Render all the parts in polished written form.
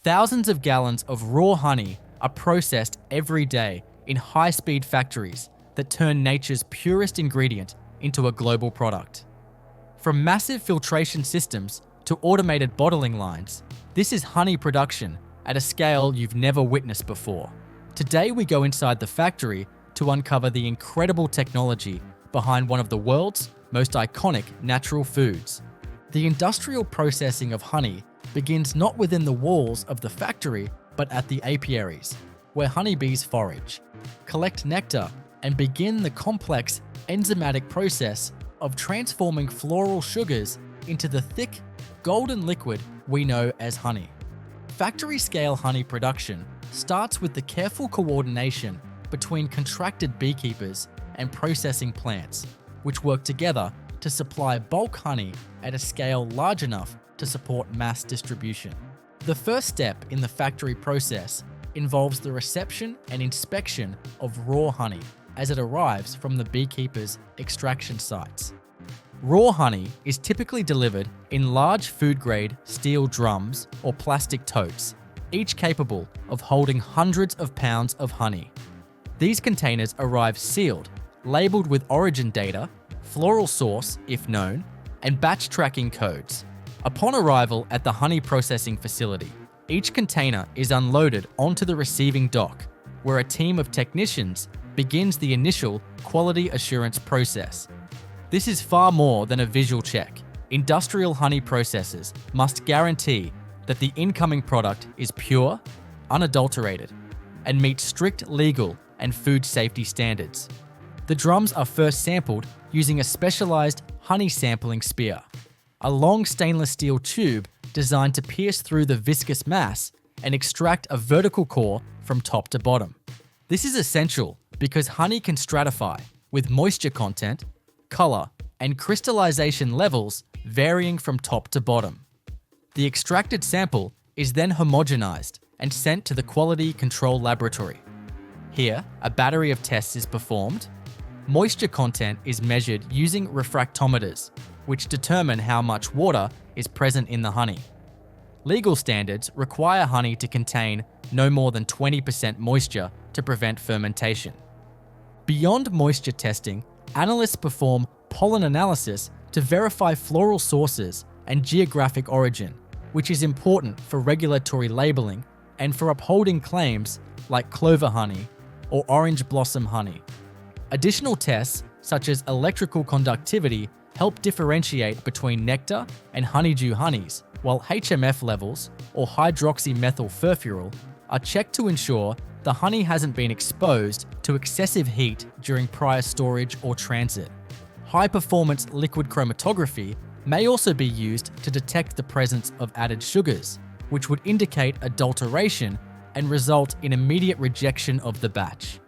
Thousands of gallons of raw honey are processed every day in high-speed factories that turn nature's purest ingredient into a global product. From massive filtration systems to automated bottling lines, this is honey production at a scale you've never witnessed before. Today we go inside the factory to uncover the incredible technology behind one of the world's most iconic natural foods. The industrial processing of honey begins not within the walls of the factory, but at the apiaries, where honeybees forage, collect nectar, and begin the complex enzymatic process of transforming floral sugars into the thick, golden liquid we know as honey. Factory-scale honey production starts with the careful coordination between contracted beekeepers and processing plants, which work together to supply bulk honey at a scale large enough to support mass distribution. The first step in the factory process involves the reception and inspection of raw honey as it arrives from the beekeepers' extraction sites. Raw honey is typically delivered in large food-grade steel drums or plastic totes, each capable of holding hundreds of pounds of honey. These containers arrive sealed, labeled with origin data, floral source if known, and batch tracking codes. Upon arrival at the honey processing facility, each container is unloaded onto the receiving dock, where a team of technicians begins the initial quality assurance process. This is far more than a visual check. Industrial honey processors must guarantee that the incoming product is pure, unadulterated, and meets strict legal and food safety standards. The drums are first sampled using a specialized honey sampling spear, a long stainless steel tube designed to pierce through the viscous mass and extract a vertical core from top to bottom. This is essential because honey can stratify with moisture content, color, and crystallization levels varying from top to bottom. The extracted sample is then homogenized and sent to the quality control laboratory. Here, a battery of tests is performed. Moisture content is measured using refractometers, which determine how much water is present in the honey. Legal standards require honey to contain no more than 20% moisture to prevent fermentation. Beyond moisture testing, analysts perform pollen analysis to verify floral sources and geographic origin, which is important for regulatory labeling and for upholding claims like clover honey or orange blossom honey. Additional tests, such as electrical conductivity, help differentiate between nectar and honeydew honeys, while HMF levels, or hydroxymethylfurfural, are checked to ensure the honey hasn't been exposed to excessive heat during prior storage or transit. High-performance liquid chromatography may also be used to detect the presence of added sugars, which would indicate adulteration and result in immediate rejection of the batch.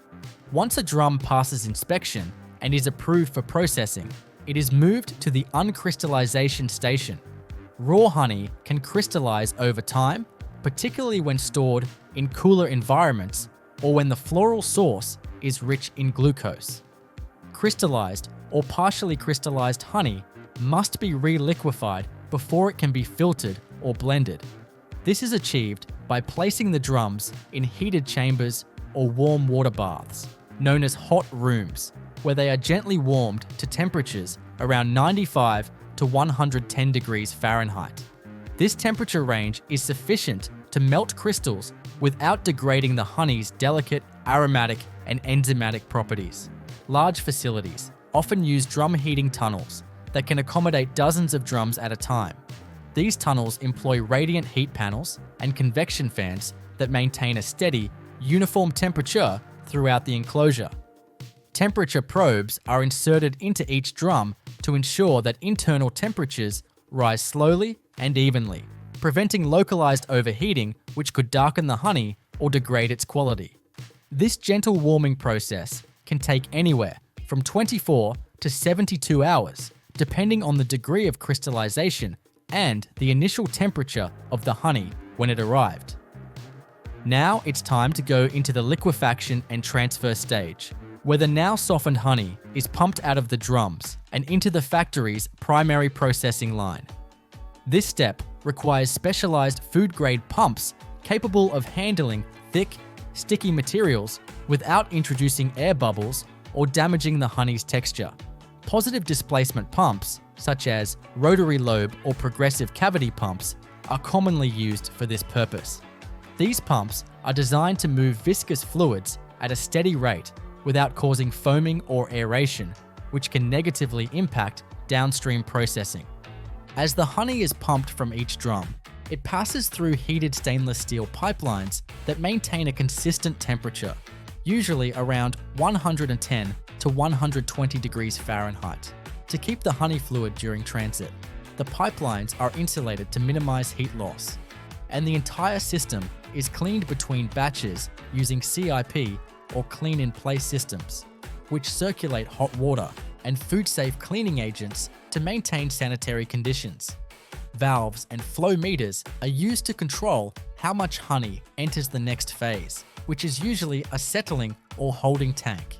Once a drum passes inspection and is approved for processing, it is moved to the uncrystallization station. Raw honey can crystallize over time, particularly when stored in cooler environments or when the floral source is rich in glucose. Crystallized or partially crystallized honey must be re-liquefied before it can be filtered or blended. This is achieved by placing the drums in heated chambers or warm water baths, known as hot rooms, where they are gently warmed to temperatures around 95 to 110 degrees Fahrenheit. This temperature range is sufficient to melt crystals without degrading the honey's delicate aromatic and enzymatic properties. Large facilities often use drum heating tunnels that can accommodate dozens of drums at a time. These tunnels employ radiant heat panels and convection fans that maintain a steady, uniform temperature throughout the enclosure. Temperature probes are inserted into each drum to ensure that internal temperatures rise slowly and evenly, preventing localized overheating which could darken the honey or degrade its quality. This gentle warming process can take anywhere from 24 to 72 hours, depending on the degree of crystallization and the initial temperature of the honey when it arrived. Now it's time to go into the liquefaction and transfer stage, where the now softened honey is pumped out of the drums and into the factory's primary processing line. This step requires specialized food-grade pumps capable of handling thick, sticky materials without introducing air bubbles or damaging the honey's texture. Positive displacement pumps, such as rotary lobe or progressive cavity pumps, are commonly used for this purpose. These pumps are designed to move viscous fluids at a steady rate without causing foaming or aeration, which can negatively impact downstream processing. As the honey is pumped from each drum, it passes through heated stainless steel pipelines that maintain a consistent temperature, usually around 110 to 120 degrees Fahrenheit, to keep the honey fluid during transit. The pipelines are insulated to minimize heat loss, and the entire system is cleaned between batches using CIP or clean-in-place systems, which circulate hot water and food-safe cleaning agents to maintain sanitary conditions. Valves and flow meters are used to control how much honey enters the next phase, which is usually a settling or holding tank.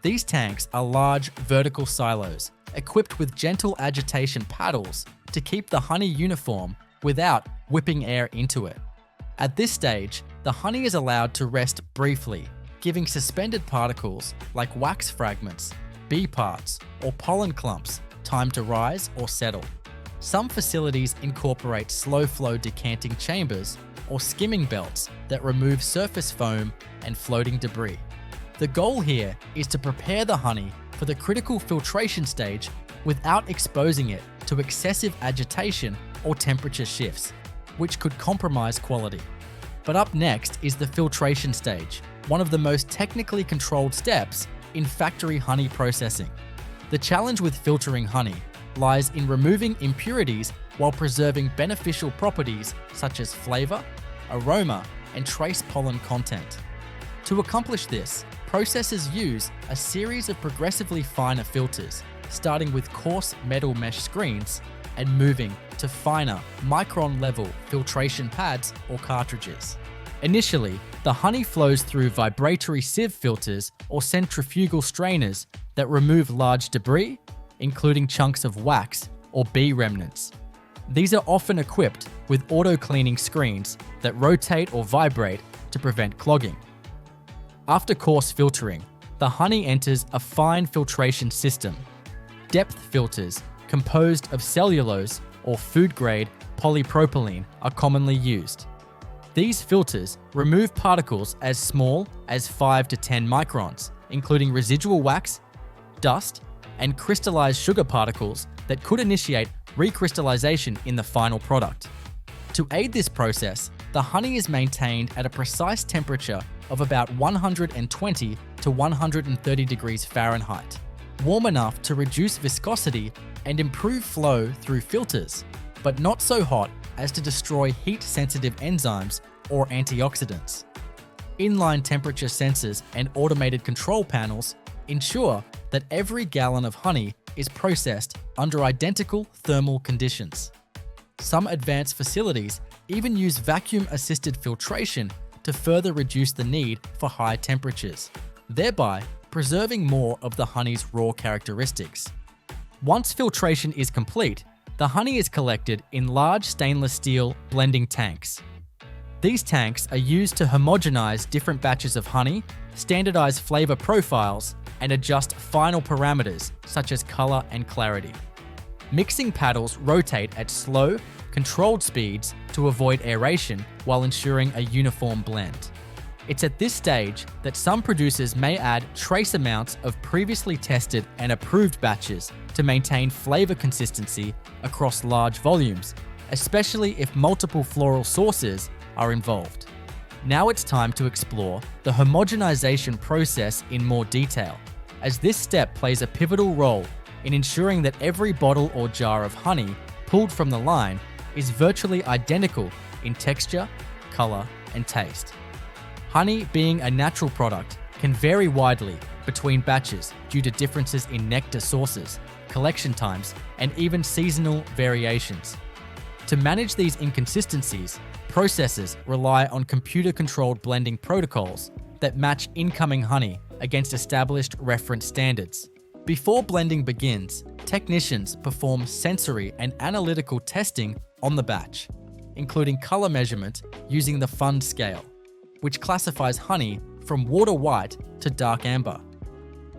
These tanks are large vertical silos equipped with gentle agitation paddles to keep the honey uniform without whipping air into it. At this stage, the honey is allowed to rest briefly, giving suspended particles like wax fragments, bee parts, or pollen clumps time to rise or settle. Some facilities incorporate slow-flow decanting chambers or skimming belts that remove surface foam and floating debris. The goal here is to prepare the honey for the critical filtration stage without exposing it to excessive agitation or temperature shifts, which could compromise quality. But up next is the filtration stage, one of the most technically controlled steps in factory honey processing. The challenge with filtering honey lies in removing impurities while preserving beneficial properties such as flavor, aroma, and trace pollen content. To accomplish this, processors use a series of progressively finer filters, starting with coarse metal mesh screens and moving to finer, micron-level filtration pads or cartridges. Initially, the honey flows through vibratory sieve filters or centrifugal strainers that remove large debris, including chunks of wax or bee remnants. These are often equipped with auto-cleaning screens that rotate or vibrate to prevent clogging. After coarse filtering, the honey enters a fine filtration system. Depth filters composed of cellulose or food-grade polypropylene are commonly used. These filters remove particles as small as 5 to 10 microns, including residual wax, dust, and crystallized sugar particles that could initiate recrystallization in the final product. To aid this process, the honey is maintained at a precise temperature of about 120 to 130 degrees Fahrenheit, warm enough to reduce viscosity and improve flow through filters, but not so hot as to destroy heat-sensitive enzymes or antioxidants. Inline temperature sensors and automated control panels ensure that every gallon of honey is processed under identical thermal conditions. Some advanced facilities even use vacuum-assisted filtration to further reduce the need for high temperatures, thereby preserving more of the honey's raw characteristics. Once filtration is complete, the honey is collected in large stainless steel blending tanks. These tanks are used to homogenize different batches of honey, standardize flavor profiles, and adjust final parameters such as color and clarity. Mixing paddles rotate at slow, controlled speeds to avoid aeration while ensuring a uniform blend. It's at this stage that some producers may add trace amounts of previously tested and approved batches to maintain flavor consistency across large volumes, especially if multiple floral sources are involved. Now it's time to explore the homogenization process in more detail, as this step plays a pivotal role in ensuring that every bottle or jar of honey pulled from the line is virtually identical in texture, color, and taste. Honey, being a natural product, can vary widely between batches due to differences in nectar sources, collection times, and even seasonal variations. To manage these inconsistencies, processors rely on computer-controlled blending protocols that match incoming honey against established reference standards. Before blending begins, technicians perform sensory and analytical testing on the batch. including color measurement using the Fund scale, which classifies honey from water white to dark amber.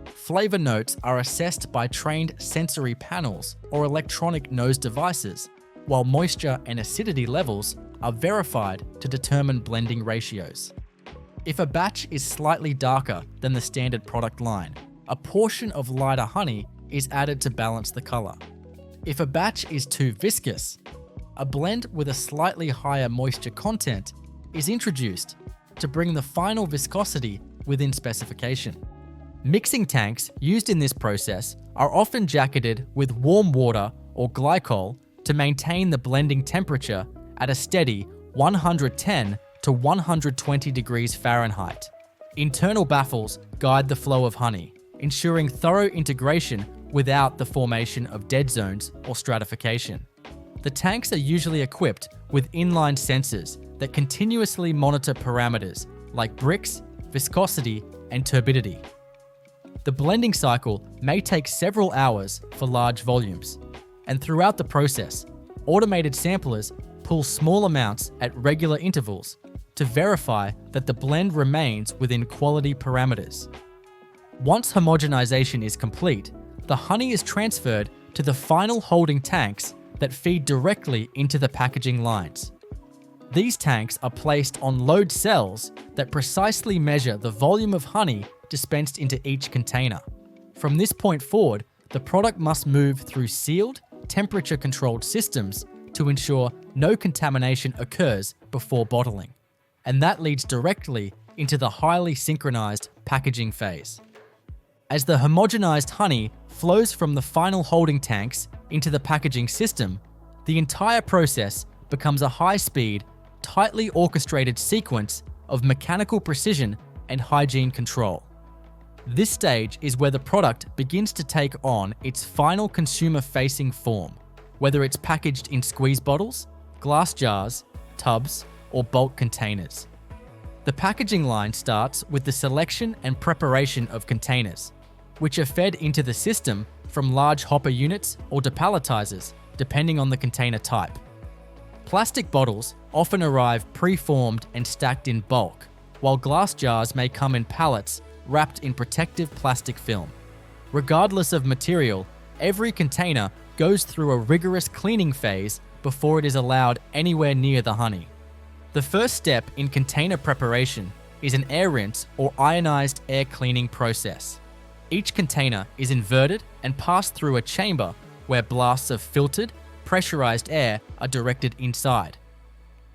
Flavor notes are assessed by trained sensory panels or electronic nose devices, while moisture and acidity levels are verified to determine blending ratios. If a batch is slightly darker than the standard product line, a portion of lighter honey is added to balance the color. If a batch is too viscous, a blend with a slightly higher moisture content is introduced to bring the final viscosity within specification. Mixing tanks used in this process are often jacketed with warm water or glycol to maintain the blending temperature at a steady 110 to 120 degrees Fahrenheit. Internal baffles guide the flow of honey, ensuring thorough integration without the formation of dead zones or stratification. The tanks are usually equipped with inline sensors that continuously monitor parameters like Brix, viscosity, and turbidity. The blending cycle may take several hours for large volumes, and throughout the process, automated samplers pull small amounts at regular intervals to verify that the blend remains within quality parameters. Once homogenization is complete, the honey is transferred to the final holding tanks that feed directly into the packaging lines. These tanks are placed on load cells that precisely measure the volume of honey dispensed into each container. From this point forward, the product must move through sealed, temperature-controlled systems to ensure no contamination occurs before bottling. And that leads directly into the highly synchronized packaging phase. As the homogenized honey flows from the final holding tanks into the packaging system, the entire process becomes a high-speed, tightly orchestrated sequence of mechanical precision and hygiene control. This stage is where the product begins to take on its final consumer-facing form, whether it's packaged in squeeze bottles, glass jars, tubs, or bulk containers. The packaging line starts with the selection and preparation of containers, which are fed into the system from large hopper units or depalletizers, depending on the container type. Plastic bottles often arrive pre-formed and stacked in bulk, while glass jars may come in pallets wrapped in protective plastic film. Regardless of material, every container goes through a rigorous cleaning phase before it is allowed anywhere near the honey. The first step in container preparation is an air rinse or ionized air cleaning process. Each container is inverted and passed through a chamber where blasts of filtered, pressurized air are directed inside.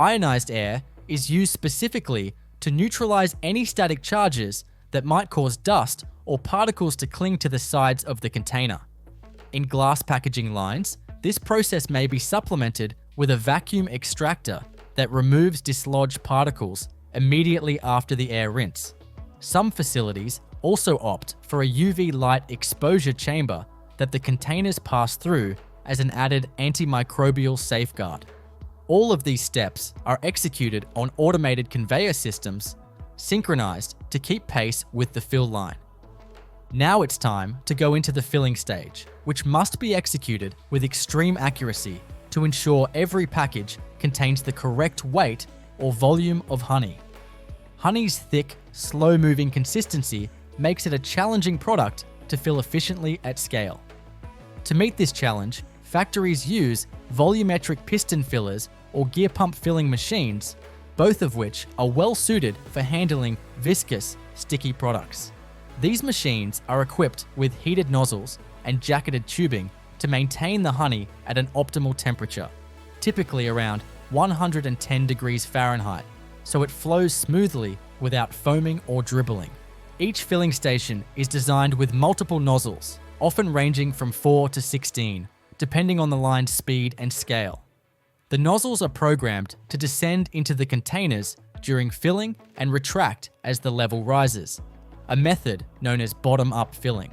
Ionized air is used specifically to neutralize any static charges that might cause dust or particles to cling to the sides of the container. In glass packaging lines, this process may be supplemented with a vacuum extractor that removes dislodged particles immediately after the air rinse. Some facilities also opt for a UV light exposure chamber that the containers pass through as an added antimicrobial safeguard. All of these steps are executed on automated conveyor systems, synchronized to keep pace with the fill line. Now it's time to go into the filling stage, which must be executed with extreme accuracy to ensure every package contains the correct weight or volume of honey. Honey's thick, slow-moving consistency makes it a challenging product to fill efficiently at scale. To meet this challenge, factories use volumetric piston fillers or gear pump filling machines, both of which are well suited for handling viscous, sticky products. These machines are equipped with heated nozzles and jacketed tubing to maintain the honey at an optimal temperature, typically around 110 degrees Fahrenheit, so it flows smoothly without foaming or dribbling. Each filling station is designed with multiple nozzles, often ranging from 4 to 16, depending on the line's speed and scale. The nozzles are programmed to descend into the containers during filling and retract as the level rises, a method known as bottom-up filling.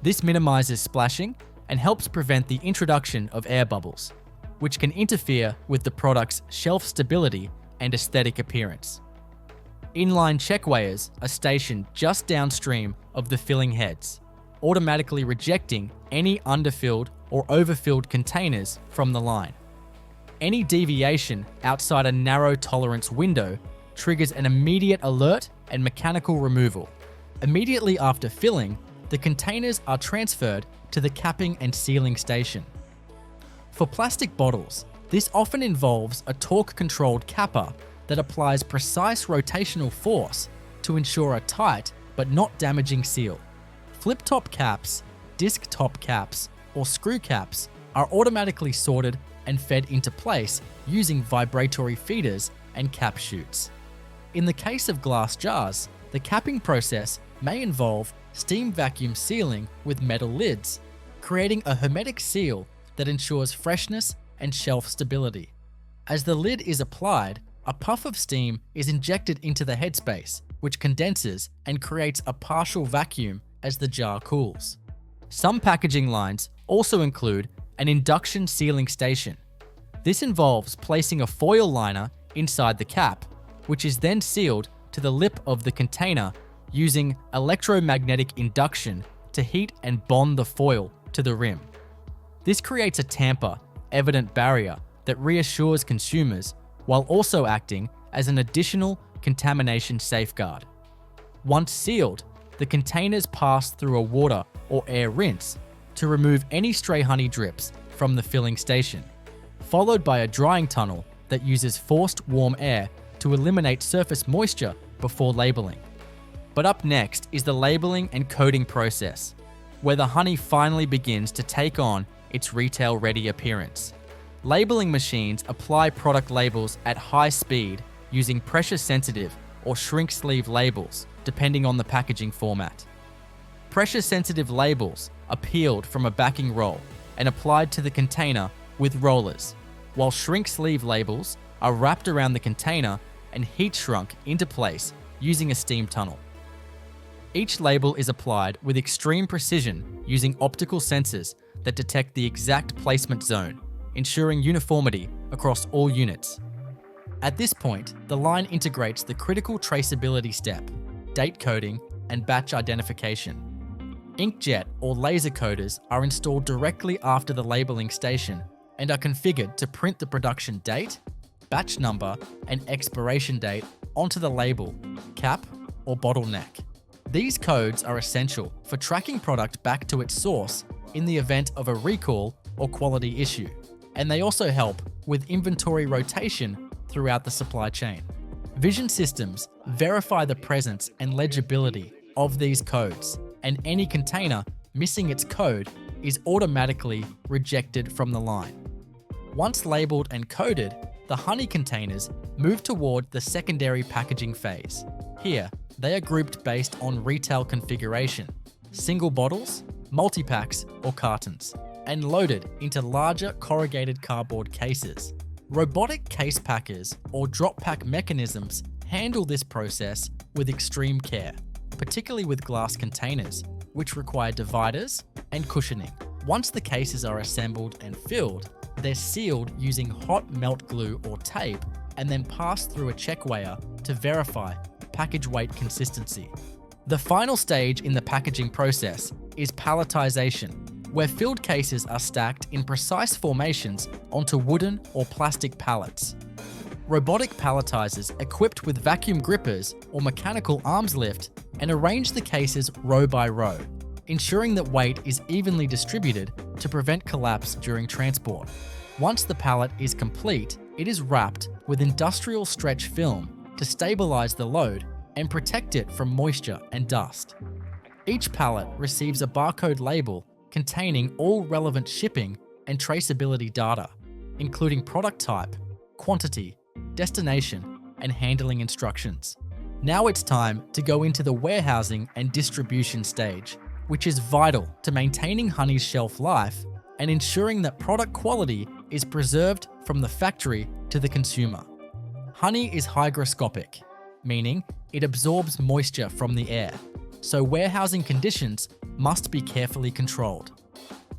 This minimizes splashing and helps prevent the introduction of air bubbles, which can interfere with the product's shelf stability and aesthetic appearance. Inline check weighers are stationed just downstream of the filling heads, automatically rejecting any underfilled or overfilled containers from the line. Any deviation outside a narrow tolerance window triggers an immediate alert and mechanical removal. Immediately after filling, the containers are transferred to the capping and sealing station. For plastic bottles, this often involves a torque-controlled capper that applies precise rotational force to ensure a tight but not damaging seal. Flip-top caps, disc-top caps, or screw caps are automatically sorted and fed into place using vibratory feeders and cap chutes. In the case of glass jars, the capping process may involve steam vacuum sealing with metal lids, creating a hermetic seal that ensures freshness and shelf stability. As the lid is applied, a puff of steam is injected into the headspace, which condenses and creates a partial vacuum as the jar cools. Some packaging lines also include an induction sealing station. This involves placing a foil liner inside the cap, which is then sealed to the lip of the container using electromagnetic induction to heat and bond the foil to the rim. This creates a tamper-evident barrier that reassures consumers while also acting as an additional contamination safeguard. Once sealed, the containers pass through a water or air rinse to remove any stray honey drips from the filling station, followed by a drying tunnel that uses forced warm air to eliminate surface moisture before labeling. But up next is the labeling and coding process, where the honey finally begins to take on its retail-ready appearance. Labeling machines apply product labels at high speed using pressure-sensitive or shrink-sleeve labels, depending on the packaging format. Pressure-sensitive labels are peeled from a backing roll and applied to the container with rollers, while shrink-sleeve labels are wrapped around the container and heat shrunk into place using a steam tunnel. Each label is applied with extreme precision using optical sensors that detect the exact placement zone, ensuring uniformity across all units. At this point, the line integrates the critical traceability step, date coding, and batch identification. Inkjet or laser coders are installed directly after the labeling station and are configured to print the production date, batch number, and expiration date onto the label, cap, or bottleneck. These codes are essential for tracking product back to its source in the event of a recall or quality issue, and they also help with inventory rotation throughout the supply chain. Vision systems verify the presence and legibility of these codes, and any container missing its code is automatically rejected from the line. Once labeled and coded, the honey containers move toward the secondary packaging phase. Here, they are grouped based on retail configuration, single bottles, multi-packs, or cartons, and loaded into larger corrugated cardboard cases. Robotic case packers or drop pack mechanisms handle this process with extreme care, particularly with glass containers, which require dividers and cushioning. Once the cases are assembled and filled, they're sealed using hot melt glue or tape and then passed through a check weigher to verify package weight consistency. The final stage in the packaging process is palletization, where filled cases are stacked in precise formations onto wooden or plastic pallets. Robotic palletizers equipped with vacuum grippers or mechanical arms lift and arrange the cases row by row, ensuring that weight is evenly distributed to prevent collapse during transport. Once the pallet is complete, it is wrapped with industrial stretch film to stabilize the load and protect it from moisture and dust. Each pallet receives a barcode label containing all relevant shipping and traceability data, including product type, quantity, destination, and handling instructions. Now it's time to go into the warehousing and distribution stage, which is vital to maintaining honey's shelf life and ensuring that product quality is preserved from the factory to the consumer. Honey is hygroscopic, meaning it absorbs moisture from the air, so warehousing conditions must be carefully controlled.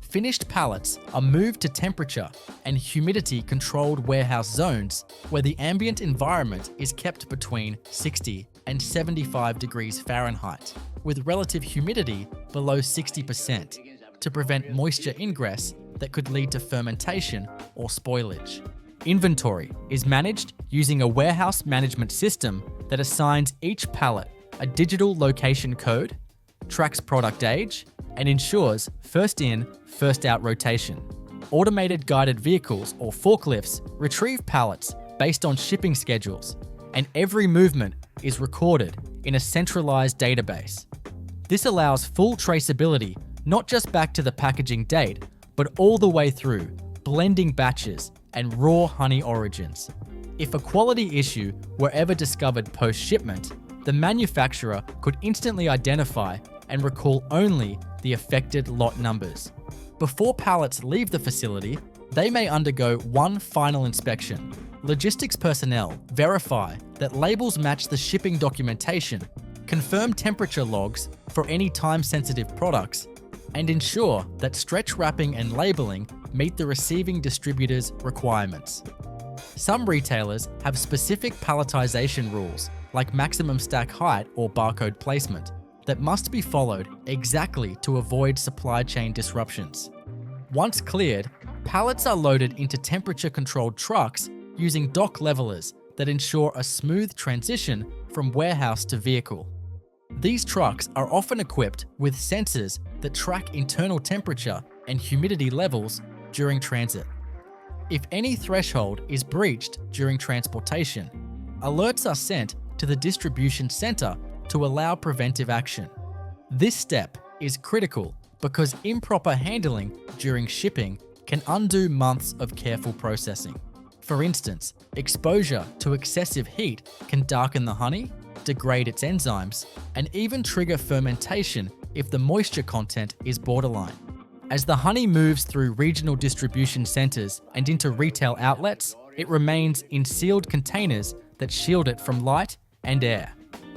Finished pallets are moved to temperature and humidity-controlled warehouse zones where the ambient environment is kept between 60 and 75 degrees Fahrenheit, with relative humidity below 60% to prevent moisture ingress that could lead to fermentation or spoilage. Inventory is managed using a warehouse management system that assigns each pallet a digital location code, tracks product age, and ensures first in, first out rotation. Automated guided vehicles or forklifts retrieve pallets based on shipping schedules, and every movement is recorded in a centralized database. This allows full traceability not just back to the packaging date, but all the way through blending batches and raw honey origins. If a quality issue were ever discovered post-shipment, the manufacturer could instantly identify and recall only the affected lot numbers. Before pallets leave the facility, they may undergo one final inspection. Logistics personnel verify that labels match the shipping documentation, confirm temperature logs for any time-sensitive products, and ensure that stretch wrapping and labeling meet the receiving distributor's requirements. Some retailers have specific palletization rules, like maximum stack height or barcode placement, that must be followed exactly to avoid supply chain disruptions. Once cleared, pallets are loaded into temperature-controlled trucks using dock levelers that ensure a smooth transition from warehouse to vehicle. These trucks are often equipped with sensors that track internal temperature and humidity levels during transit. If any threshold is breached during transportation, alerts are sent to the distribution center to allow preventive action. This step is critical because improper handling during shipping can undo months of careful processing. For instance, exposure to excessive heat can darken the honey, degrade its enzymes, and even trigger fermentation if the moisture content is borderline. As the honey moves through regional distribution centers and into retail outlets, it remains in sealed containers that shield it from light and air.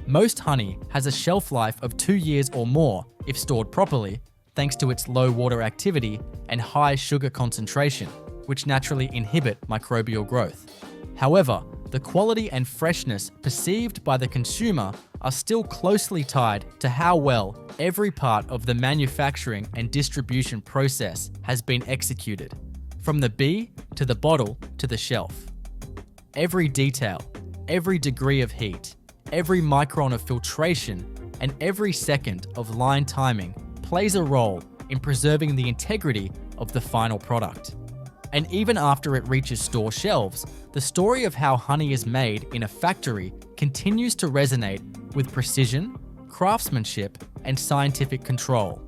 Most honey has a shelf life of 2 years or more if stored properly, thanks to its low water activity and high sugar concentration, which naturally inhibit microbial growth. However, the quality and freshness perceived by the consumer are still closely tied to how well every part of the manufacturing and distribution process has been executed, from the bee to the bottle to the shelf. Every detail, every degree of heat, every micron of filtration, and every second of line timing plays a role in preserving the integrity of the final product. And even after it reaches store shelves, the story of how honey is made in a factory continues to resonate with precision, craftsmanship, and scientific control.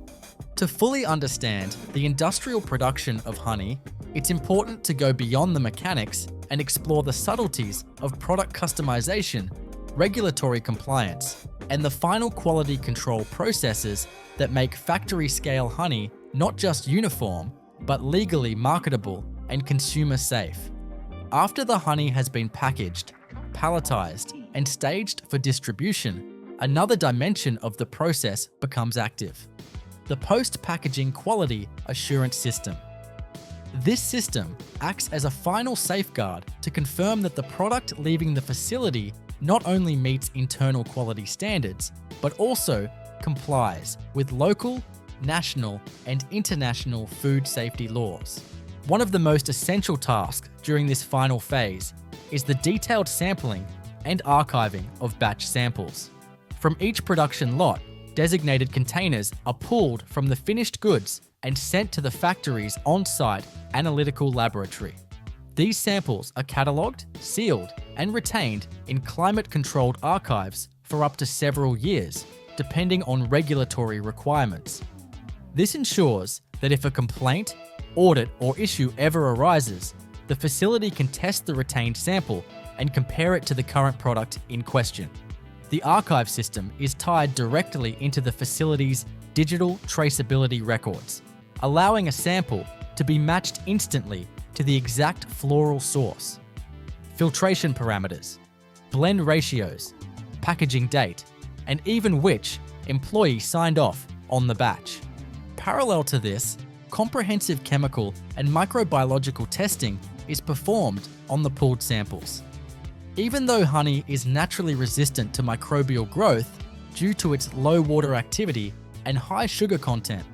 To fully understand the industrial production of honey, it's important to go beyond the mechanics and explore the subtleties of product customization, regulatory compliance, and the final quality control processes that make factory-scale honey not just uniform, but legally marketable and consumer safe. After the honey has been packaged, palletized, and staged for distribution, another dimension of the process becomes active: the post-packaging quality assurance system. This system acts as a final safeguard to confirm that the product leaving the facility not only meets internal quality standards, but also complies with local, national, and international food safety laws. One of the most essential tasks during this final phase is the detailed sampling and archiving of batch samples. From each production lot, designated containers are pulled from the finished goods and sent to the factory's on-site analytical laboratory. These samples are catalogued, sealed, and retained in climate-controlled archives for up to several years, depending on regulatory requirements. This ensures that if a complaint, audit, or issue ever arises, the facility can test the retained sample and compare it to the current product in question. The archive system is tied directly into the facility's digital traceability records, allowing a sample to be matched instantly to the exact floral source. Filtration parameters, blend ratios, packaging date, and even which employee signed off on the batch. Parallel to this, comprehensive chemical and microbiological testing is performed on the pulled samples. Even though honey is naturally resistant to microbial growth due to its low water activity and high sugar content,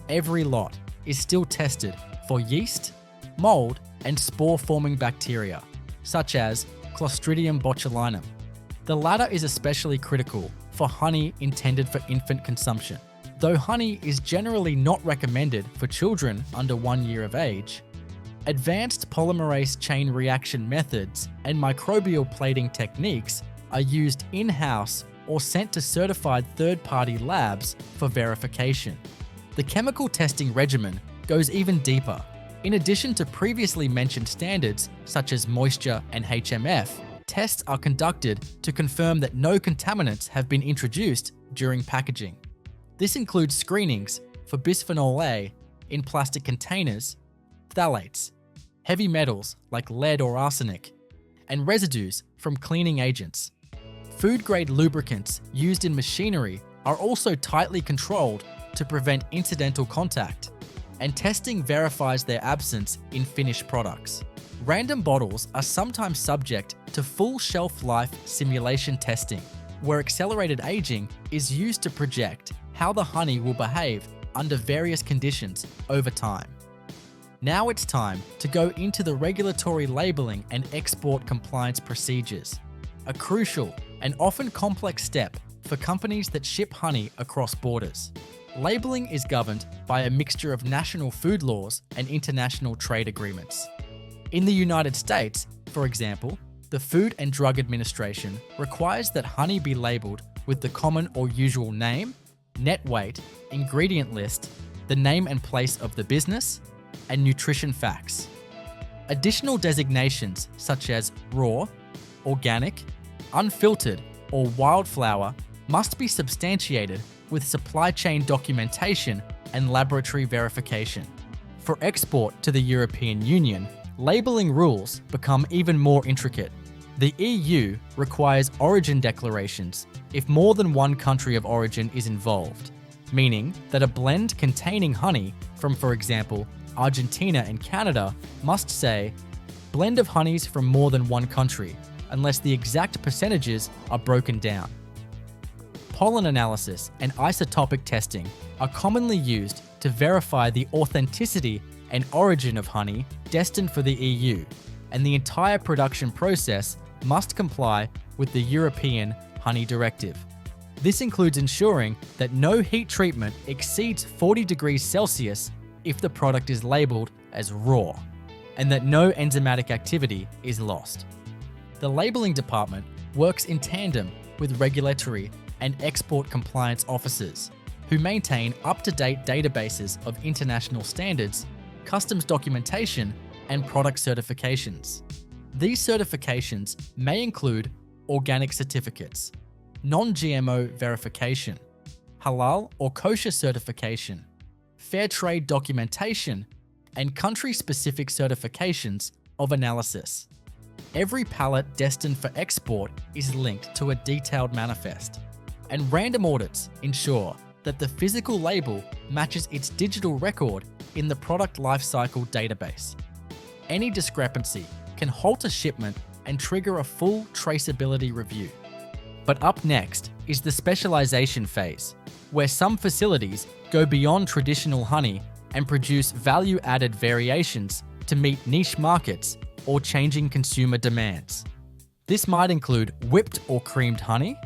every lot is still tested for yeast, mold, and spore-forming bacteria, such as Clostridium botulinum. The latter is especially critical for honey intended for infant consumption. Though honey is generally not recommended for children under 1 year of age, advanced polymerase chain reaction methods and microbial plating techniques are used in-house or sent to certified third-party labs for verification. The chemical testing regimen goes even deeper. In addition to previously mentioned standards such as moisture and HMF, tests are conducted to confirm that no contaminants have been introduced during packaging. This includes screenings for bisphenol A in plastic containers, phthalates, heavy metals like lead or arsenic, and residues from cleaning agents. Food-grade lubricants used in machinery are also tightly controlled to prevent incidental contact, and testing verifies their absence in finished products. Random bottles are sometimes subject to full shelf life simulation testing, where accelerated aging is used to project how the honey will behave under various conditions over time. Now it's time to go into the regulatory labeling and export compliance procedures, a crucial and often complex step for companies that ship honey across borders. Labeling is governed by a mixture of national food laws and international trade agreements. In the United States, for example, the Food and Drug Administration requires that honey be labeled with the common or usual name, net weight, ingredient list, the name and place of the business, and nutrition facts. Additional designations such as raw, organic, unfiltered, or wildflower must be substantiated with supply chain documentation and laboratory verification. For export to the European Union, labeling rules become even more intricate. The EU requires origin declarations if more than one country of origin is involved, meaning that a blend containing honey from, for example, Argentina and Canada must say, blend of honeys from more than one country, unless the exact percentages are broken down. Pollen analysis and isotopic testing are commonly used to verify the authenticity and origin of honey destined for the EU, and the entire production process must comply with the European Honey Directive. This includes ensuring that no heat treatment exceeds 40 degrees Celsius if the product is labeled as raw, and that no enzymatic activity is lost. The labeling department works in tandem with regulatory and export compliance officers, who maintain up-to-date databases of international standards, customs documentation, and product certifications. These certifications may include organic certificates, non-GMO verification, halal or kosher certification, fair trade documentation, and country-specific certifications of analysis. Every pallet destined for export is linked to a detailed manifest, and random audits ensure that the physical label matches its digital record in the product lifecycle database. Any discrepancy can halt a shipment and trigger a full traceability review. But up next is the specialization phase, where some facilities go beyond traditional honey and produce value-added variations to meet niche markets or changing consumer demands. This might include whipped or creamed honey,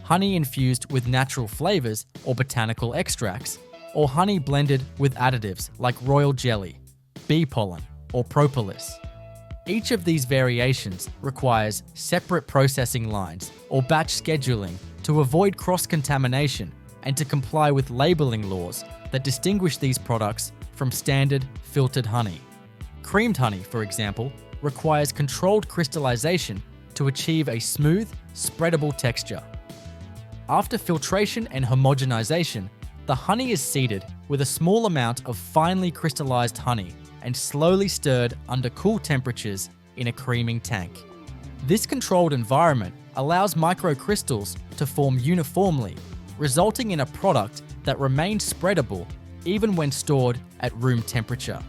honey infused with natural flavors or botanical extracts, or honey blended with additives like royal jelly, bee pollen, or propolis. Each of these variations requires separate processing lines or batch scheduling to avoid cross-contamination and to comply with labeling laws that distinguish these products from standard filtered honey. Creamed honey, for example, requires controlled crystallization to achieve a smooth, spreadable texture. After filtration and homogenization, the honey is seeded with a small amount of finely crystallized honey and slowly stirred under cool temperatures in a creaming tank. This controlled environment allows microcrystals to form uniformly, resulting in a product that remains spreadable even when stored at room temperature.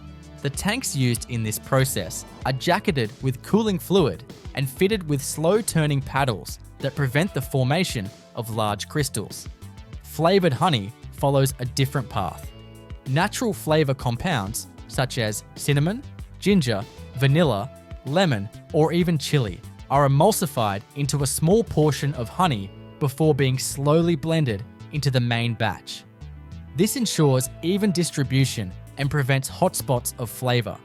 The tanks used in this process are jacketed with cooling fluid and fitted with slow-turning paddles that prevent the formation of large crystals. Flavored honey follows a different path. Natural flavor compounds, such as cinnamon, ginger, vanilla, lemon, or even chili are emulsified into a small portion of honey before being slowly blended into the main batch. This ensures even distribution and prevents hotspots of flavor.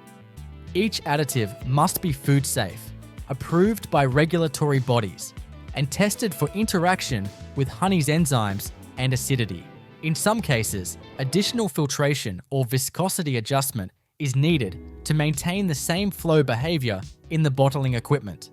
Each additive must be food safe, approved by regulatory bodies, and tested for interaction with honey's enzymes and acidity. In some cases, additional filtration or viscosity adjustment is needed to maintain the same flow behavior in the bottling equipment.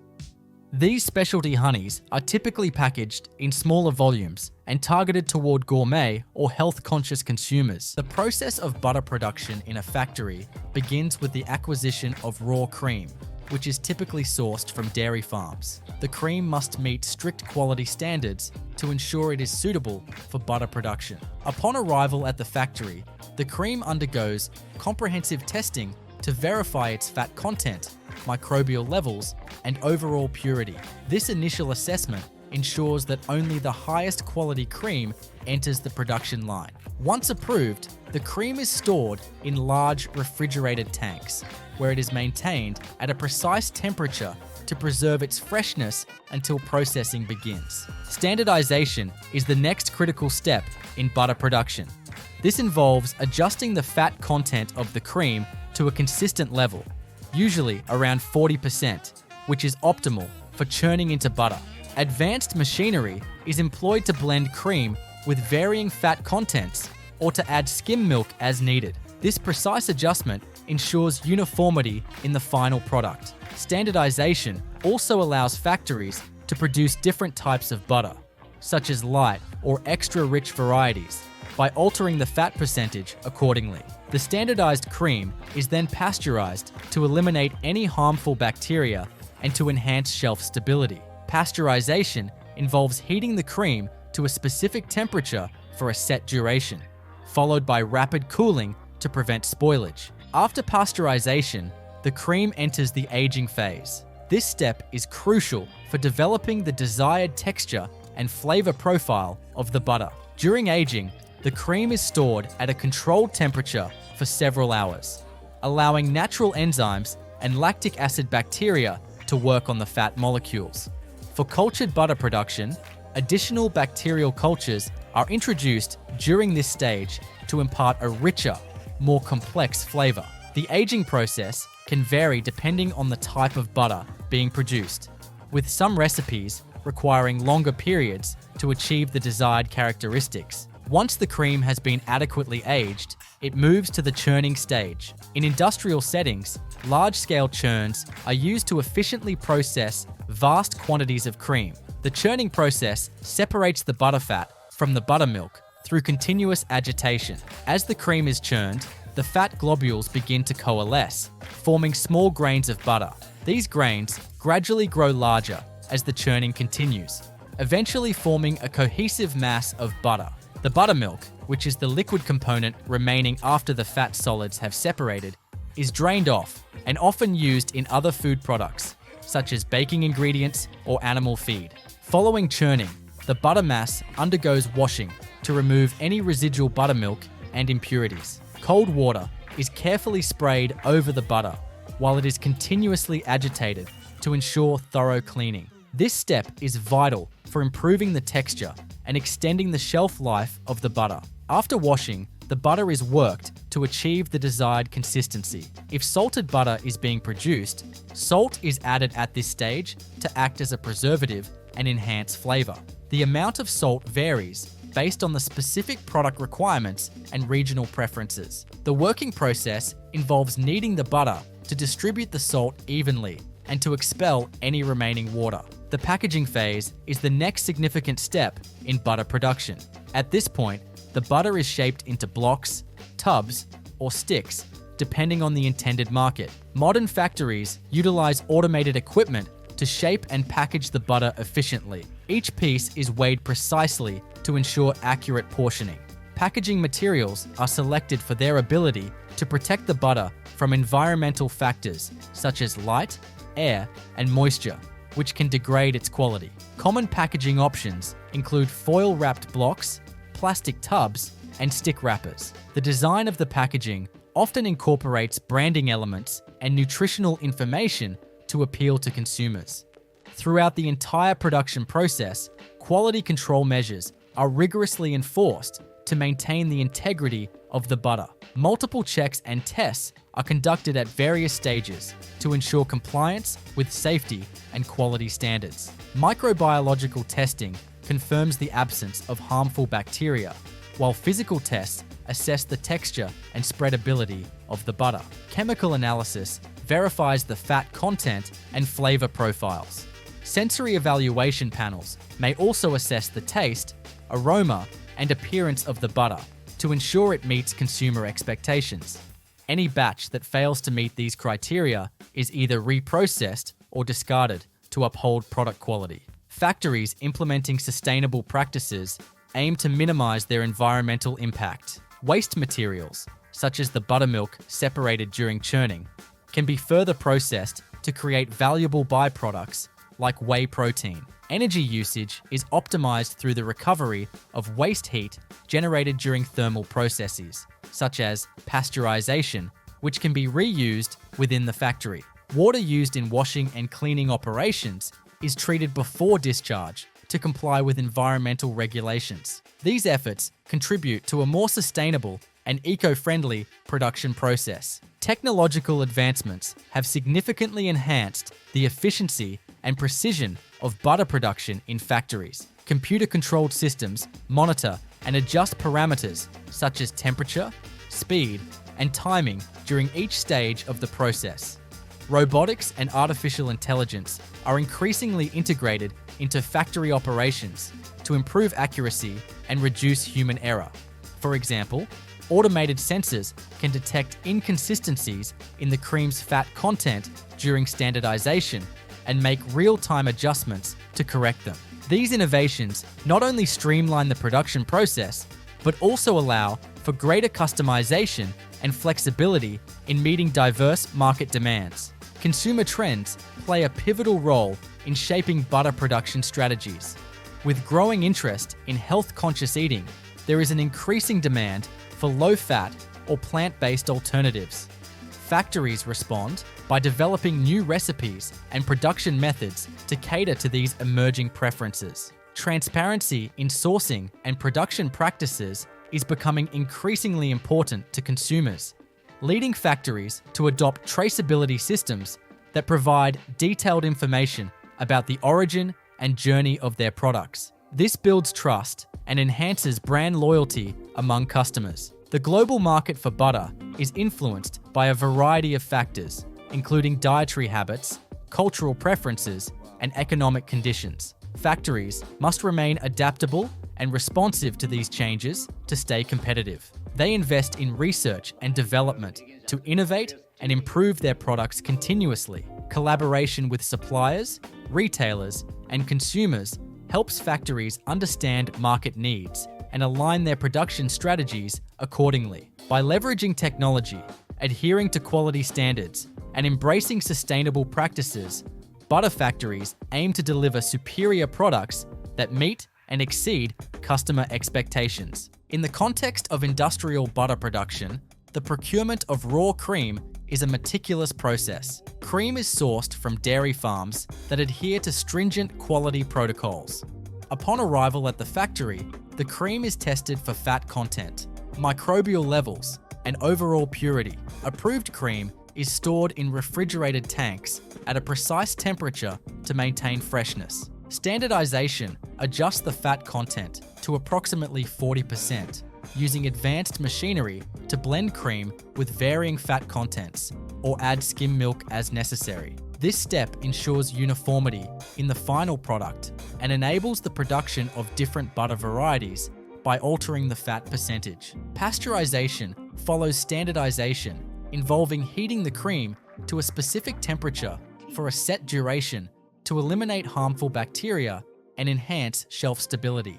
These specialty honeys are typically packaged in smaller volumes and targeted toward gourmet or health-conscious consumers. The process of butter production in a factory begins with the acquisition of raw cream, which is typically sourced from dairy farms. The cream must meet strict quality standards to ensure it is suitable for butter production. Upon arrival at the factory, the cream undergoes comprehensive testing to verify its fat content, microbial levels, and overall purity. This initial assessment ensures that only the highest quality cream enters the production line. Once approved, the cream is stored in large refrigerated tanks, where it is maintained at a precise temperature to preserve its freshness until processing begins. Standardization is the next critical step in butter production. This involves adjusting the fat content of the cream to a consistent level, usually around 40%, which is optimal for churning into butter. Advanced machinery is employed to blend cream with varying fat contents or to add skim milk as needed. This precise adjustment ensures uniformity in the final product. Standardization also allows factories to produce different types of butter, such as light or extra rich varieties, by altering the fat percentage accordingly. The standardized cream is then pasteurized to eliminate any harmful bacteria and to enhance shelf stability. Pasteurization involves heating the cream to a specific temperature for a set duration, followed by rapid cooling to prevent spoilage. After pasteurization, the cream enters the aging phase. This step is crucial for developing the desired texture and flavor profile of the butter. During aging, the cream is stored at a controlled temperature for several hours, allowing natural enzymes and lactic acid bacteria to work on the fat molecules. For cultured butter production, additional bacterial cultures are introduced during this stage to impart a richer, more complex flavor. The aging process can vary depending on the type of butter being produced, with some recipes requiring longer periods to achieve the desired characteristics. Once the cream has been adequately aged, it moves to the churning stage. In industrial settings, large-scale churns are used to efficiently process vast quantities of cream. The churning process separates the butterfat from the buttermilk through continuous agitation. As the cream is churned, the fat globules begin to coalesce, forming small grains of butter. These grains gradually grow larger as the churning continues, eventually forming a cohesive mass of butter. The buttermilk, which is the liquid component remaining after the fat solids have separated, is drained off and often used in other food products, such as baking ingredients or animal feed. Following churning, the butter mass undergoes washing to remove any residual buttermilk and impurities. Cold water is carefully sprayed over the butter while it is continuously agitated to ensure thorough cleaning. This step is vital for improving the texture and extending the shelf life of the butter. After washing, the butter is worked to achieve the desired consistency. If salted butter is being produced, salt is added at this stage to act as a preservative and enhance flavor. The amount of salt varies based on the specific product requirements and regional preferences. The working process involves kneading the butter to distribute the salt evenly and to expel any remaining water. The packaging phase is the next significant step in butter production. At this point, the butter is shaped into blocks, tubs, or sticks, depending on the intended market. Modern factories utilize automated equipment to shape and package the butter efficiently. Each piece is weighed precisely to ensure accurate portioning. Packaging materials are selected for their ability to protect the butter from environmental factors such as light, air, and moisture, which can degrade its quality. Common packaging options include foil-wrapped blocks, plastic tubs, and stick wrappers. The design of the packaging often incorporates branding elements and nutritional information to appeal to consumers. Throughout the entire production process, quality control measures are rigorously enforced to maintain the integrity of the butter. Multiple checks and tests are conducted at various stages to ensure compliance with safety and quality standards. Microbiological testing confirms the absence of harmful bacteria, while physical tests assess the texture and spreadability of the butter. Chemical analysis verifies the fat content and flavor profiles. Sensory evaluation panels may also assess the taste, aroma, and appearance of the butter to ensure it meets consumer expectations. Any batch that fails to meet these criteria is either reprocessed or discarded to uphold product quality. Factories implementing sustainable practices aim to minimize their environmental impact. Waste materials, such as the buttermilk separated during churning, can be further processed to create valuable byproducts like whey protein. Energy usage is optimized through the recovery of waste heat generated during thermal processes, such as pasteurization, which can be reused within the factory. Water used in washing and cleaning operations is treated before discharge to comply with environmental regulations. These efforts contribute to a more sustainable and eco-friendly production process. Technological advancements have significantly enhanced the efficiency and precision of butter production in factories. Computer-controlled systems monitor and adjust parameters such as temperature, speed, and timing during each stage of the process. Robotics and artificial intelligence are increasingly integrated into factory operations to improve accuracy and reduce human error. For example, automated sensors can detect inconsistencies in the cream's fat content during standardization and make real-time adjustments to correct them. These innovations not only streamline the production process, but also allow for greater customization and flexibility in meeting diverse market demands. Consumer trends play a pivotal role in shaping butter production strategies. With growing interest in health-conscious eating, there is an increasing demand for low-fat or plant-based alternatives. Factories respond by developing new recipes and production methods to cater to these emerging preferences. Transparency in sourcing and production practices is becoming increasingly important to consumers, leading factories to adopt traceability systems that provide detailed information about the origin and journey of their products. This builds trust and enhances brand loyalty among customers. The global market for butter is influenced by a variety of factors, including dietary habits, cultural preferences, and economic conditions. Factories must remain adaptable and responsive to these changes to stay competitive. They invest in research and development to innovate and improve their products continuously. Collaboration with suppliers, retailers, and consumers helps factories understand market needs and align their production strategies accordingly. By leveraging technology, adhering to quality standards, and embracing sustainable practices, butter factories aim to deliver superior products that meet and exceed customer expectations. In the context of industrial butter production, the procurement of raw cream is a meticulous process. Cream is sourced from dairy farms that adhere to stringent quality protocols. Upon arrival at the factory, the cream is tested for fat content, microbial levels, and overall purity. Approved cream is stored in refrigerated tanks at a precise temperature to maintain freshness. Standardization adjusts the fat content to approximately 40%, using advanced machinery to blend cream with varying fat contents or add skim milk as necessary. This step ensures uniformity in the final product and enables the production of different butter varieties by altering the fat percentage. Pasteurization follows standardization, involving heating the cream to a specific temperature for a set duration to eliminate harmful bacteria and enhance shelf stability.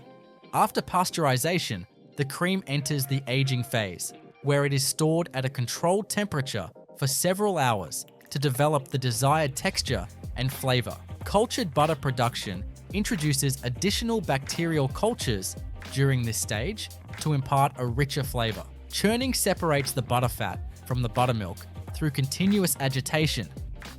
After pasteurization, the cream enters the aging phase, where it is stored at a controlled temperature for several hours to develop the desired texture and flavor. Cultured butter production introduces additional bacterial cultures during this stage to impart a richer flavor. Churning separates the butter fat from the buttermilk through continuous agitation,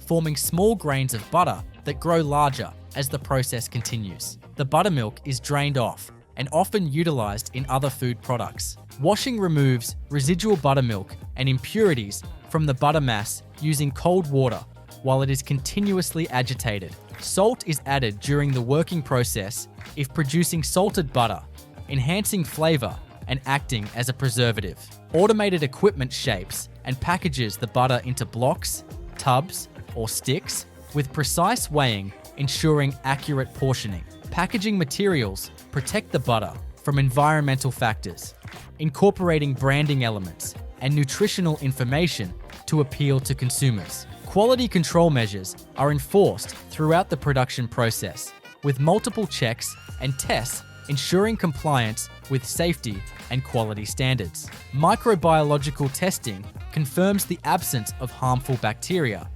forming small grains of butter that grow larger as the process continues. The buttermilk is drained off and often utilized in other food products. Washing removes residual buttermilk and impurities from the butter mass using cold water while it is continuously agitated. Salt is added during the working process if producing salted butter, enhancing flavor and acting as a preservative. Automated equipment shapes and packages the butter into blocks, tubs, or sticks with precise weighing, ensuring accurate portioning. Packaging materials protect the butter from environmental factors, incorporating branding elements and nutritional information to appeal to consumers. Quality control measures are enforced throughout the production process, with multiple checks and tests ensuring compliance with safety and quality standards. Microbiological testing confirms the absence of harmful bacteria.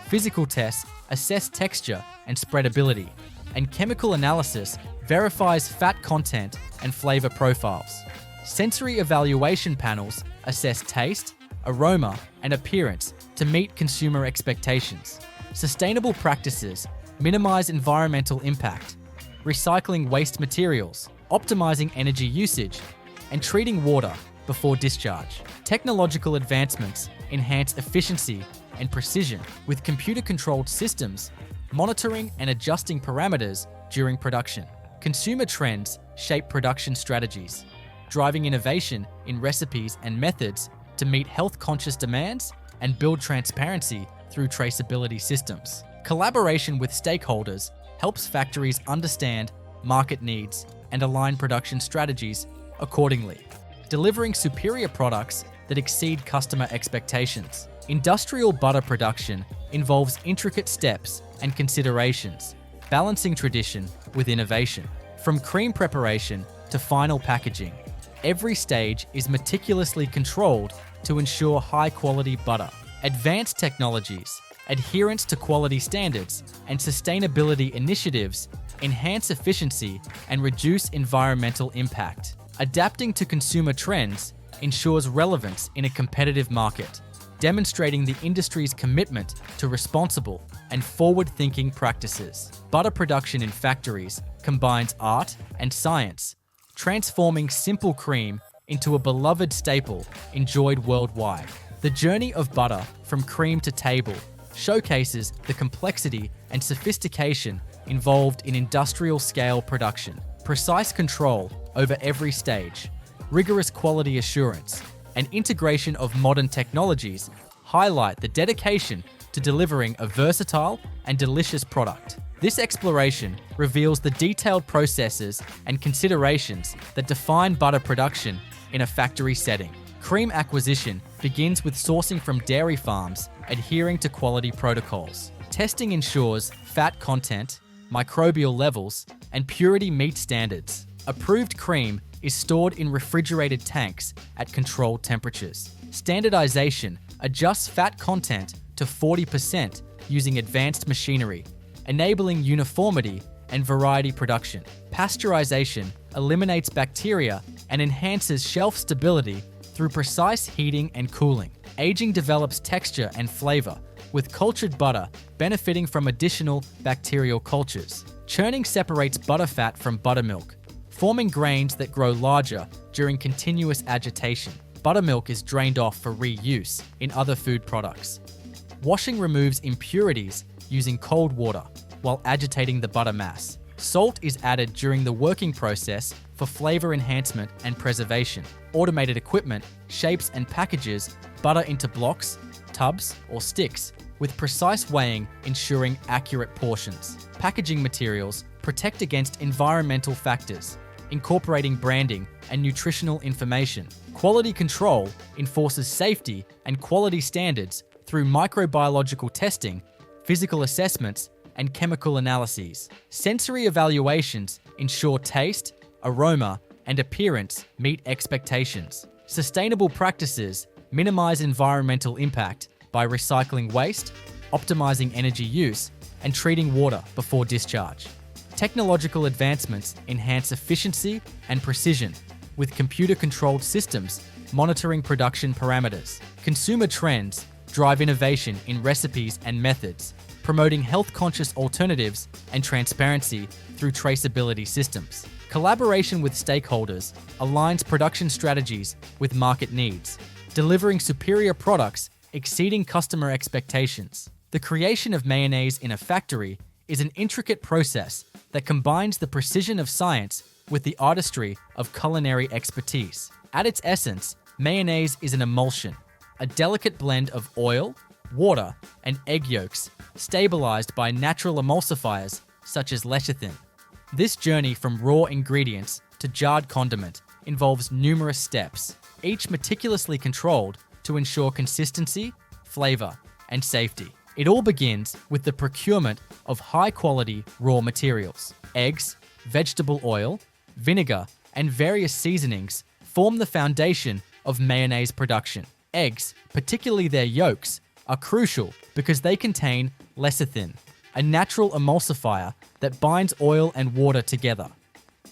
Physical tests assess texture and spreadability, and chemical analysis verifies fat content and flavor profiles. Sensory evaluation panels assess taste, aroma, and appearance to meet consumer expectations. Sustainable practices minimize environmental impact, recycling waste materials, optimizing energy usage, and treating water before discharge. Technological advancements enhance efficiency and precision with computer-controlled systems, monitoring and adjusting parameters during production. Consumer trends shape production strategies, driving innovation in recipes and methods to meet health-conscious demands and build transparency through traceability systems. Collaboration with stakeholders helps factories understand market needs and align production strategies accordingly, delivering superior products that exceed customer expectations. Industrial butter production involves intricate steps and considerations, balancing tradition with innovation. From cream preparation to final packaging, every stage is meticulously controlled to ensure high-quality butter. Advanced technologies, adherence to quality standards, and sustainability initiatives enhance efficiency and reduce environmental impact. Adapting to consumer trends ensures relevance in a competitive market, demonstrating the industry's commitment to responsible and forward-thinking practices. Butter production in factories combines art and science, transforming simple cream into a beloved staple enjoyed worldwide. The journey of butter from cream to table showcases the complexity and sophistication involved in industrial-scale production. Precise control over every stage, rigorous quality assurance, and integration of modern technologies highlight the dedication to delivering a versatile and delicious product. This exploration reveals the detailed processes and considerations that define butter production in a factory setting. Cream acquisition begins with sourcing from dairy farms, adhering to quality protocols. Testing ensures fat content, microbial levels, and purity meet standards. Approved cream is stored in refrigerated tanks at controlled temperatures. Standardization adjusts fat content to 40% using advanced machinery, enabling uniformity and variety production. Pasteurization eliminates bacteria and enhances shelf stability through precise heating and cooling. Aging develops texture and flavor, with cultured butter benefiting from additional bacterial cultures. Churning separates butterfat from buttermilk, forming grains that grow larger during continuous agitation. Buttermilk is drained off for reuse in other food products. Washing removes impurities using cold water while agitating the butter mass. Salt is added during the working process for flavor enhancement and preservation. Automated equipment shapes and packages butter into blocks, tubs, or sticks, with precise weighing ensuring accurate portions. Packaging materials protect against environmental factors, incorporating branding and nutritional information. Quality control enforces safety and quality standards through microbiological testing, physical assessments, and chemical analyses. Sensory evaluations ensure taste, aroma, and appearance meet expectations. Sustainable practices minimize environmental impact by recycling waste, optimizing energy use, and treating water before discharge. Technological advancements enhance efficiency and precision, with computer-controlled systems monitoring production parameters. Consumer trends drive innovation in recipes and methods, promoting health-conscious alternatives and transparency through traceability systems. Collaboration with stakeholders aligns production strategies with market needs, delivering superior products exceeding customer expectations. The creation of mayonnaise in a factory is an intricate process that combines the precision of science with the artistry of culinary expertise. At its essence, mayonnaise is an emulsion, a delicate blend of oil, water, and egg yolks, stabilized by natural emulsifiers such as lecithin. This journey from raw ingredients to jarred condiment involves numerous steps, each meticulously controlled to ensure consistency, flavor, and safety. It all begins with the procurement of high-quality raw materials. Eggs, vegetable oil, vinegar, and various seasonings form the foundation of mayonnaise production. Eggs, particularly their yolks, are crucial because they contain lecithin, a natural emulsifier that binds oil and water together.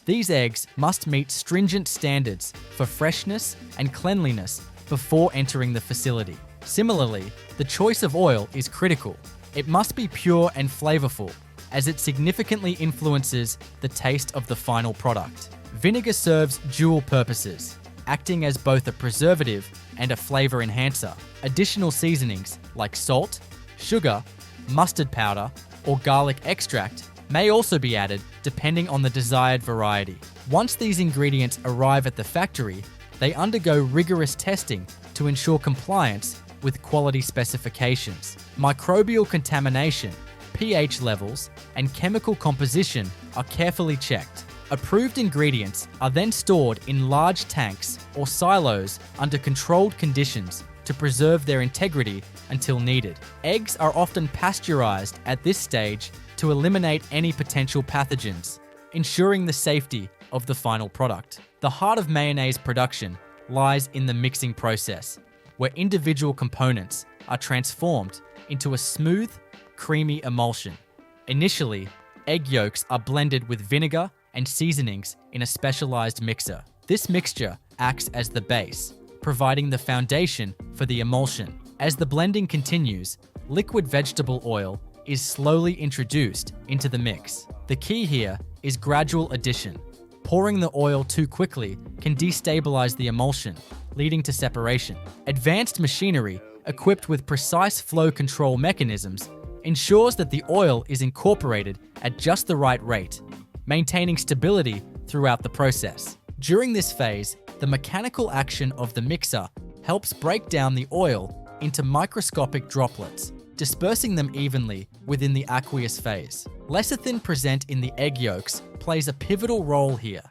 These eggs must meet stringent standards for freshness and cleanliness before entering the facility. Similarly, the choice of oil is critical. It must be pure and flavorful, as it significantly influences the taste of the final product. Vinegar serves dual purposes, acting as both a preservative and a flavor enhancer. Additional seasonings like salt, sugar, mustard powder, or garlic extract may also be added depending on the desired variety. Once these ingredients arrive at the factory, they undergo rigorous testing to ensure compliance with quality specifications. Microbial contamination, pH levels, and chemical composition are carefully checked. Approved ingredients are then stored in large tanks or silos under controlled conditions to preserve their integrity until needed. Eggs are often pasteurized at this stage to eliminate any potential pathogens, ensuring the safety of the final product. The heart of mayonnaise production lies in the mixing process, where individual components are transformed into a smooth, creamy emulsion. Initially, egg yolks are blended with vinegar and seasonings in a specialized mixer. This mixture acts as the base, providing the foundation for the emulsion. As the blending continues, liquid vegetable oil is slowly introduced into the mix. The key here is gradual addition. Pouring the oil too quickly can destabilize the emulsion, leading to separation. Advanced machinery, equipped with precise flow control mechanisms, ensures that the oil is incorporated at just the right rate, maintaining stability throughout the process. During this phase, the mechanical action of the mixer helps break down the oil into microscopic droplets, dispersing them evenly within the aqueous phase. Lecithin present in the egg yolks plays a pivotal role here,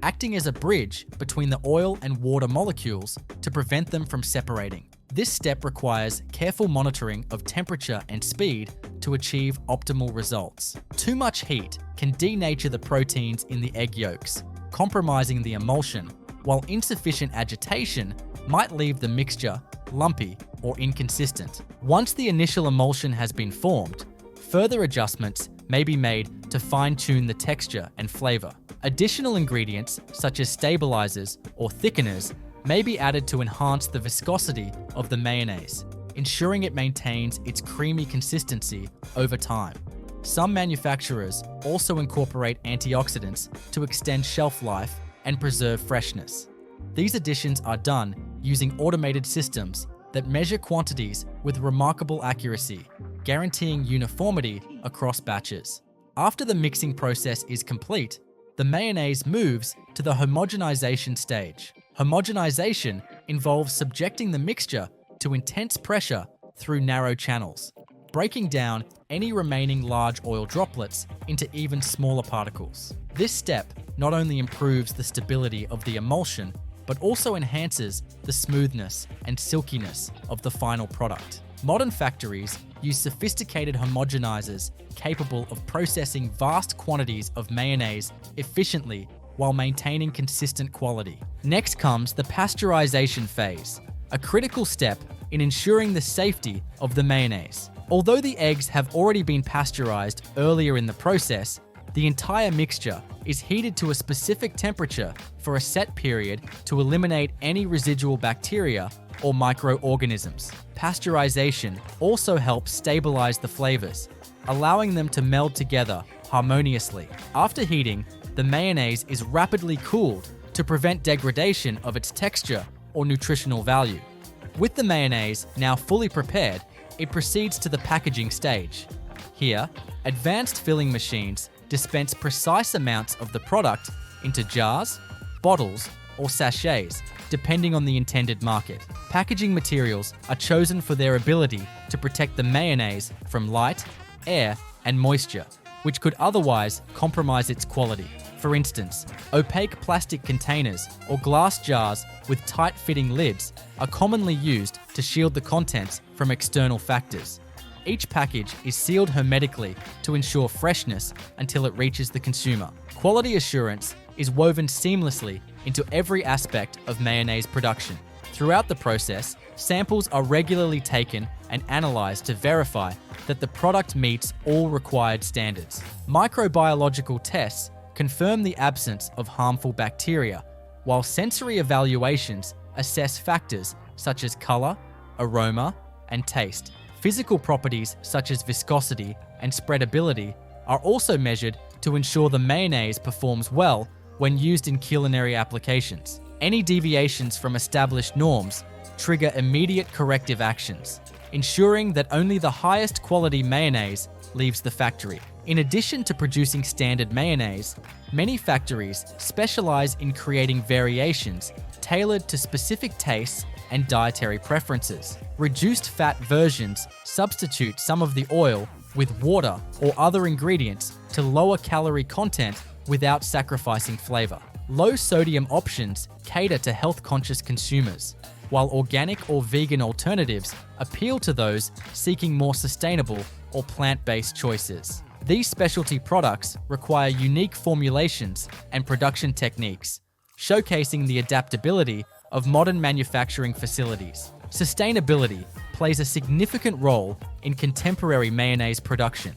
acting as a bridge between the oil and water molecules to prevent them from separating. This step requires careful monitoring of temperature and speed to achieve optimal results. Too much heat can denature the proteins in the egg yolks, compromising the emulsion, while insufficient agitation might leave the mixture lumpy or inconsistent. Once the initial emulsion has been formed, further adjustments may be made to fine-tune the texture and flavor. Additional ingredients, such as stabilizers or thickeners, may be added to enhance the viscosity of the mayonnaise, ensuring it maintains its creamy consistency over time. Some manufacturers also incorporate antioxidants to extend shelf life and preserve freshness. These additions are done using automated systems that measure quantities with remarkable accuracy, guaranteeing uniformity across batches. After the mixing process is complete, the mayonnaise moves to the homogenization stage. Homogenization involves subjecting the mixture to intense pressure through narrow channels, breaking down any remaining large oil droplets into even smaller particles. This step not only improves the stability of the emulsion, but also enhances the smoothness and silkiness of the final product. Modern factories use sophisticated homogenizers capable of processing vast quantities of mayonnaise efficiently while maintaining consistent quality. Next comes the pasteurization phase, a critical step in ensuring the safety of the mayonnaise. Although the eggs have already been pasteurized earlier in the process, The entire mixture is heated to a specific temperature for a set period to eliminate any residual bacteria or microorganisms. Pasteurization also helps stabilize the flavors, allowing them to meld together harmoniously. After heating, the mayonnaise is rapidly cooled to prevent degradation of its texture or nutritional value. With the mayonnaise now fully prepared, it proceeds to the packaging stage. Here, advanced filling machines dispense precise amounts of the product into jars, bottles, or sachets, depending on the intended market. Packaging materials are chosen for their ability to protect the mayonnaise from light, air, and moisture, which could otherwise compromise its quality. For instance, opaque plastic containers or glass jars with tight-fitting lids are commonly used to shield the contents from external factors. Each package is sealed hermetically to ensure freshness until it reaches the consumer. Quality assurance is woven seamlessly into every aspect of mayonnaise production. Throughout the process, samples are regularly taken and analyzed to verify that the product meets all required standards. Microbiological tests confirm the absence of harmful bacteria, while sensory evaluations assess factors such as color, aroma, and taste. Physical properties such as viscosity and spreadability are also measured to ensure the mayonnaise performs well when used in culinary applications. Any deviations from established norms trigger immediate corrective actions, ensuring that only the highest quality mayonnaise leaves the factory. In addition to producing standard mayonnaise, many factories specialize in creating variations tailored to specific tastes and dietary preferences. Reduced fat versions substitute some of the oil with water or other ingredients to lower calorie content without sacrificing flavor. Low sodium options cater to health-conscious consumers, while organic or vegan alternatives appeal to those seeking more sustainable or plant-based choices. These specialty products require unique formulations and production techniques, showcasing the adaptability of modern manufacturing facilities. Sustainability plays a significant role in contemporary mayonnaise production.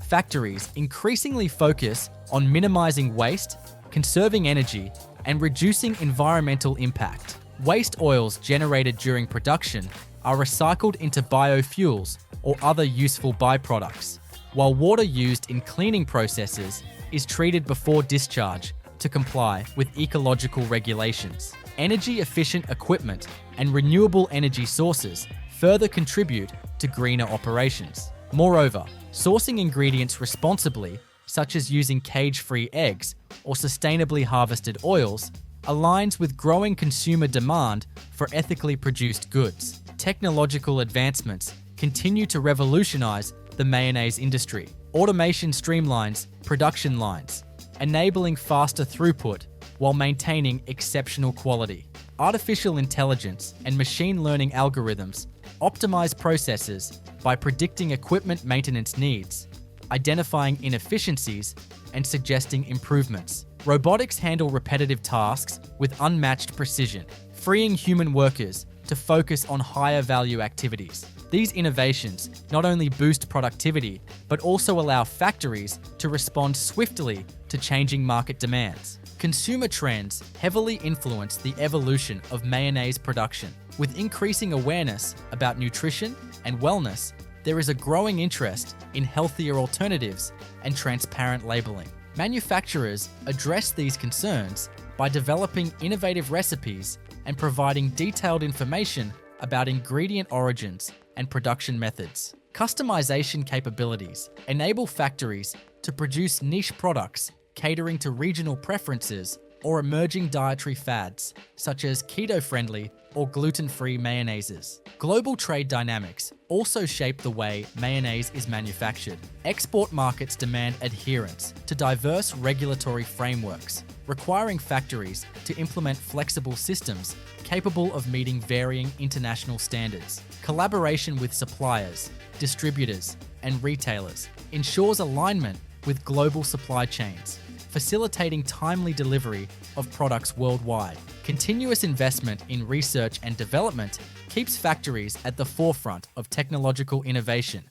Factories increasingly focus on minimizing waste, conserving energy, and reducing environmental impact. Waste oils generated during production are recycled into biofuels or other useful byproducts, while water used in cleaning processes is treated before discharge to comply with ecological regulations. Energy-efficient equipment and renewable energy sources further contribute to greener operations. Moreover, sourcing ingredients responsibly, such as using cage-free eggs or sustainably harvested oils, aligns with growing consumer demand for ethically produced goods. Technological advancements continue to revolutionize the mayonnaise industry. Automation streamlines production lines, enabling faster throughput while maintaining exceptional quality. Artificial intelligence and machine learning algorithms optimize processes by predicting equipment maintenance needs, identifying inefficiencies, and suggesting improvements. Robotics handle repetitive tasks with unmatched precision, freeing human workers to focus on higher value activities. These innovations not only boost productivity, but also allow factories to respond swiftly to changing market demands. Consumer trends heavily influence the evolution of mayonnaise production. With increasing awareness about nutrition and wellness, there is a growing interest in healthier alternatives and transparent labeling. Manufacturers address these concerns by developing innovative recipes and providing detailed information about ingredient origins and production methods. Customization capabilities enable factories to produce niche products catering to regional preferences or emerging dietary fads, such as keto-friendly or gluten-free mayonnaises. Global trade dynamics also shape the way mayonnaise is manufactured. Export markets demand adherence to diverse regulatory frameworks, requiring factories to implement flexible systems capable of meeting varying international standards. Collaboration with suppliers, distributors, and retailers ensures alignment with global supply chains, facilitating timely delivery of products worldwide. Continuous investment in research and development keeps factories at the forefront of technological innovation,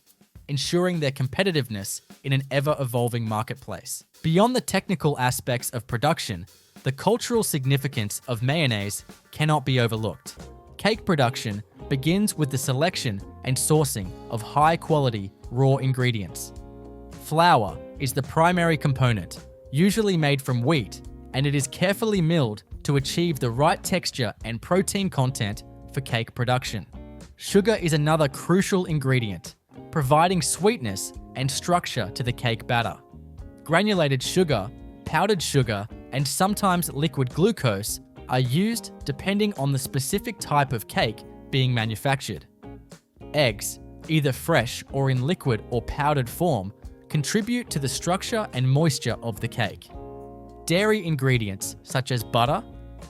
ensuring their competitiveness in an ever-evolving marketplace. Beyond the technical aspects of production, the cultural significance of mayonnaise cannot be overlooked. Cake production begins with the selection and sourcing of high-quality raw ingredients. Flour is the primary component, usually made from wheat, and it is carefully milled to achieve the right texture and protein content for cake production. Sugar is another crucial ingredient, providing sweetness and structure to the cake batter. Granulated sugar, powdered sugar, and sometimes liquid glucose are used depending on the specific type of cake being manufactured. Eggs, either fresh or in liquid or powdered form, contribute to the structure and moisture of the cake. Dairy ingredients such as butter,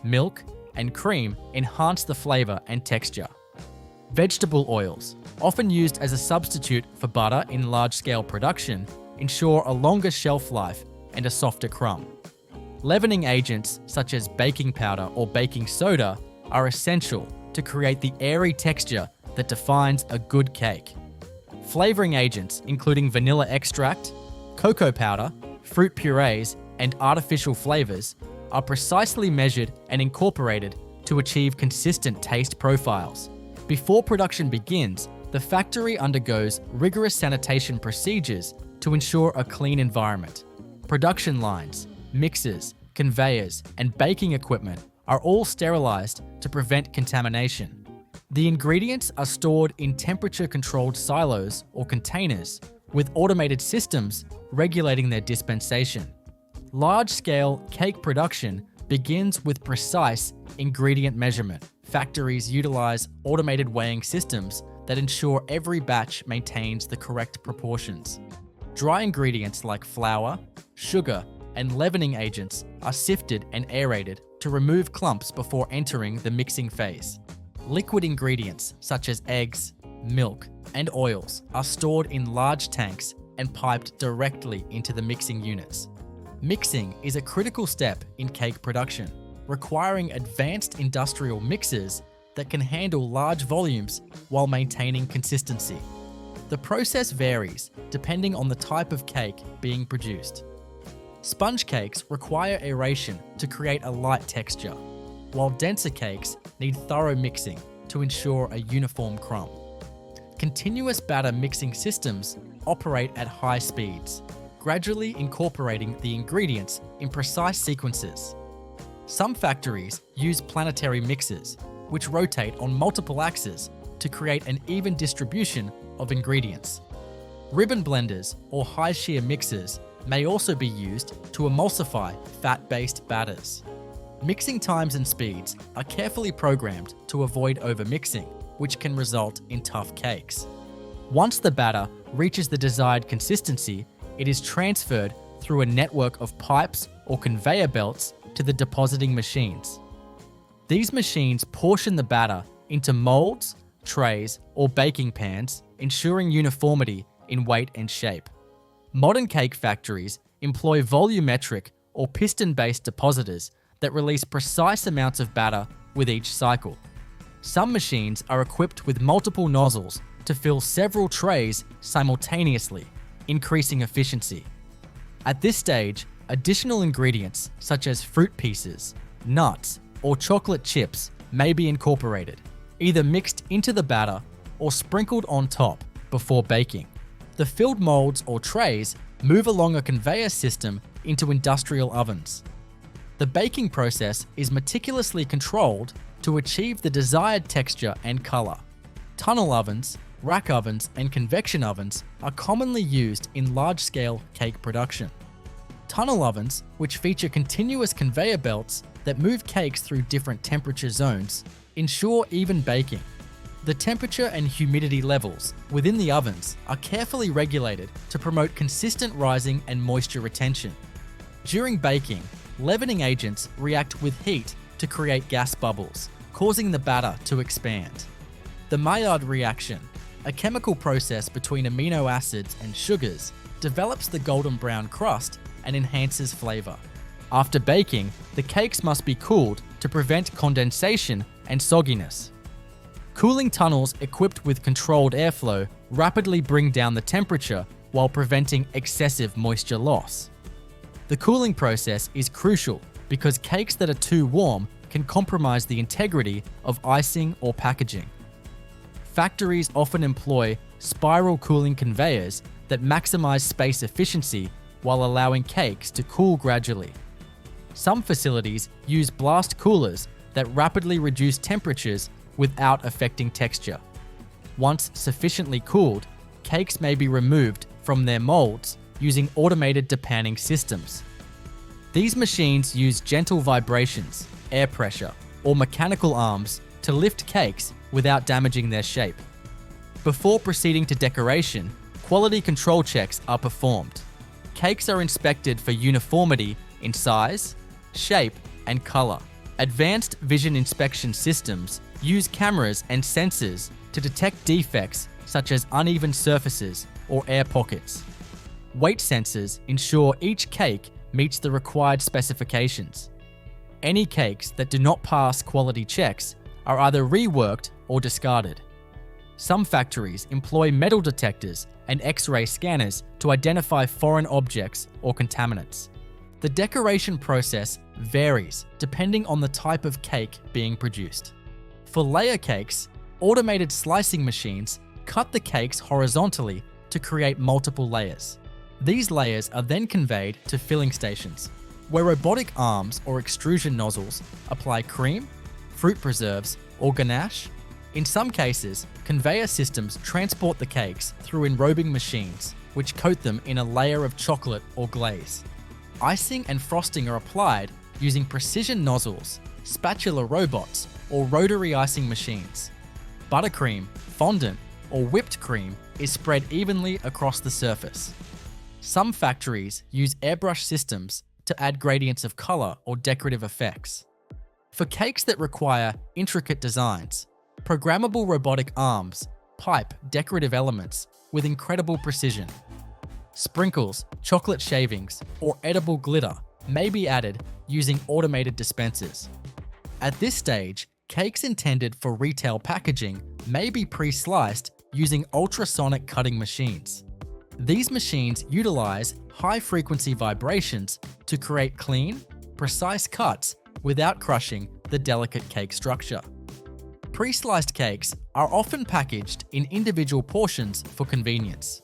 milk, and cream enhance the flavor and texture. Vegetable oils, often used as a substitute for butter in large-scale production, ensure a longer shelf life and a softer crumb. Leavening agents such as baking powder or baking soda are essential to create the airy texture that defines a good cake. Flavoring agents including vanilla extract, cocoa powder, fruit purees, and artificial flavors are precisely measured and incorporated to achieve consistent taste profiles. Before production begins, the factory undergoes rigorous sanitation procedures to ensure a clean environment. Production lines, mixers, conveyors, and baking equipment are all sterilized to prevent contamination. The ingredients are stored in temperature-controlled silos or containers, with automated systems regulating their dispensation. Large-scale cake production begins with precise ingredient measurement. Factories utilize automated weighing systems that ensure every batch maintains the correct proportions. Dry ingredients like flour, sugar, and leavening agents are sifted and aerated to remove clumps before entering the mixing phase. Liquid ingredients such as eggs, milk, and oils are stored in large tanks and piped directly into the mixing units. Mixing is a critical step in cake production, requiring advanced industrial mixers that can handle large volumes while maintaining consistency. The process varies depending on the type of cake being produced. Sponge cakes require aeration to create a light texture, while denser cakes need thorough mixing to ensure a uniform crumb. Continuous batter mixing systems operate at high speeds, gradually incorporating the ingredients in precise sequences. Some factories use planetary mixers, which rotate on multiple axes to create an even distribution of ingredients. Ribbon blenders or high shear mixers may also be used to emulsify fat-based batters. Mixing times and speeds are carefully programmed to avoid overmixing, which can result in tough cakes. Once the batter reaches the desired consistency, it is transferred through a network of pipes or conveyor belts to the depositing machines. These machines portion the batter into molds, trays, or baking pans, ensuring uniformity in weight and shape. Modern cake factories employ volumetric or piston-based depositors that release precise amounts of batter with each cycle. Some machines are equipped with multiple nozzles to fill several trays simultaneously, increasing efficiency. At this stage, additional ingredients such as fruit pieces, nuts, or chocolate chips may be incorporated, either mixed into the batter or sprinkled on top before baking. The filled molds or trays move along a conveyor system into industrial ovens. The baking process is meticulously controlled to achieve the desired texture and color. Tunnel ovens, rack ovens, and convection ovens are commonly used in large-scale cake production. Tunnel ovens, which feature continuous conveyor belts that move cakes through different temperature zones, ensure even baking. The temperature and humidity levels within the ovens are carefully regulated to promote consistent rising and moisture retention. During baking, leavening agents react with heat to create gas bubbles, causing the batter to expand. The Maillard reaction, a chemical process between amino acids and sugars, develops the golden brown crust and enhances flavor. After baking, the cakes must be cooled to prevent condensation and sogginess. Cooling tunnels equipped with controlled airflow rapidly bring down the temperature while preventing excessive moisture loss. The cooling process is crucial because cakes that are too warm can compromise the integrity of icing or packaging. Factories often employ spiral cooling conveyors that maximize space efficiency while allowing cakes to cool gradually. Some facilities use blast coolers that rapidly reduce temperatures without affecting texture. Once sufficiently cooled, cakes may be removed from their molds using automated depanning systems. These machines use gentle vibrations, air pressure, or mechanical arms to lift cakes without damaging their shape. Before proceeding to decoration, quality control checks are performed. Cakes are inspected for uniformity in size, shape, and color. Advanced vision inspection systems use cameras and sensors to detect defects such as uneven surfaces or air pockets. Weight sensors ensure each cake meets the required specifications. Any cakes that do not pass quality checks are either reworked or discarded. Some factories employ metal detectors and X-ray scanners to identify foreign objects or contaminants. The decoration process varies depending on the type of cake being produced. For layer cakes, automated slicing machines cut the cakes horizontally to create multiple layers. These layers are then conveyed to filling stations, where robotic arms or extrusion nozzles apply cream, fruit preserves, or ganache. In some cases, conveyor systems transport the cakes through enrobing machines, which coat them in a layer of chocolate or glaze. Icing and frosting are applied using precision nozzles, spatula robots, or rotary icing machines. Buttercream, fondant, or whipped cream is spread evenly across the surface. Some factories use airbrush systems to add gradients of color or decorative effects. For cakes that require intricate designs, programmable robotic arms pipe decorative elements with incredible precision. Sprinkles, chocolate shavings, or edible glitter may be added using automated dispensers. At this stage, cakes intended for retail packaging may be pre-sliced using ultrasonic cutting machines. These machines utilize high-frequency vibrations to create clean, precise cuts without crushing the delicate cake structure. Pre-sliced cakes are often packaged in individual portions for convenience.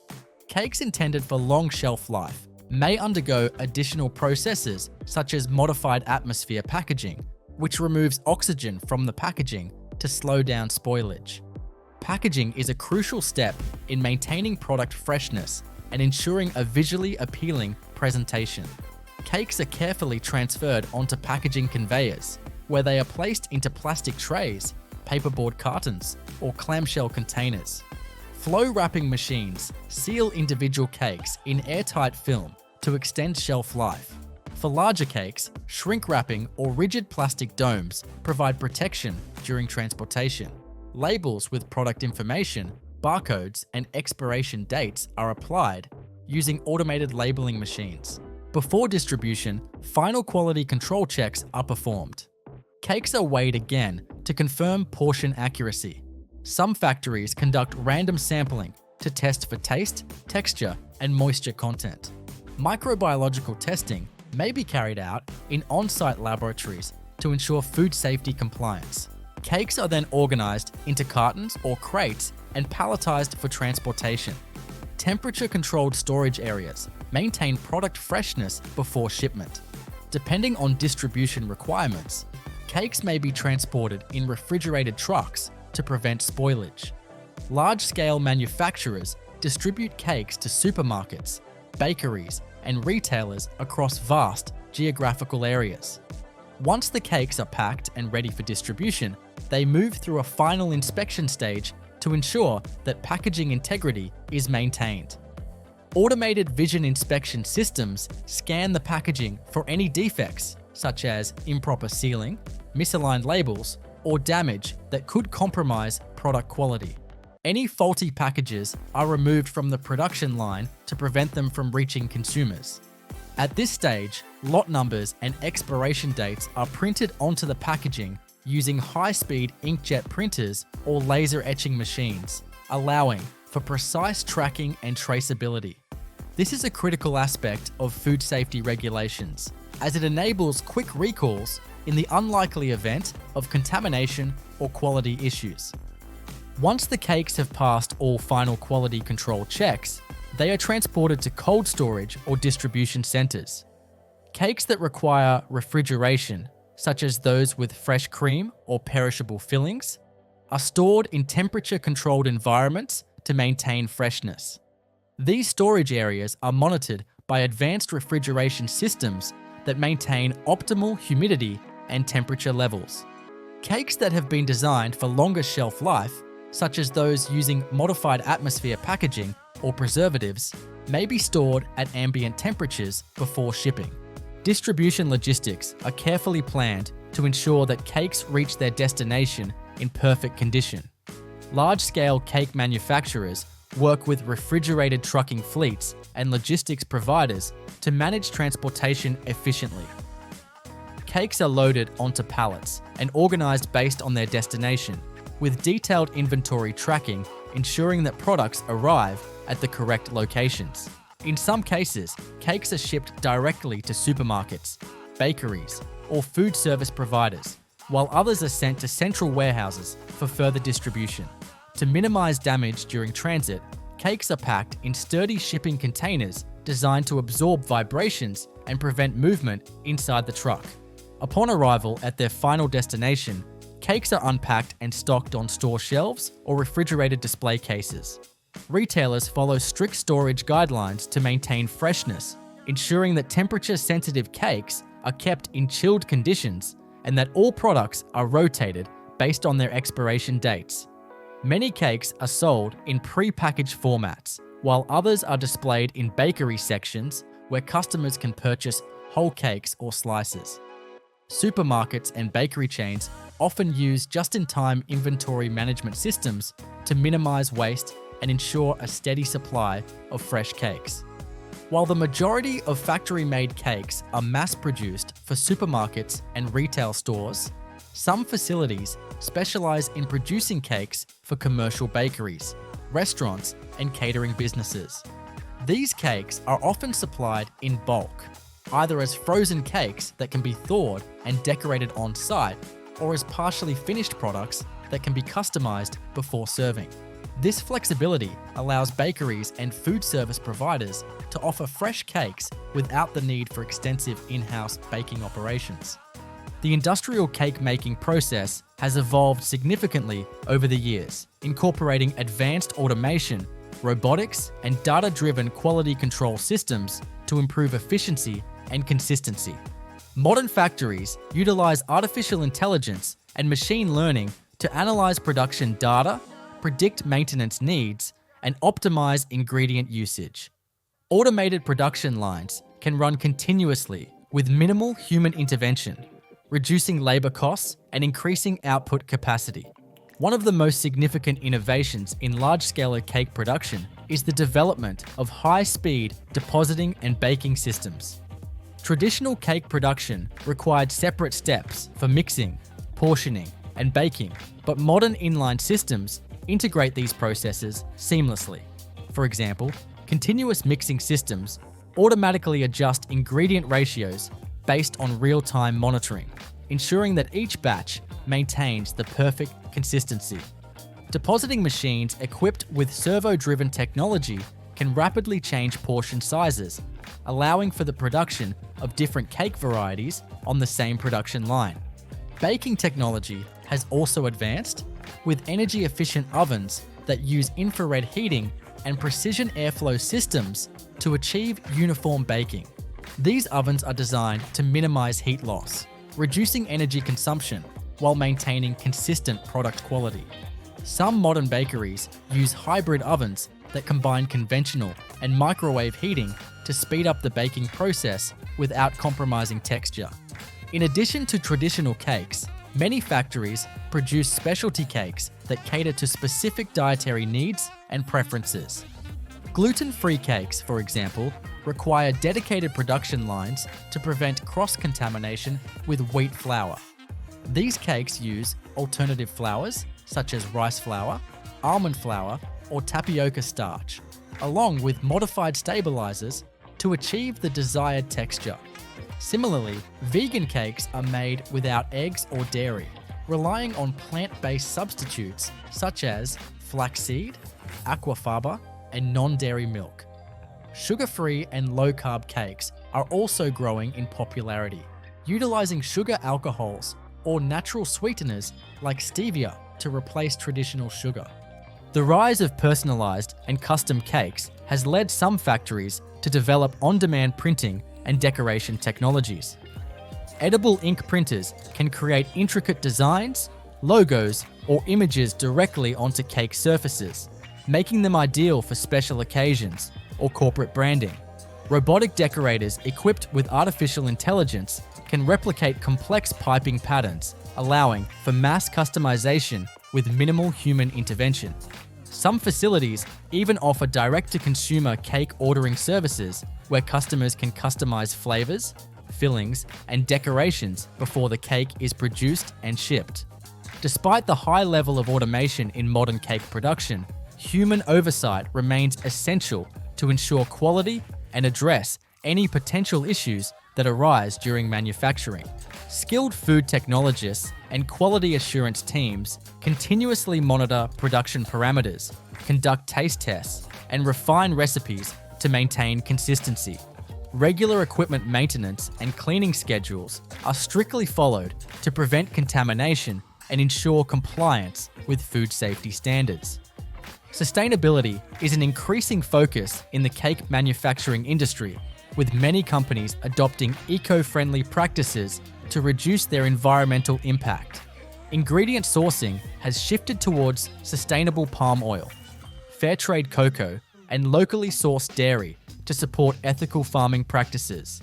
Cakes intended for long shelf life may undergo additional processes such as modified atmosphere packaging, which removes oxygen from the packaging to slow down spoilage. Packaging is a crucial step in maintaining product freshness and ensuring a visually appealing presentation. Cakes are carefully transferred onto packaging conveyors, where they are placed into plastic trays, paperboard cartons, or clamshell containers. Flow wrapping machines seal individual cakes in airtight film to extend shelf life. For larger cakes, shrink wrapping or rigid plastic domes provide protection during transportation. Labels with product information, barcodes, and expiration dates are applied using automated labeling machines. Before distribution, final quality control checks are performed. Cakes are weighed again to confirm portion accuracy. Some factories conduct random sampling to test for taste, texture, and moisture content. Microbiological testing may be carried out in on-site laboratories to ensure food safety compliance. Cakes are then organized into cartons or crates and palletized for transportation. Temperature-controlled storage areas maintain product freshness before shipment. Depending on distribution requirements, cakes may be transported in refrigerated trucks to prevent spoilage. Large-scale manufacturers distribute cakes to supermarkets, bakeries, and retailers across vast geographical areas. Once the cakes are packed and ready for distribution, they move through a final inspection stage to ensure that packaging integrity is maintained. Automated vision inspection systems scan the packaging for any defects, such as improper sealing, misaligned labels, or damage that could compromise product quality. Any faulty packages are removed from the production line to prevent them from reaching consumers. At this stage, lot numbers and expiration dates are printed onto the packaging using high-speed inkjet printers or laser etching machines, allowing for precise tracking and traceability. This is a critical aspect of food safety regulations, as it enables quick recalls in the unlikely event of contamination or quality issues. Once the cakes have passed all final quality control checks, they are transported to cold storage or distribution centers. Cakes that require refrigeration, such as those with fresh cream or perishable fillings, are stored in temperature-controlled environments to maintain freshness. These storage areas are monitored by advanced refrigeration systems that maintain optimal humidity and temperature levels. Cakes that have been designed for longer shelf life, such as those using modified atmosphere packaging or preservatives, may be stored at ambient temperatures before shipping. Distribution logistics are carefully planned to ensure that cakes reach their destination in perfect condition. Large-scale cake manufacturers work with refrigerated trucking fleets and logistics providers to manage transportation efficiently. Cakes are loaded onto pallets and organized based on their destination, with detailed inventory tracking ensuring that products arrive at the correct locations. In some cases, cakes are shipped directly to supermarkets, bakeries, or food service providers, while others are sent to central warehouses for further distribution. To minimize damage during transit, cakes are packed in sturdy shipping containers designed to absorb vibrations and prevent movement inside the truck. Upon arrival at their final destination, cakes are unpacked and stocked on store shelves or refrigerated display cases. Retailers follow strict storage guidelines to maintain freshness, ensuring that temperature-sensitive cakes are kept in chilled conditions and that all products are rotated based on their expiration dates. Many cakes are sold in pre-packaged formats, while others are displayed in bakery sections where customers can purchase whole cakes or slices. Supermarkets and bakery chains often use just-in-time inventory management systems to minimize waste and ensure a steady supply of fresh cakes. While the majority of factory-made cakes are mass-produced for supermarkets and retail stores, some facilities specialize in producing cakes for commercial bakeries, restaurants, and catering businesses. These cakes are often supplied in bulk, either as frozen cakes that can be thawed and decorated on site, or as partially finished products that can be customized before serving. This flexibility allows bakeries and food service providers to offer fresh cakes without the need for extensive in-house baking operations. The industrial cake making process has evolved significantly over the years, incorporating advanced automation, robotics, and data-driven quality control systems to improve efficiency and consistency. Modern factories utilize artificial intelligence and machine learning to analyze production data, predict maintenance needs, and optimize ingredient usage. Automated production lines can run continuously with minimal human intervention, reducing labor costs and increasing output capacity. One of the most significant innovations in large-scale cake production is the development of high-speed depositing and baking systems. Traditional cake production required separate steps for mixing, portioning, and baking, but modern inline systems integrate these processes seamlessly. For example, continuous mixing systems automatically adjust ingredient ratios based on real-time monitoring, ensuring that each batch maintains the perfect consistency. Depositing machines equipped with servo-driven technology can rapidly change portion sizes, allowing for the production of different cake varieties on the same production line. Baking technology has also advanced, with energy-efficient ovens that use infrared heating and precision airflow systems to achieve uniform baking. These ovens are designed to minimize heat loss, reducing energy consumption while maintaining consistent product quality. Some modern bakeries use hybrid ovens that combine conventional and microwave heating to speed up the baking process without compromising texture. In addition to traditional cakes, many factories produce specialty cakes that cater to specific dietary needs and preferences. Gluten-free cakes, for example, require dedicated production lines to prevent cross-contamination with wheat flour. These cakes use alternative flours, such as rice flour, almond flour, or tapioca starch, along with modified stabilizers to achieve the desired texture. Similarly, vegan cakes are made without eggs or dairy, relying on plant-based substitutes such as flaxseed, aquafaba, and non-dairy milk. Sugar-free and low-carb cakes are also growing in popularity, utilizing sugar alcohols or natural sweeteners like stevia to replace traditional sugar. The rise of personalized and custom cakes has led some factories to develop on-demand printing and decoration technologies. Edible ink printers can create intricate designs, logos, or images directly onto cake surfaces, making them ideal for special occasions or corporate branding. Robotic decorators equipped with artificial intelligence can replicate complex piping patterns, allowing for mass customization with minimal human intervention. Some facilities even offer direct-to-consumer cake ordering services where customers can customize flavors, fillings, and decorations before the cake is produced and shipped. Despite the high level of automation in modern cake production, human oversight remains essential to ensure quality and address any potential issues that arise during manufacturing. Skilled food technologists and quality assurance teams continuously monitor production parameters, conduct taste tests, and refine recipes to maintain consistency. Regular equipment maintenance and cleaning schedules are strictly followed to prevent contamination and ensure compliance with food safety standards. Sustainability is an increasing focus in the cake manufacturing industry, with many companies adopting eco-friendly practices to reduce their environmental impact. Ingredient sourcing has shifted towards sustainable palm oil, fair trade cocoa, and locally sourced dairy to support ethical farming practices.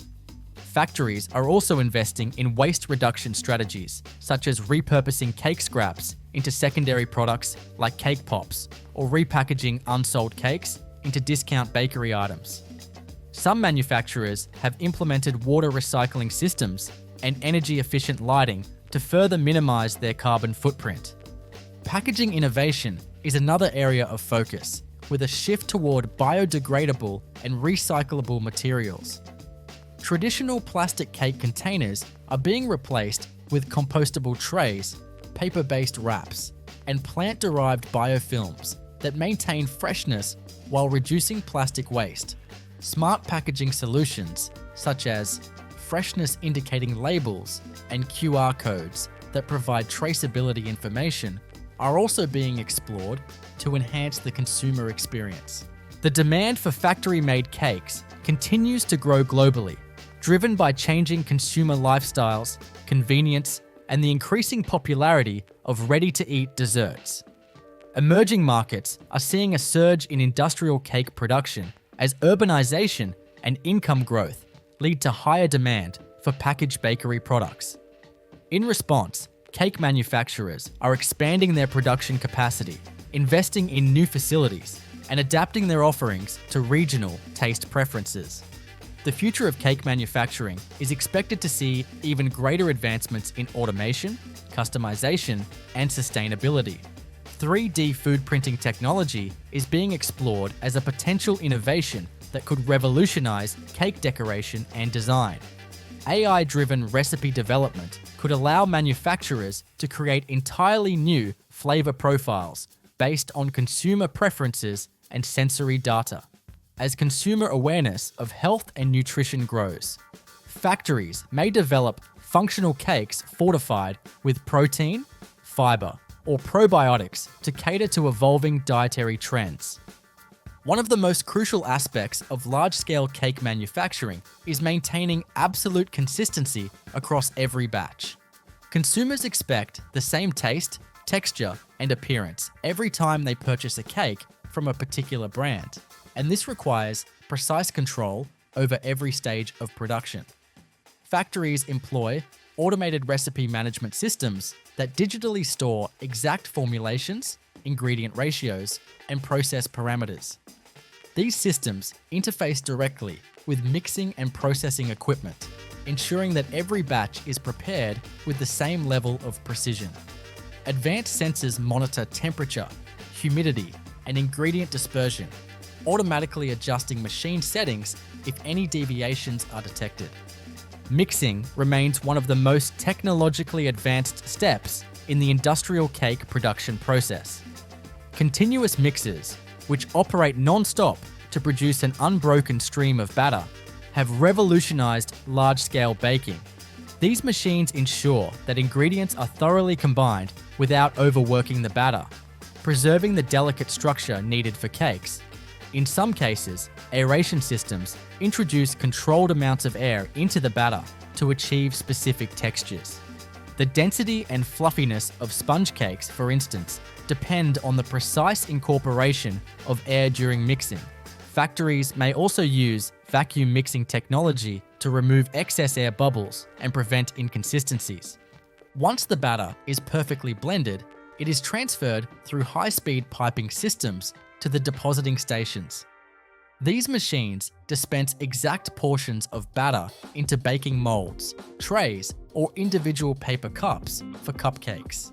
Factories are also investing in waste reduction strategies, such as repurposing cake scraps into secondary products like cake pops, or repackaging unsold cakes into discount bakery items. Some manufacturers have implemented water recycling systems and energy-efficient lighting to further minimize their carbon footprint. Packaging innovation is another area of focus, with a shift toward biodegradable and recyclable materials. Traditional plastic cake containers are being replaced with compostable trays, paper-based wraps, and plant-derived biofilms that maintain freshness while reducing plastic waste. Smart packaging solutions, such as freshness indicating labels and QR codes that provide traceability information, are also being explored to enhance the consumer experience. The demand for factory-made cakes continues to grow globally, driven by changing consumer lifestyles, convenience, and the increasing popularity of ready-to-eat desserts. Emerging markets are seeing a surge in industrial cake production as urbanization and income growth lead to higher demand for packaged bakery products. In response, cake manufacturers are expanding their production capacity, investing in new facilities, and adapting their offerings to regional taste preferences. The future of cake manufacturing is expected to see even greater advancements in automation, customization, and sustainability. 3D food printing technology is being explored as a potential innovation that could revolutionize cake decoration and design. AI-driven recipe development could allow manufacturers to create entirely new flavor profiles based on consumer preferences and sensory data. As consumer awareness of health and nutrition grows, factories may develop functional cakes fortified with protein, fiber, or probiotics to cater to evolving dietary trends. One of the most crucial aspects of large-scale cake manufacturing is maintaining absolute consistency across every batch. Consumers expect the same taste, texture, and appearance every time they purchase a cake from a particular brand, and this requires precise control over every stage of production. Factories employ automated recipe management systems that digitally store exact formulations, ingredient ratios, and process parameters. These systems interface directly with mixing and processing equipment, ensuring that every batch is prepared with the same level of precision. Advanced sensors monitor temperature, humidity, and ingredient dispersion, automatically adjusting machine settings if any deviations are detected. Mixing remains one of the most technologically advanced steps in the industrial cake production process. Continuous mixers, which operate non-stop to produce an unbroken stream of batter, have revolutionized large-scale baking. These machines ensure that ingredients are thoroughly combined without overworking the batter, preserving the delicate structure needed for cakes. In some cases, aeration systems introduce controlled amounts of air into the batter to achieve specific textures. The density and fluffiness of sponge cakes, for instance, depend on the precise incorporation of air during mixing. Factories may also use vacuum mixing technology to remove excess air bubbles and prevent inconsistencies. Once the batter is perfectly blended, it is transferred through high-speed piping systems to the depositing stations. These machines dispense exact portions of batter into baking molds, trays, or individual paper cups for cupcakes.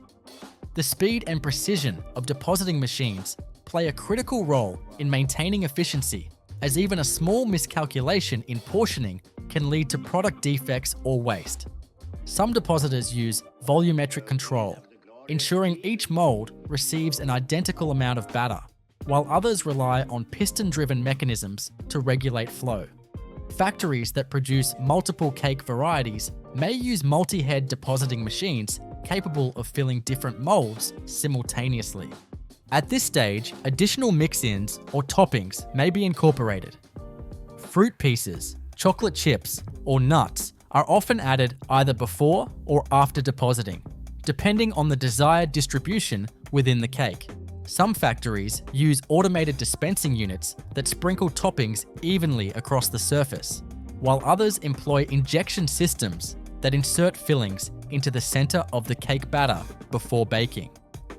The speed and precision of depositing machines play a critical role in maintaining efficiency, as even a small miscalculation in portioning can lead to product defects or waste. Some depositors use volumetric control, ensuring each mold receives an identical amount of batter, while others rely on piston-driven mechanisms to regulate flow. Factories that produce multiple cake varieties may use multi-head depositing machines capable of filling different molds simultaneously. At this stage, additional mix-ins or toppings may be incorporated. Fruit pieces, chocolate chips, or nuts are often added either before or after depositing, depending on the desired distribution within the cake. Some factories use automated dispensing units that sprinkle toppings evenly across the surface, while others employ injection systems that insert fillings into the center of the cake batter before baking.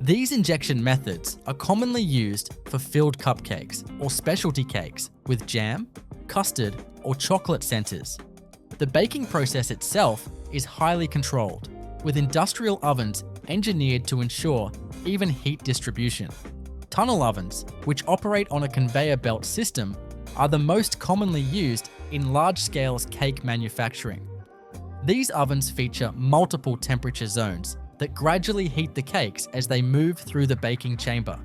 These injection methods are commonly used for filled cupcakes or specialty cakes with jam, custard, or chocolate centers. The baking process itself is highly controlled, with industrial ovens engineered to ensure even heat distribution. Tunnel ovens, which operate on a conveyor belt system, are the most commonly used in large-scale cake manufacturing. These ovens feature multiple temperature zones that gradually heat the cakes as they move through the baking chamber.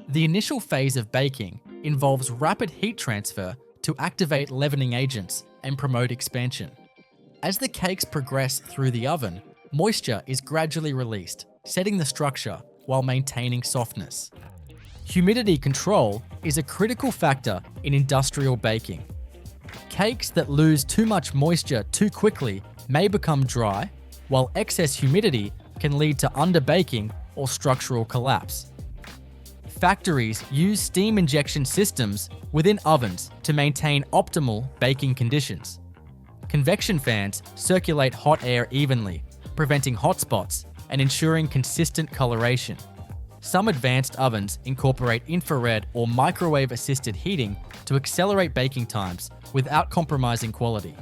The initial phase of baking involves rapid heat transfer to activate leavening agents and promote expansion. As the cakes progress through the oven, moisture is gradually released, setting the structure while maintaining softness. Humidity control is a critical factor in industrial baking. Cakes that lose too much moisture too quickly may become dry, while excess humidity can lead to underbaking or structural collapse. Factories use steam injection systems within ovens to maintain optimal baking conditions. Convection fans circulate hot air evenly, preventing hotspots and ensuring consistent coloration. Some advanced ovens incorporate infrared or microwave-assisted heating to accelerate baking times without compromising quality.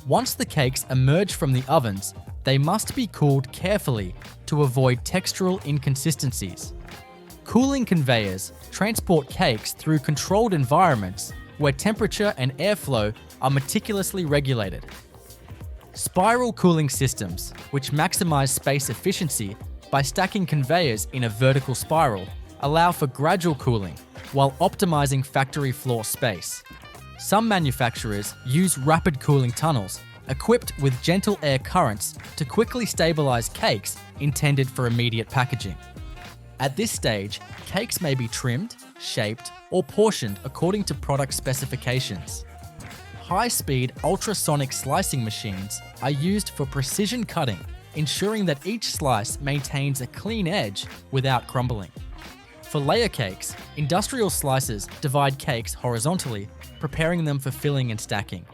Once the cakes emerge from the ovens, they must be cooled carefully to avoid textural inconsistencies. Cooling conveyors transport cakes through controlled environments where temperature and airflow are meticulously regulated. Spiral cooling systems, which maximize space efficiency by stacking conveyors in a vertical spiral, allow for gradual cooling while optimizing factory floor space. Some manufacturers use rapid cooling tunnels equipped with gentle air currents to quickly stabilize cakes intended for immediate packaging. At this stage, cakes may be trimmed, shaped, or portioned according to product specifications. High-speed ultrasonic slicing machines are used for precision cutting, ensuring that each slice maintains a clean edge without crumbling. For layer cakes, industrial slicers divide cakes horizontally, preparing them for filling and stacking.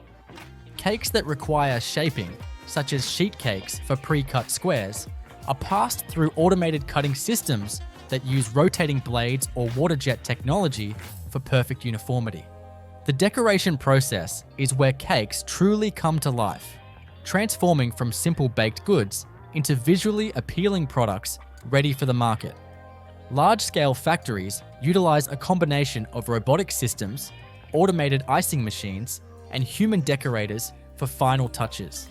Cakes that require shaping, such as sheet cakes for pre-cut squares, are passed through automated cutting systems that use rotating blades or water jet technology for perfect uniformity. The decoration process is where cakes truly come to life. transforming from simple baked goods into visually appealing products ready for the market. Large-scale factories utilize a combination of robotic systems, automated icing machines, and human decorators for final touches.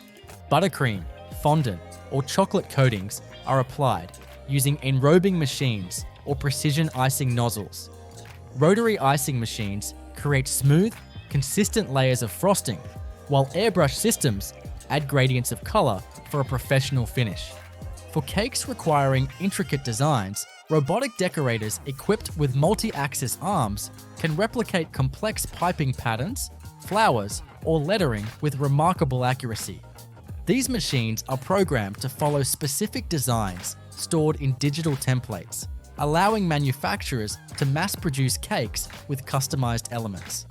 Buttercream, fondant, or chocolate coatings are applied using enrobing machines or precision icing nozzles. Rotary icing machines create smooth, consistent layers of frosting, while airbrush systems add gradients of color for a professional finish. For cakes requiring intricate designs, robotic decorators equipped with multi-axis arms can replicate complex piping patterns, flowers, or lettering with remarkable accuracy. These machines are programmed to follow specific designs stored in digital templates, allowing manufacturers to mass-produce cakes with customized elements.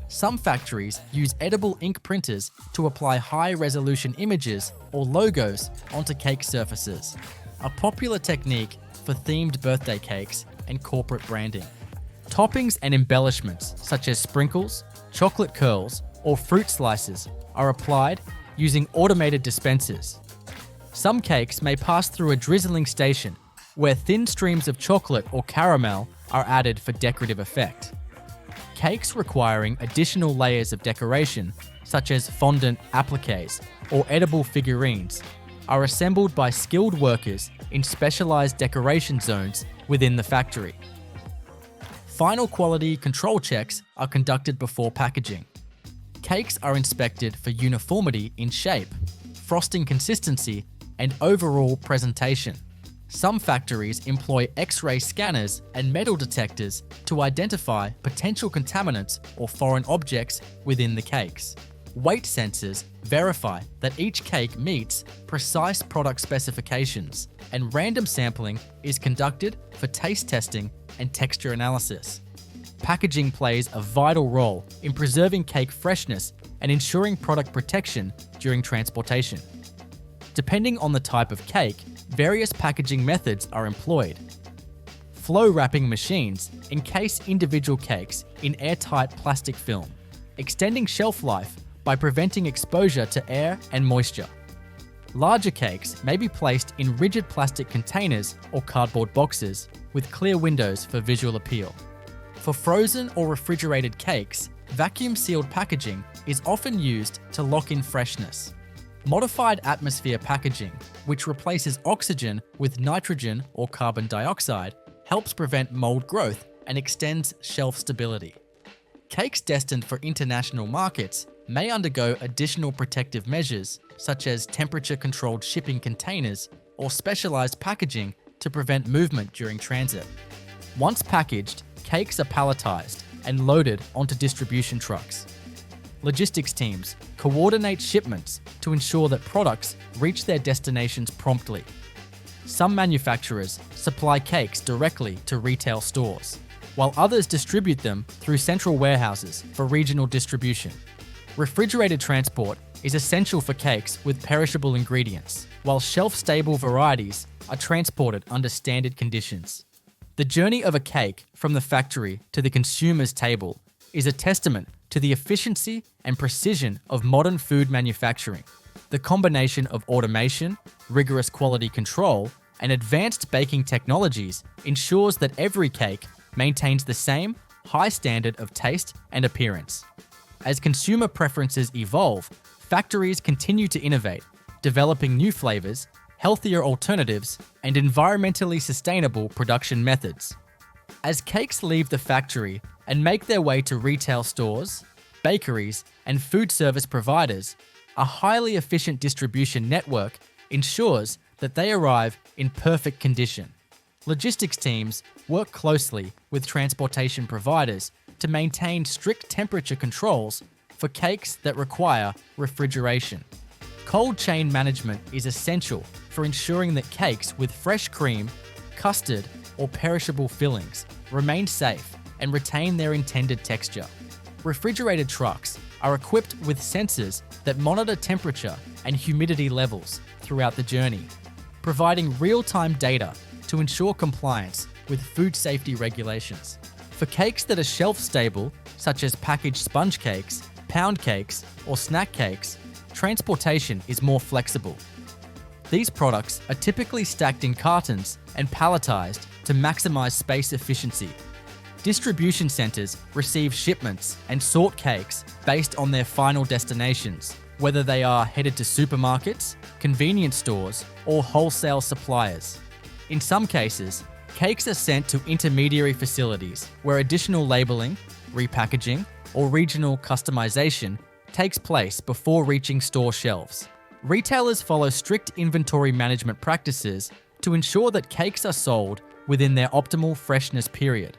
Some factories use edible ink printers to apply high-resolution images or logos onto cake surfaces, a popular technique for themed birthday cakes and corporate branding. Toppings and embellishments such as sprinkles, chocolate curls, or fruit slices are applied using automated dispensers. Some cakes may pass through a drizzling station where thin streams of chocolate or caramel are added for decorative effect. Cakes requiring additional layers of decoration, such as fondant appliques or edible figurines, are assembled by skilled workers in specialized decoration zones within the factory. Final quality control checks are conducted before packaging. Cakes are inspected for uniformity in shape, frosting consistency, and overall presentation. Some factories employ X-ray scanners and metal detectors to identify potential contaminants or foreign objects within the cakes. Weight sensors verify that each cake meets precise product specifications, and random sampling is conducted for taste testing and texture analysis. Packaging plays a vital role in preserving cake freshness and ensuring product protection during transportation. Depending on the type of cake, various packaging methods are employed. Flow wrapping machines encase individual cakes in airtight plastic film, extending shelf life by preventing exposure to air and moisture. Larger cakes may be placed in rigid plastic containers or cardboard boxes with clear windows for visual appeal. For frozen or refrigerated cakes, vacuum-sealed packaging is often used to lock in freshness. Modified atmosphere packaging, which replaces oxygen with nitrogen or carbon dioxide, helps prevent mold growth and extends shelf stability. Cakes destined for international markets may undergo additional protective measures, such as temperature-controlled shipping containers or specialized packaging to prevent movement during transit. Once packaged, cakes are palletized and loaded onto distribution trucks. Logistics teams coordinate shipments to ensure that products reach their destinations promptly. Some manufacturers supply cakes directly to retail stores, while others distribute them through central warehouses for regional distribution. Refrigerated transport is essential for cakes with perishable ingredients, while shelf-stable varieties are transported under standard conditions. The journey of a cake from the factory to the consumer's table is a testament to the efficiency and precision of modern food manufacturing. The combination of automation, rigorous quality control, and advanced baking technologies ensures that every cake maintains the same high standard of taste and appearance. As consumer preferences evolve, factories continue to innovate, developing new flavors, healthier alternatives, and environmentally sustainable production methods. As cakes leave the factory and make their way to retail stores, bakeries, and food service providers, a highly efficient distribution network ensures that they arrive in perfect condition. Logistics teams work closely with transportation providers to maintain strict temperature controls for cakes that require refrigeration. Cold chain management is essential for ensuring that cakes with fresh cream, custard, or perishable fillings remain safe and retain their intended texture. Refrigerated trucks are equipped with sensors that monitor temperature and humidity levels throughout the journey, providing real-time data to ensure compliance with food safety regulations. For cakes that are shelf-stable, such as packaged sponge cakes, pound cakes, or snack cakes, transportation is more flexible. These products are typically stacked in cartons and palletized to maximize space efficiency. Distribution centers receive shipments and sort cakes based on their final destinations, whether they are headed to supermarkets, convenience stores, or wholesale suppliers. In some cases, cakes are sent to intermediary facilities where additional labeling, repackaging, or regional customization takes place before reaching store shelves. Retailers follow strict inventory management practices to ensure that cakes are sold within their optimal freshness period.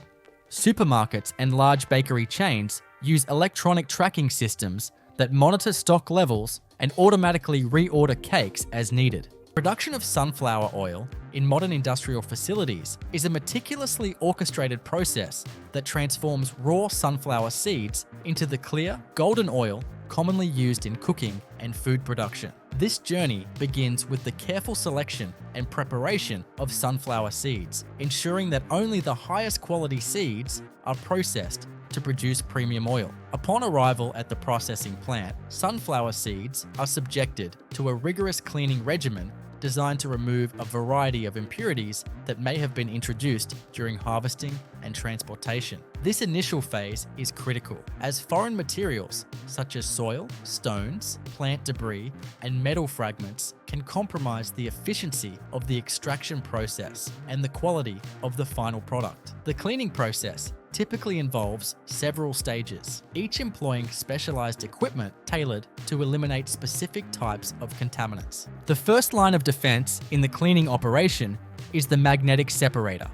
Supermarkets and large bakery chains use electronic tracking systems that monitor stock levels and automatically reorder cakes as needed. Production of sunflower oil in modern industrial facilities is a meticulously orchestrated process that transforms raw sunflower seeds into the clear, golden oil commonly used in cooking and food production. This journey begins with the careful selection and preparation of sunflower seeds, ensuring that only the highest quality seeds are processed to produce premium oil. Upon arrival at the processing plant, sunflower seeds are subjected to a rigorous cleaning regimen designed to remove a variety of impurities that may have been introduced during harvesting and transportation. This initial phase is critical, as foreign materials such as soil, stones, plant debris, and metal fragments can compromise the efficiency of the extraction process and the quality of the final product. The cleaning process typically involves several stages, each employing specialized equipment tailored to eliminate specific types of contaminants. The first line of defense in the cleaning operation is the magnetic separator.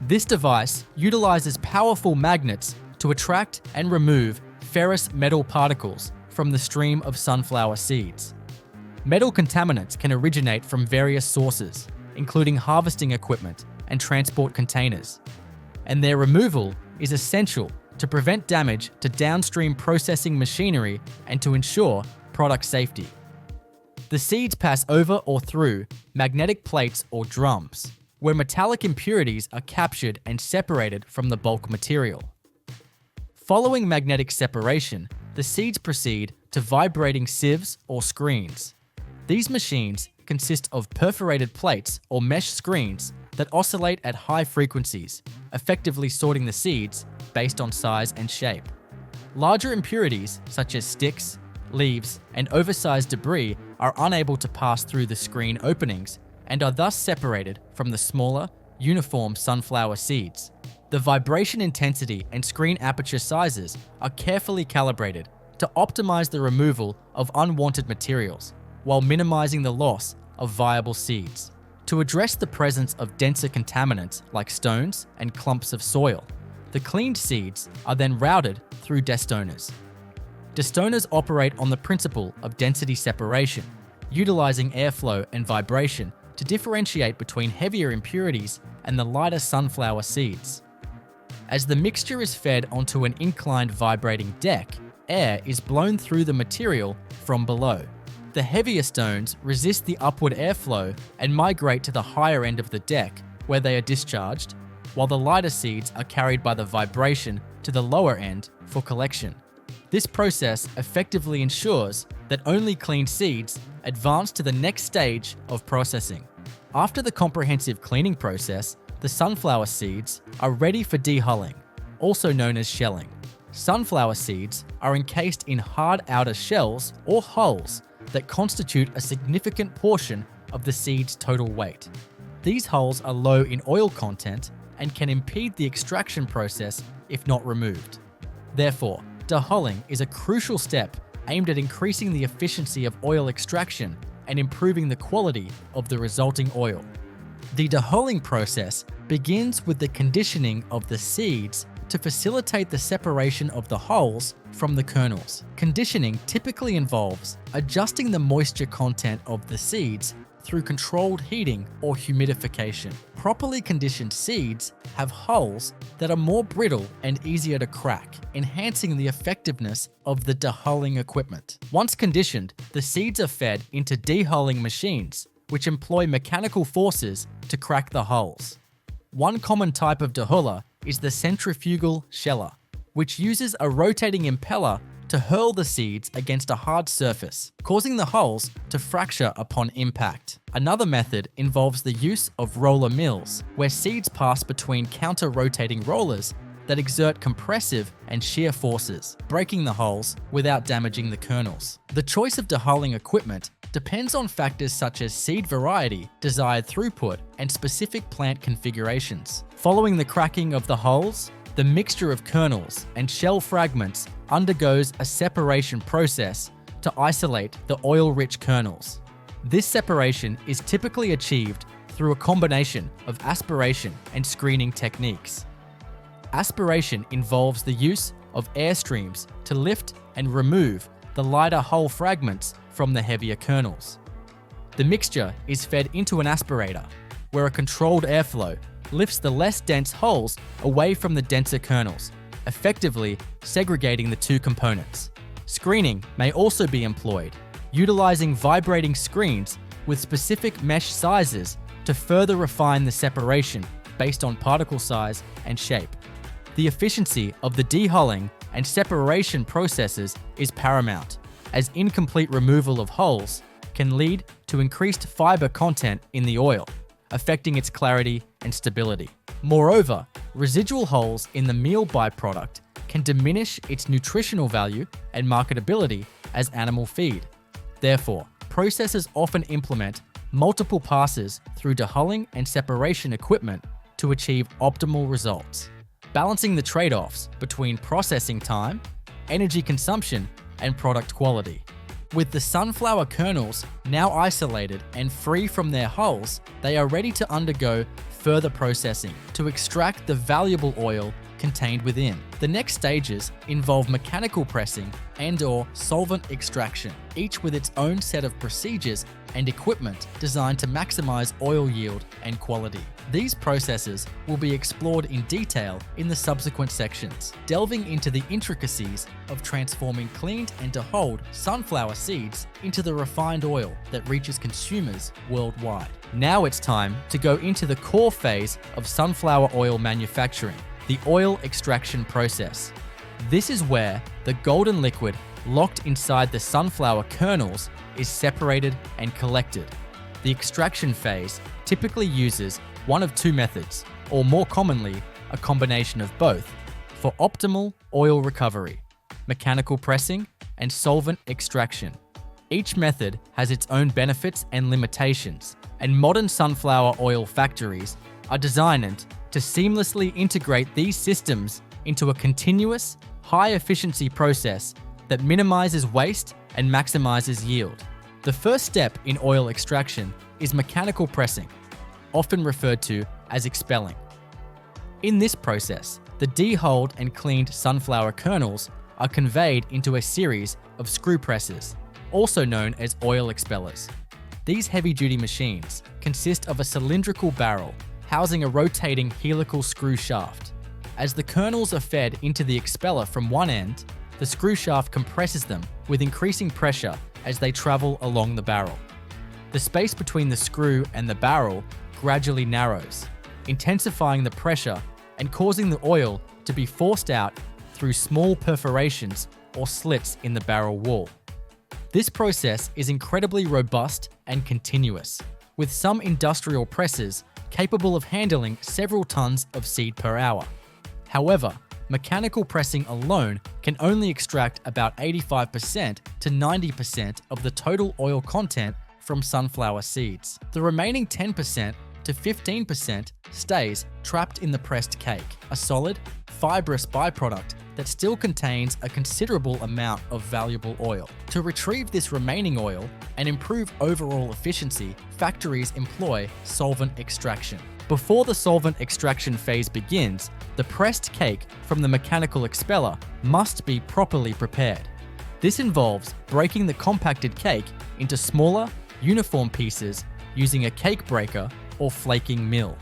This device utilizes powerful magnets to attract and remove ferrous metal particles from the stream of sunflower seeds. Metal contaminants can originate from various sources, including harvesting equipment and transport containers, and their removal is essential to prevent damage to downstream processing machinery and to ensure product safety. The seeds pass over or through magnetic plates or drums, where metallic impurities are captured and separated from the bulk material. Following magnetic separation, the seeds proceed to vibrating sieves or screens. These machines consist of perforated plates or mesh screens that oscillate at high frequencies, effectively sorting the seeds based on size and shape. Larger impurities, such as sticks, leaves, and oversized debris, are unable to pass through the screen openings and are thus separated from the smaller, uniform sunflower seeds. The vibration intensity and screen aperture sizes are carefully calibrated to optimize the removal of unwanted materials while minimizing the loss of viable seeds. To address the presence of denser contaminants like stones and clumps of soil, the cleaned seeds are then routed through destoners. Destoners operate on the principle of density separation, utilizing airflow and vibration to differentiate between heavier impurities and the lighter sunflower seeds. As the mixture is fed onto an inclined vibrating deck, air is blown through the material from below. The heavier stones resist the upward airflow and migrate to the higher end of the deck, where they are discharged, while the lighter seeds are carried by the vibration to the lower end for collection. This process effectively ensures that only clean seeds advance to the next stage of processing. After the comprehensive cleaning process, the sunflower seeds are ready for dehulling, also known as shelling. Sunflower seeds are encased in hard outer shells or hulls that constitute a significant portion of the seed's total weight. These hulls are low in oil content and can impede the extraction process if not removed. Therefore, dehulling is a crucial step aimed at increasing the efficiency of oil extraction and improving the quality of the resulting oil. The dehulling process begins with the conditioning of the seeds to facilitate the separation of the hulls from the kernels. Conditioning typically involves adjusting the moisture content of the seeds through controlled heating or humidification. Properly conditioned seeds have hulls that are more brittle and easier to crack, enhancing the effectiveness of the dehulling equipment. Once conditioned, the seeds are fed into dehulling machines, which employ mechanical forces to crack the hulls. One common type of dehuller is the centrifugal sheller, which uses a rotating impeller to to hurl the seeds against a hard surface, causing the hulls to fracture upon impact. Another method involves the use of roller mills, where seeds pass between counter-rotating rollers that exert compressive and shear forces, breaking the hulls without damaging the kernels. The choice of dehulling equipment depends on factors such as seed variety, desired throughput, and specific plant configurations. Following the cracking of the hulls, the mixture of kernels and shell fragments undergoes a separation process to isolate the oil-rich kernels. This separation is typically achieved through a combination of aspiration and screening techniques. Aspiration involves the use of air streams to lift and remove the lighter hull fragments from the heavier kernels. The mixture is fed into an aspirator, where a controlled airflow lifts the less dense hulls away from the denser kernels, effectively segregating the two components. Screening may also be employed, utilizing vibrating screens with specific mesh sizes to further refine the separation based on particle size and shape. The efficiency of the dehulling and separation processes is paramount, as incomplete removal of hulls can lead to increased fiber content in the oil, affecting its clarity and stability. Moreover, residual hulls in the meal byproduct can diminish its nutritional value and marketability as animal feed. Therefore, processors often implement multiple passes through dehulling and separation equipment to achieve optimal results, balancing the trade-offs between processing time, energy consumption, and product quality. With the sunflower kernels now isolated and free from their hulls, they are ready to undergo further processing to extract the valuable oil contained within. The next stages involve mechanical pressing and/or solvent extraction, each with its own set of procedures and equipment designed to maximize oil yield and quality. These processes will be explored in detail in the subsequent sections, delving into the intricacies of transforming cleaned and dehulled sunflower seeds into the refined oil that reaches consumers worldwide. Now it's time to go into the core phase of sunflower oil manufacturing, the oil extraction process. This is where the golden liquid locked inside the sunflower kernels is separated and collected. The extraction phase typically uses one of two methods, or more commonly, a combination of both, for optimal oil recovery: mechanical pressing and solvent extraction. Each method has its own benefits and limitations, and modern sunflower oil factories are designed to seamlessly integrate these systems into a continuous, high-efficiency process that minimizes waste and maximizes yield. The first step in oil extraction is mechanical pressing, often referred to as expelling. In this process, the dehulled and cleaned sunflower kernels are conveyed into a series of screw presses, also known as oil expellers. These heavy-duty machines consist of a cylindrical barrel housing a rotating helical screw shaft. As the kernels are fed into the expeller from one end, the screw shaft compresses them with increasing pressure as they travel along the barrel. The space between the screw and the barrel gradually narrows, intensifying the pressure and causing the oil to be forced out through small perforations or slits in the barrel wall. This process is incredibly robust and continuous, with some industrial presses capable of handling several tons of seed per hour. However, mechanical pressing alone can only extract about 85% to 90% of the total oil content from sunflower seeds. The remaining 10% to 15% stays trapped in the pressed cake, a solid, fibrous byproduct that still contains a considerable amount of valuable oil. To retrieve this remaining oil and improve overall efficiency, factories employ solvent extraction. Before the solvent extraction phase begins, the pressed cake from the mechanical expeller must be properly prepared. This involves breaking the compacted cake into smaller, uniform pieces using a cake breaker or flaking mill.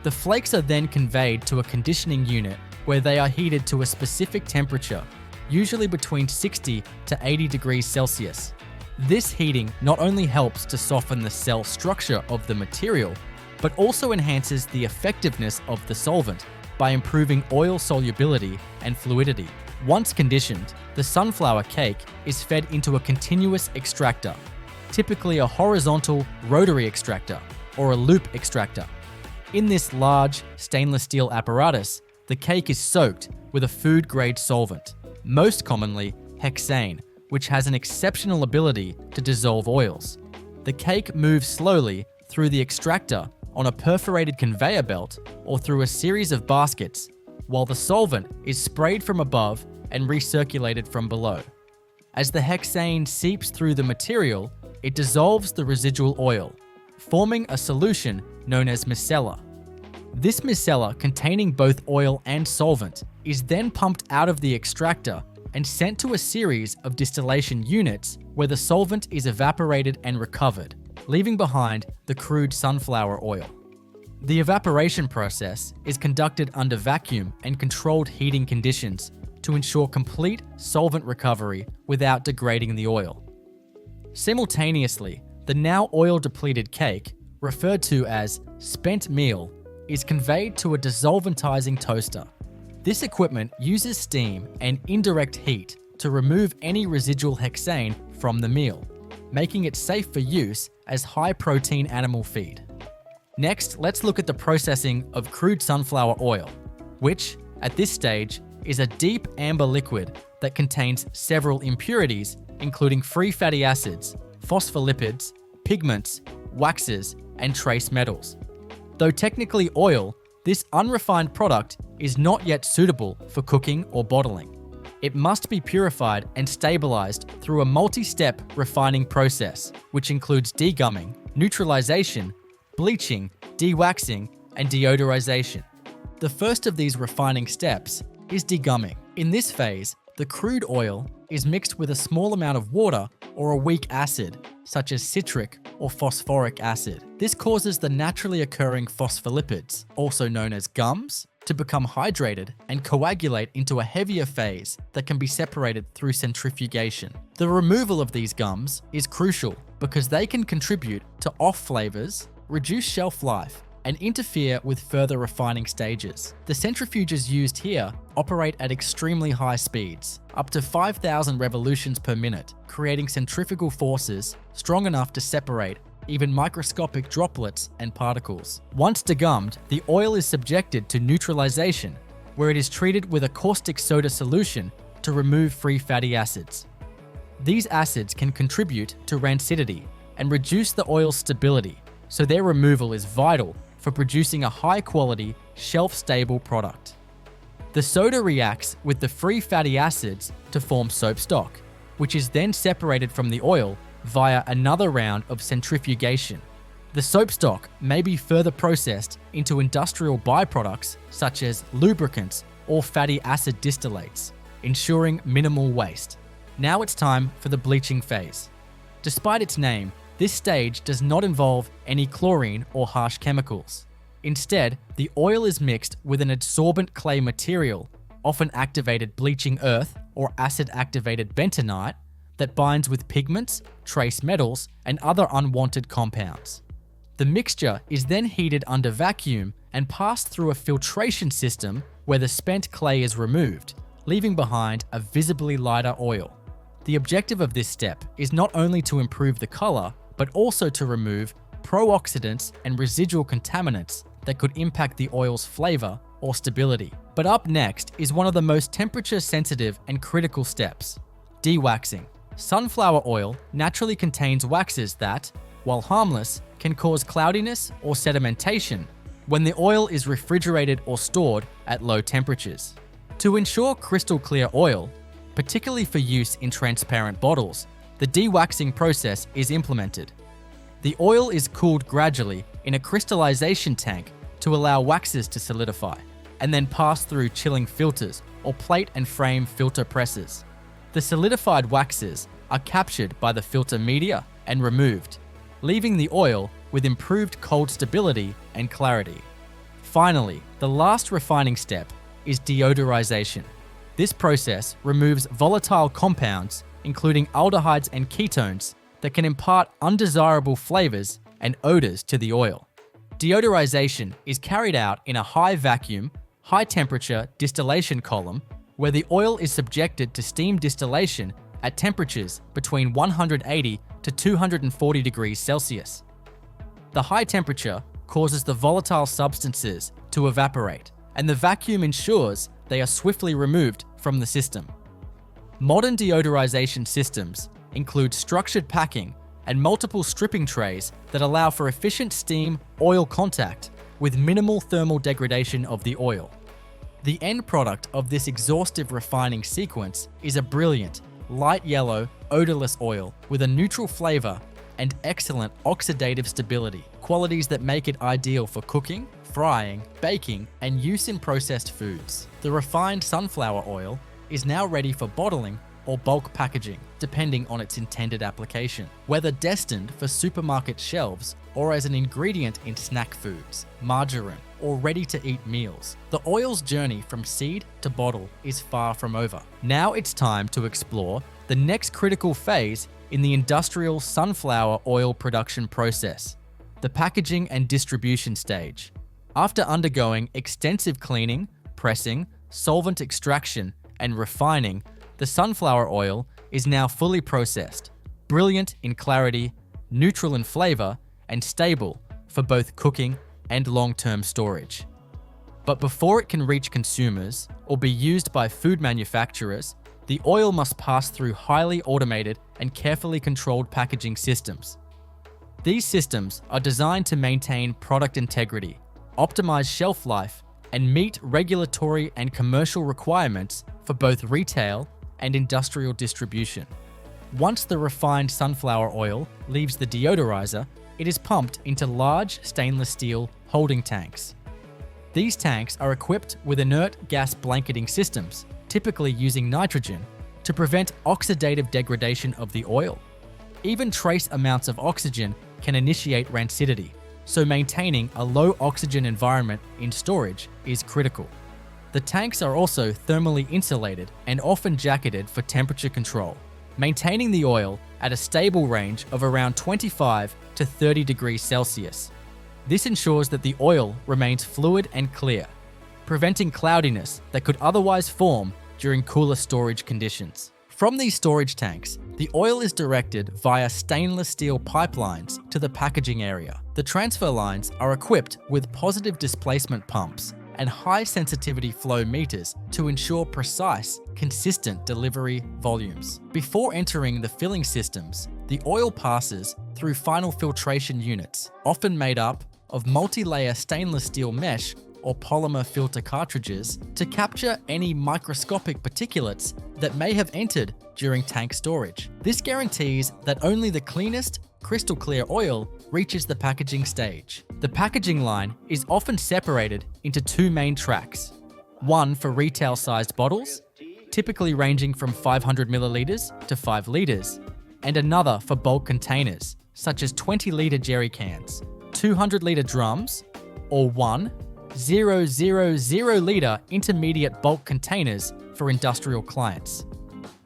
The flakes are then conveyed to a conditioning unit where they are heated to a specific temperature, usually between 60 to 80 degrees Celsius. This heating not only helps to soften the cell structure of the material, but also enhances the effectiveness of the solvent by improving oil solubility and fluidity. Once conditioned, the sunflower cake is fed into a continuous extractor, typically a horizontal rotary extractor or a loop extractor. In this large stainless steel apparatus, the cake is soaked with a food-grade solvent, most commonly hexane, which has an exceptional ability to dissolve oils. The cake moves slowly through the extractor on a perforated conveyor belt or through a series of baskets, while the solvent is sprayed from above and recirculated from below. As the hexane seeps through the material, it dissolves the residual oil, forming a solution known as micellar. This micellar, containing both oil and solvent, is then pumped out of the extractor and sent to a series of distillation units where the solvent is evaporated and recovered, leaving behind the crude sunflower oil. The evaporation process is conducted under vacuum and controlled heating conditions to ensure complete solvent recovery without degrading the oil. Simultaneously, the now oil-depleted cake, referred to as spent meal, is conveyed to a dissolventizing toaster. This equipment uses steam and indirect heat to remove any residual hexane from the meal, making it safe for use as high-protein animal feed. Next, let's look at the processing of crude sunflower oil, which, at this stage, is a deep amber liquid that contains several impurities, including free fatty acids, phospholipids, pigments, waxes, and trace metals. Though technically oil, this unrefined product is not yet suitable for cooking or bottling. It must be purified and stabilized through a multi-step refining process, which includes degumming, neutralization, bleaching, dewaxing, and deodorization. The first of these refining steps is degumming. In this phase, the crude oil is mixed with a small amount of water or a weak acid, such as citric or phosphoric acid. This causes the naturally occurring phospholipids, also known as gums, to become hydrated and coagulate into a heavier phase that can be separated through centrifugation. The removal of these gums is crucial because they can contribute to off flavors, reduce shelf life, and interfere with further refining stages. The centrifuges used here operate at extremely high speeds, up to 5,000 revolutions per minute, creating centrifugal forces strong enough to separate even microscopic droplets and particles. Once degummed, the oil is subjected to neutralization, where it is treated with a caustic soda solution to remove free fatty acids. These acids can contribute to rancidity and reduce the oil's stability, so their removal is vital for producing a high-quality, shelf-stable product. The soda reacts with the free fatty acids to form soap stock, which is then separated from the oil via another round of centrifugation. The soap stock may be further processed into industrial byproducts such as lubricants or fatty acid distillates, ensuring minimal waste. Now it's time for the bleaching phase. Despite its name, this stage does not involve any chlorine or harsh chemicals. Instead, the oil is mixed with an adsorbent clay material, often activated bleaching earth or acid-activated bentonite, that binds with pigments, trace metals, and other unwanted compounds. The mixture is then heated under vacuum and passed through a filtration system where the spent clay is removed, leaving behind a visibly lighter oil. The objective of this step is not only to improve the color, but also to remove pro-oxidants and residual contaminants that could impact the oil's flavor or stability. But up next is one of the most temperature-sensitive and critical steps: dewaxing. Sunflower oil naturally contains waxes that, while harmless, can cause cloudiness or sedimentation when the oil is refrigerated or stored at low temperatures. To ensure crystal clear oil, particularly for use in transparent bottles, the dewaxing process is implemented. The oil is cooled gradually in a crystallization tank to allow waxes to solidify, and then pass through chilling filters or plate and frame filter presses. The solidified waxes are captured by the filter media and removed, leaving the oil with improved cold stability and clarity. Finally, the last refining step is deodorization. This process removes volatile compounds, including aldehydes and ketones, that can impart undesirable flavors and odors to the oil. Deodorization is carried out in a high vacuum, high temperature distillation column where the oil is subjected to steam distillation at temperatures between 180 to 240 degrees Celsius. The high temperature causes the volatile substances to evaporate, and the vacuum ensures they are swiftly removed from the system. Modern deodorization systems include structured packing and multiple stripping trays that allow for efficient steam-oil contact with minimal thermal degradation of the oil. The end product of this exhaustive refining sequence is a brilliant, light yellow, odorless oil with a neutral flavor and excellent oxidative stability, qualities that make it ideal for cooking, frying, baking, and use in processed foods. The refined sunflower oil is now ready for bottling or bulk packaging, depending on its intended application, whether destined for supermarket shelves or as an ingredient in snack foods, margarine, or ready-to-eat meals. The oil's journey from seed to bottle is far from over. Now it's time to explore the next critical phase in the industrial sunflower oil production process, the packaging and distribution stage. After undergoing extensive cleaning, pressing, solvent extraction, and refining, the sunflower oil is now fully processed, brilliant in clarity, neutral in flavor, and stable for both cooking and long-term storage. But before it can reach consumers or be used by food manufacturers, the oil must pass through highly automated and carefully controlled packaging systems. These systems are designed to maintain product integrity, optimize shelf life, and meet regulatory and commercial requirements for both retail and industrial distribution. Once the refined sunflower oil leaves the deodorizer, it is pumped into large stainless steel holding tanks. These tanks are equipped with inert gas blanketing systems, typically using nitrogen, to prevent oxidative degradation of the oil. Even trace amounts of oxygen can initiate rancidity, so maintaining a low oxygen environment in storage is critical. The tanks are also thermally insulated and often jacketed for temperature control, maintaining the oil at a stable range of around 25 to 30 degrees Celsius. This ensures that the oil remains fluid and clear, preventing cloudiness that could otherwise form during cooler storage conditions. From these storage tanks, the oil is directed via stainless steel pipelines to the packaging area. The transfer lines are equipped with positive displacement pumps and high sensitivity flow meters to ensure precise, consistent delivery volumes. Before entering the filling systems, the oil passes through final filtration units, often made up of multi-layer stainless steel mesh or polymer filter cartridges, to capture any microscopic particulates that may have entered during tank storage. This guarantees that only the cleanest, crystal clear oil reaches the packaging stage. The packaging line is often separated into two main tracks, one for retail-sized bottles, typically ranging from 500 milliliters to 5 liters, and another for bulk containers, such as 20-liter jerry cans, 200-liter drums, or 1,000-liter intermediate bulk containers for industrial clients.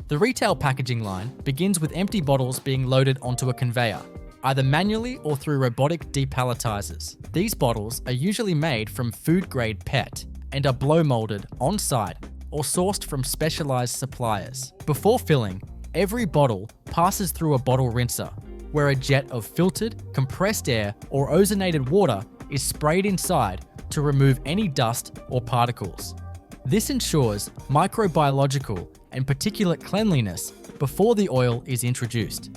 The retail packaging line begins with empty bottles being loaded onto a conveyor, either manually or through robotic depalletizers. These bottles are usually made from food-grade PET and are blow molded on-site or sourced from specialized suppliers. Before filling, every bottle passes through a bottle rinser, where a jet of filtered, compressed air or ozonated water is sprayed inside to remove any dust or particles. This ensures microbiological and particulate cleanliness before the oil is introduced.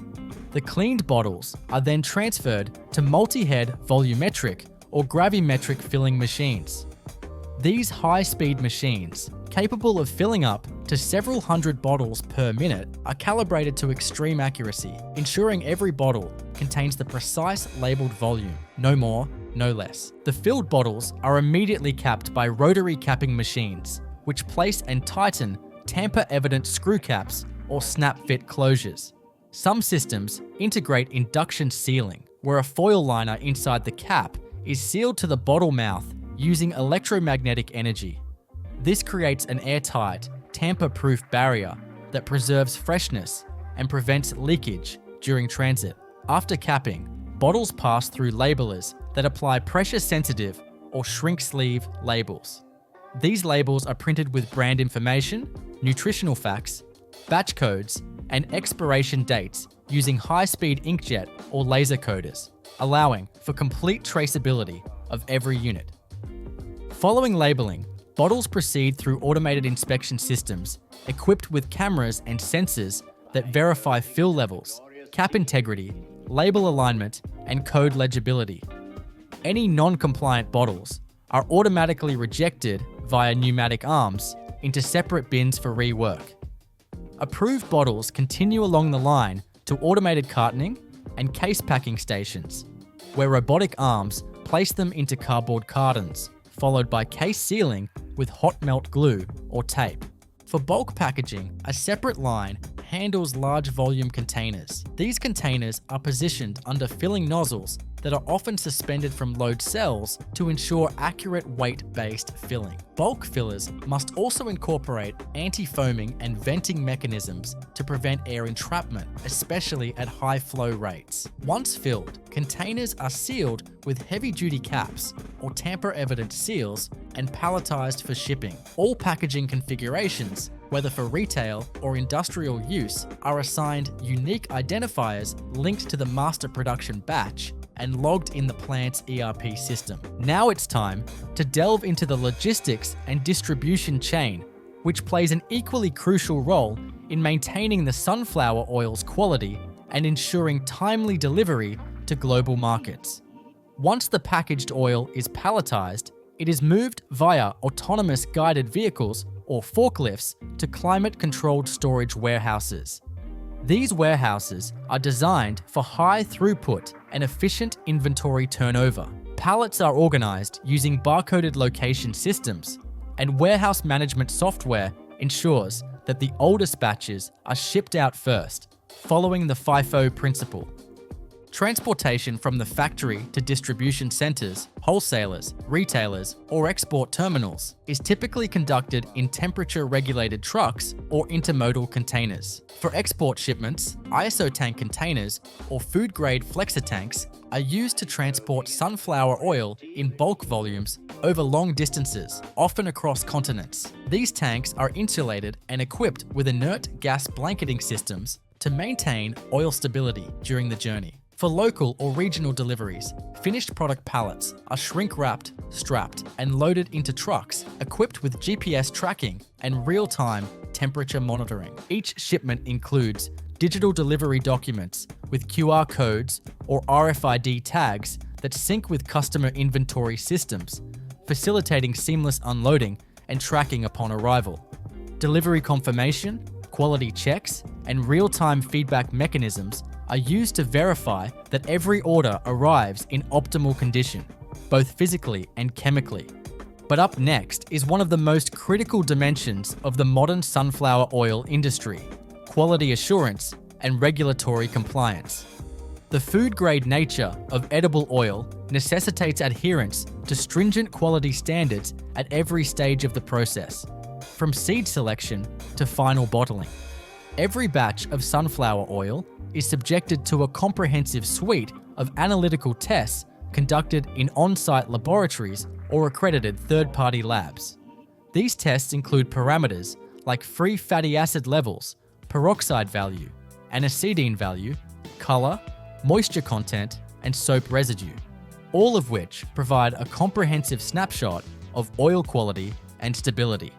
The cleaned bottles are then transferred to multi-head volumetric or gravimetric filling machines. These high-speed machines, capable of filling up to several hundred bottles per minute, are calibrated to extreme accuracy, ensuring every bottle contains the precise labeled volume, no more, no less. The filled bottles are immediately capped by rotary capping machines, which place and tighten tamper-evident screw caps or snap-fit closures. Some systems integrate induction sealing, where a foil liner inside the cap is sealed to the bottle mouth using electromagnetic energy. This creates an airtight, tamper-proof barrier that preserves freshness and prevents leakage during transit. After capping, bottles pass through labelers that apply pressure-sensitive or shrink sleeve labels. These labels are printed with brand information, nutritional facts, batch codes, and expiration dates using high-speed inkjet or laser coders, allowing for complete traceability of every unit. Following labeling, bottles proceed through automated inspection systems equipped with cameras and sensors that verify fill levels, cap integrity, label alignment, and code legibility. Any non-compliant bottles are automatically rejected via pneumatic arms into separate bins for rework. Approved bottles continue along the line to automated cartoning and case packing stations, where robotic arms place them into cardboard cartons, followed by case sealing with hot melt glue or tape. For bulk packaging, a separate line handles large volume containers. These containers are positioned under filling nozzles that are often suspended from load cells to ensure accurate weight-based filling. Bulk fillers must also incorporate anti-foaming and venting mechanisms to prevent air entrapment, especially at high flow rates. Once filled, containers are sealed with heavy-duty caps or tamper-evident seals and palletized for shipping. All packaging configurations, whether for retail or industrial use, are assigned unique identifiers linked to the master production batch and logged in the plant's ERP system. Now it's time to delve into the logistics and distribution chain, which plays an equally crucial role in maintaining the sunflower oil's quality and ensuring timely delivery to global markets. Once the packaged oil is palletized, it is moved via autonomous guided vehicles or forklifts to climate-controlled storage warehouses. These warehouses are designed for high throughput and efficient inventory turnover. Pallets are organized using barcoded location systems, and warehouse management software ensures that the oldest batches are shipped out first, following the FIFO principle. Transportation from the factory to distribution centers, wholesalers, retailers, or export terminals is typically conducted in temperature-regulated trucks or intermodal containers. For export shipments, ISO tank containers or food-grade flexor tanks are used to transport sunflower oil in bulk volumes over long distances, often across continents. These tanks are insulated and equipped with inert gas blanketing systems to maintain oil stability during the journey. For local or regional deliveries, finished product pallets are shrink-wrapped, strapped, and loaded into trucks equipped with GPS tracking and real-time temperature monitoring. Each shipment includes digital delivery documents with QR codes or RFID tags that sync with customer inventory systems, facilitating seamless unloading and tracking upon arrival. Delivery confirmation, quality checks, and real-time feedback mechanisms are used to verify that every order arrives in optimal condition, both physically and chemically. But up next is one of the most critical dimensions of the modern sunflower oil industry: quality assurance and regulatory compliance. The food-grade nature of edible oil necessitates adherence to stringent quality standards at every stage of the process, from seed selection to final bottling. Every batch of sunflower oil is subjected to a comprehensive suite of analytical tests conducted in on-site laboratories or accredited third-party labs. These tests include parameters like free fatty acid levels, peroxide value, aniseidine value, color, moisture content, and soap residue, all of which provide a comprehensive snapshot of oil quality and stability.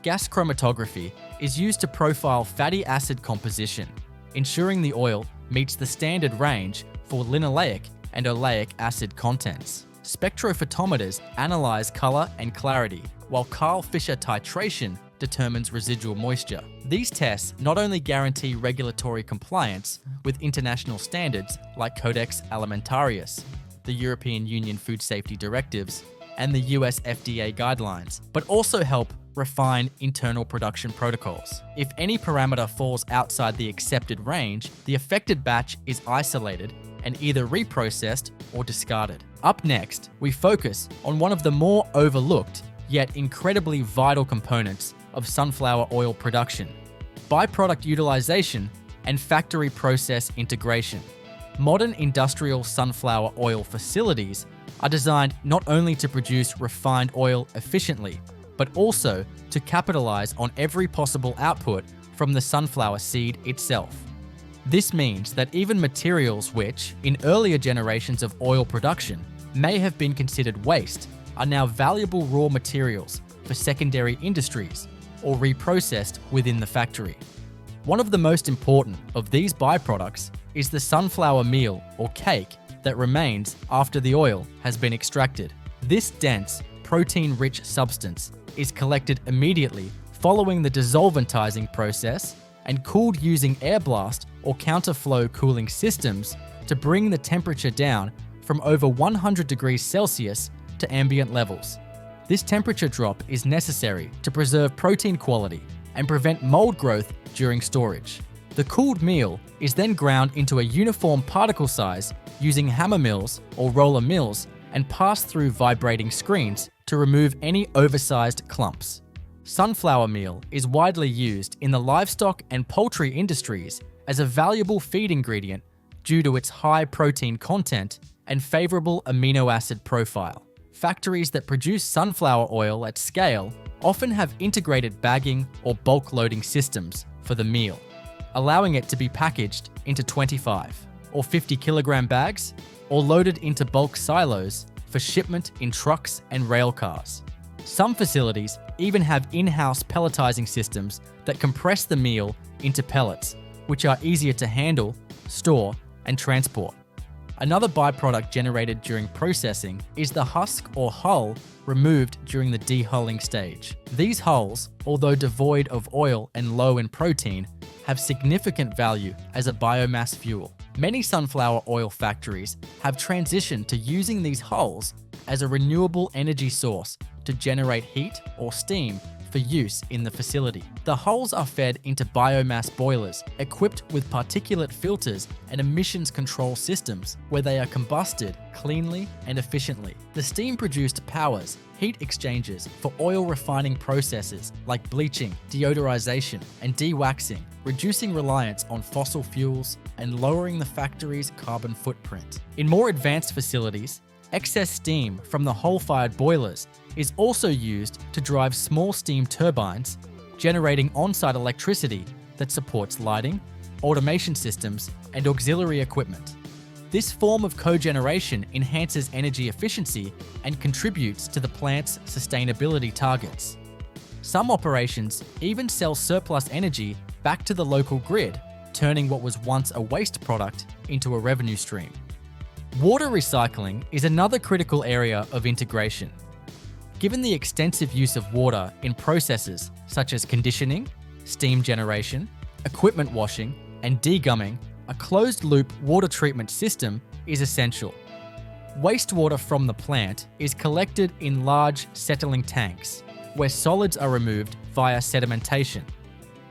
Gas chromatography is used to profile fatty acid composition, ensuring the oil meets the standard range for linoleic and oleic acid contents. Spectrophotometers analyze color and clarity, while Karl Fischer titration determines residual moisture. These tests not only guarantee regulatory compliance with international standards like Codex Alimentarius, the European Union Food Safety Directives, and the US FDA guidelines, but also help refine internal production protocols. If any parameter falls outside the accepted range, the affected batch is isolated and either reprocessed or discarded. Up next, we focus on one of the more overlooked, yet incredibly vital components of sunflower oil production: byproduct utilization and factory process integration. Modern industrial sunflower oil facilities are designed not only to produce refined oil efficiently, but also to capitalize on every possible output from the sunflower seed itself. This means that even materials which, in earlier generations of oil production, may have been considered waste, are now valuable raw materials for secondary industries or reprocessed within the factory. One of the most important of these byproducts is the sunflower meal or cake that remains after the oil has been extracted. This dense, protein-rich substance is collected immediately following the dissolventizing process and cooled using air blast or counterflow cooling systems to bring the temperature down from over 100 degrees Celsius to ambient levels. This temperature drop is necessary to preserve protein quality and prevent mold growth during storage. The cooled meal is then ground into a uniform particle size using hammer mills or roller mills and passed through vibrating screens to remove any oversized clumps. Sunflower meal is widely used in the livestock and poultry industries as a valuable feed ingredient due to its high protein content and favorable amino acid profile. Factories that produce sunflower oil at scale often have integrated bagging or bulk loading systems for the meal, allowing it to be packaged into 25 or 50 kilogram bags or loaded into bulk silos for shipment in trucks and rail cars. Some facilities even have in-house pelletizing systems that compress the meal into pellets, which are easier to handle, store, and transport. Another byproduct generated during processing is the husk or hull removed during the dehulling stage. These hulls, although devoid of oil and low in protein, have significant value as a biomass fuel. Many sunflower oil factories have transitioned to using these hulls as a renewable energy source to generate heat or steam for use in the facility. The hulls are fed into biomass boilers equipped with particulate filters and emissions control systems where they are combusted cleanly and efficiently. The steam produced powers heat exchangers for oil refining processes like bleaching, deodorization, and dewaxing, reducing reliance on fossil fuels and lowering the factory's carbon footprint. In more advanced facilities, excess steam from the coal-fired boilers is also used to drive small steam turbines, generating on-site electricity that supports lighting, automation systems, and auxiliary equipment. This form of cogeneration enhances energy efficiency and contributes to the plant's sustainability targets. Some operations even sell surplus energy back to the local grid, turning what was once a waste product into a revenue stream. Water recycling is another critical area of integration. Given the extensive use of water in processes such as conditioning, steam generation, equipment washing, and degumming, a closed-loop water treatment system is essential. Wastewater from the plant is collected in large settling tanks, where solids are removed via sedimentation.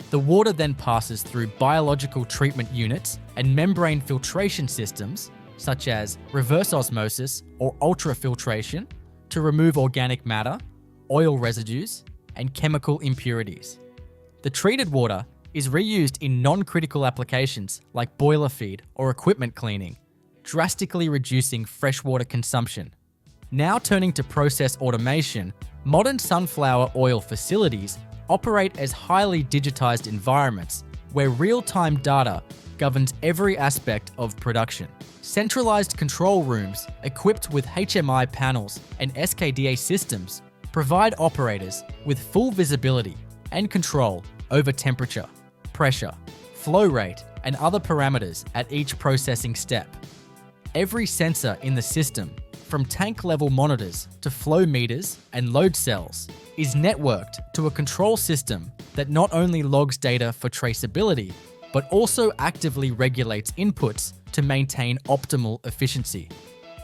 The water then passes through biological treatment units and membrane filtration systems, such as reverse osmosis or ultrafiltration, to remove organic matter, oil residues, and chemical impurities. The treated water is reused in non-critical applications like boiler feed or equipment cleaning, drastically reducing freshwater consumption. Now turning to process automation, modern sunflower oil facilities operate as highly digitized environments where real-time data governs every aspect of production. Centralized control rooms equipped with HMI panels and SCADA systems provide operators with full visibility and control over temperature, pressure, flow rate, and other parameters at each processing step. Every sensor in the system, from tank-level monitors to flow meters and load cells, is networked to a control system that not only logs data for traceability, but also actively regulates inputs to maintain optimal efficiency.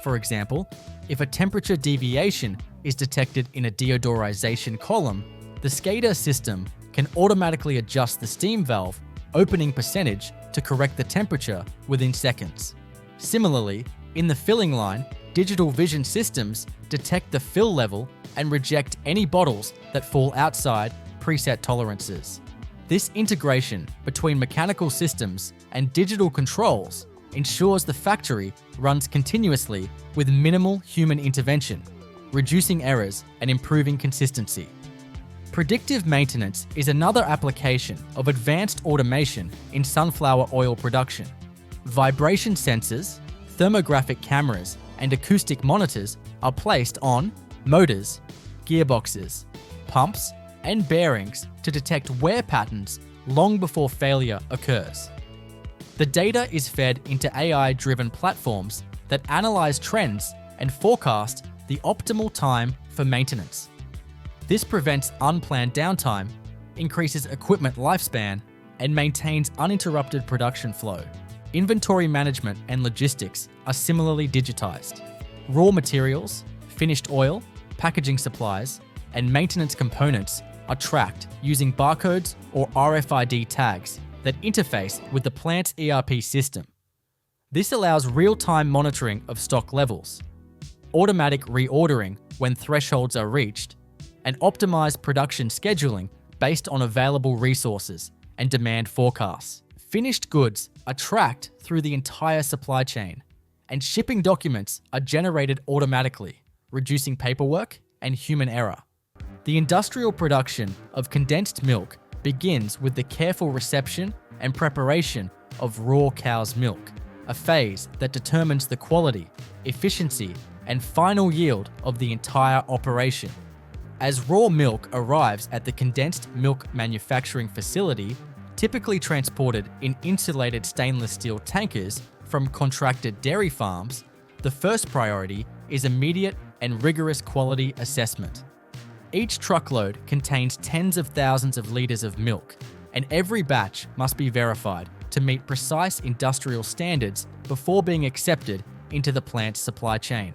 For example, if a temperature deviation is detected in a deodorization column, the SCADA system can automatically adjust the steam valve opening percentage to correct the temperature within seconds. Similarly, in the filling line, digital vision systems detect the fill level and reject any bottles that fall outside preset tolerances. This integration between mechanical systems and digital controls ensures the factory runs continuously with minimal human intervention, reducing errors and improving consistency. Predictive maintenance is another application of advanced automation in sunflower oil production. Vibration sensors, thermographic cameras, and acoustic monitors are placed on motors, gearboxes, pumps, and bearings to detect wear patterns long before failure occurs. The data is fed into AI-driven platforms that analyze trends and forecast the optimal time for maintenance. This prevents unplanned downtime, increases equipment lifespan, and maintains uninterrupted production flow. Inventory management and logistics are similarly digitized. Raw materials, finished oil, packaging supplies, and maintenance components are tracked using barcodes or RFID tags that interface with the plant's ERP system. This allows real-time monitoring of stock levels, automatic reordering when thresholds are reached, and optimized production scheduling based on available resources and demand forecasts. Finished goods are tracked through the entire supply chain, and shipping documents are generated automatically, reducing paperwork and human error. The industrial production of condensed milk begins with the careful reception and preparation of raw cow's milk, a phase that determines the quality, efficiency, and final yield of the entire operation. As raw milk arrives at the condensed milk manufacturing facility, typically transported in insulated stainless steel tankers from contracted dairy farms, the first priority is immediate and rigorous quality assessment. Each truckload contains tens of thousands of liters of milk, and every batch must be verified to meet precise industrial standards before being accepted into the plant's supply chain.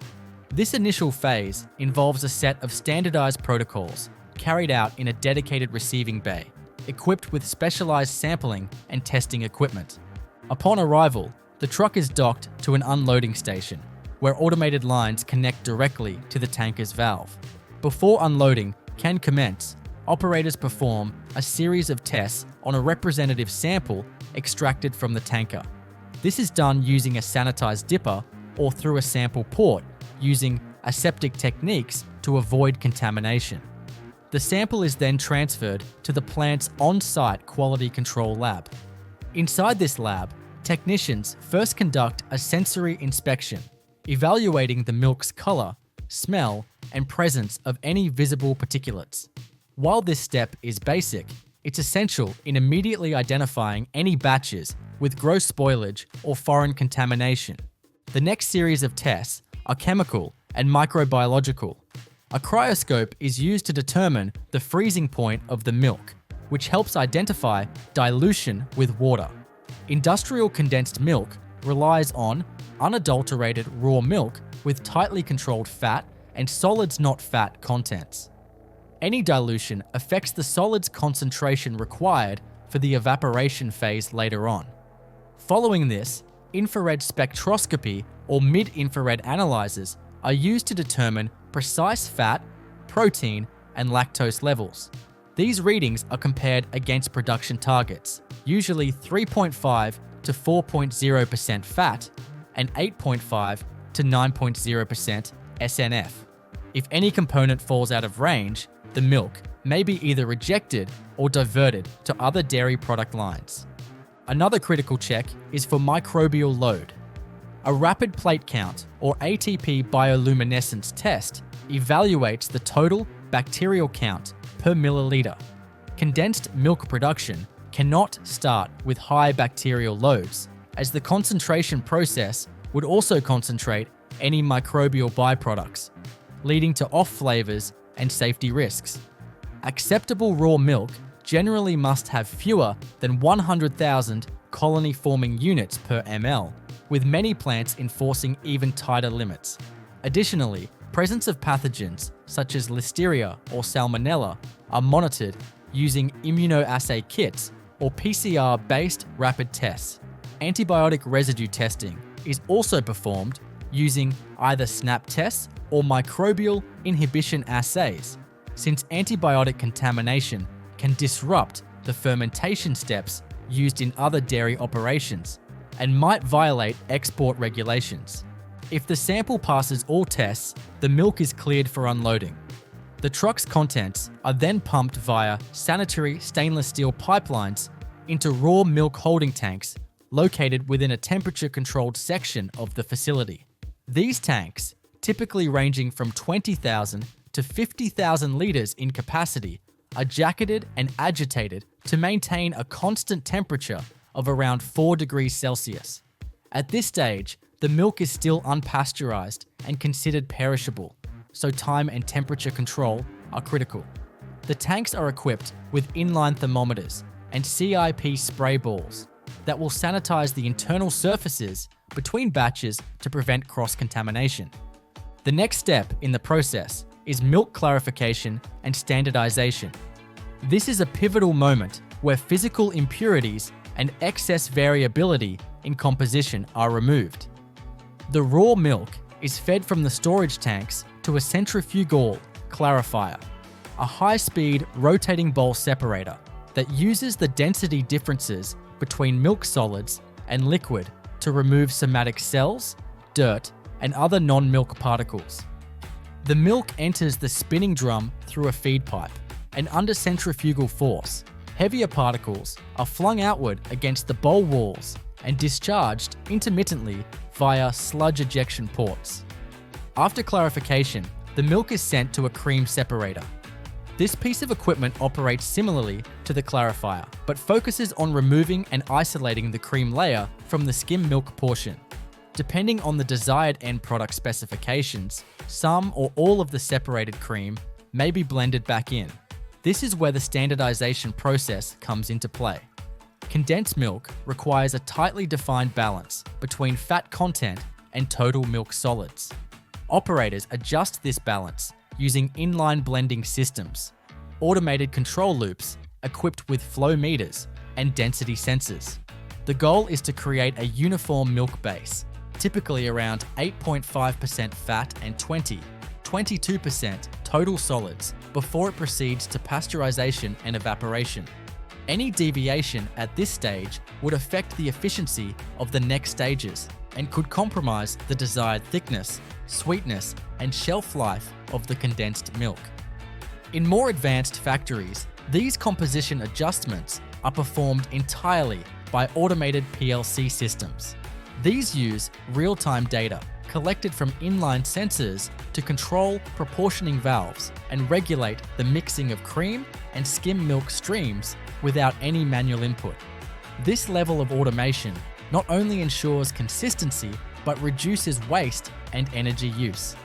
This initial phase involves a set of standardized protocols carried out in a dedicated receiving bay, equipped with specialized sampling and testing equipment. Upon arrival, the truck is docked to an unloading station, where automated lines connect directly to the tanker's valve. Before unloading can commence, operators perform a series of tests on a representative sample extracted from the tanker. This is done using a sanitized dipper or through a sample port using aseptic techniques to avoid contamination. The sample is then transferred to the plant's on-site quality control lab. Inside this lab, technicians first conduct a sensory inspection, evaluating the milk's color, smell, and presence of any visible particulates. While this step is basic, it's essential in immediately identifying any batches with gross spoilage or foreign contamination. The next series of tests are chemical and microbiological. A cryoscope is used to determine the freezing point of the milk, which helps identify dilution with water. Industrial condensed milk relies on unadulterated raw milk with tightly controlled fat and solids not fat contents. Any dilution affects the solids concentration required for the evaporation phase later on. Following this, infrared spectroscopy or mid-infrared analyzers are used to determine precise fat, protein, and lactose levels. These readings are compared against production targets, usually 3.5 to 4.0% fat and 8.5 to 9.0% SNF. If any component falls out of range, the milk may be either rejected or diverted to other dairy product lines. Another critical check is for microbial load. A rapid plate count, or ATP bioluminescence test, evaluates the total bacterial count per milliliter. Condensed milk production cannot start with high bacterial loads, as the concentration process would also concentrate any microbial byproducts, leading to off flavors and safety risks. Acceptable raw milk generally must have fewer than 100,000 colony-forming units per ml, with many plants enforcing even tighter limits. Additionally, presence of pathogens such as Listeria or Salmonella are monitored using immunoassay kits or PCR-based rapid tests. Antibiotic residue testing is also performed using either SNAP tests or microbial inhibition assays, since antibiotic contamination can disrupt the fermentation steps used in other dairy operations and might violate export regulations. If the sample passes all tests, the milk is cleared for unloading. The The truck's contents are then pumped via sanitary stainless steel pipelines into raw milk holding tanks located within a temperature-controlled section of the facility. These tanks, typically ranging from 20,000 to 50,000 litres in capacity, are jacketed and agitated to maintain a constant temperature of around 4 degrees Celsius. At this stage, the milk is still unpasteurized and considered perishable, so time and temperature control are critical. The tanks are equipped with inline thermometers and CIP spray balls that will sanitize the internal surfaces between batches to prevent cross-contamination. The next step in the process is milk clarification and standardization. This is a pivotal moment where physical impurities and excess variability in composition are removed. The raw milk is fed from the storage tanks to a centrifugal clarifier, a high-speed rotating bowl separator that uses the density differences between milk solids and liquid to remove somatic cells, dirt, and other non-milk particles. The milk enters the spinning drum through a feed pipe, and under centrifugal force, heavier particles are flung outward against the bowl walls and discharged intermittently via sludge ejection ports. After clarification, the milk is sent to a cream separator. This piece of equipment operates similarly to the clarifier, but focuses on removing and isolating the cream layer from the skim milk portion. Depending on the desired end product specifications, some or all of the separated cream may be blended back in. This is where the standardization process comes into play. Condensed milk requires a tightly defined balance between fat content and total milk solids. Operators adjust this balance using inline blending systems, automated control loops equipped with flow meters and density sensors. The goal is to create a uniform milk base, typically around 8.5% fat and 22% total solids before it proceeds to pasteurization and evaporation. Any deviation at this stage would affect the efficiency of the next stages and could compromise the desired thickness, sweetness, and shelf life of the condensed milk. In more advanced factories, these composition adjustments are performed entirely by automated PLC systems. These use real-time data collected from inline sensors to control proportioning valves and regulate the mixing of cream and skim milk streams without any manual input. This level of automation not only ensures consistency, but reduces waste and energy use.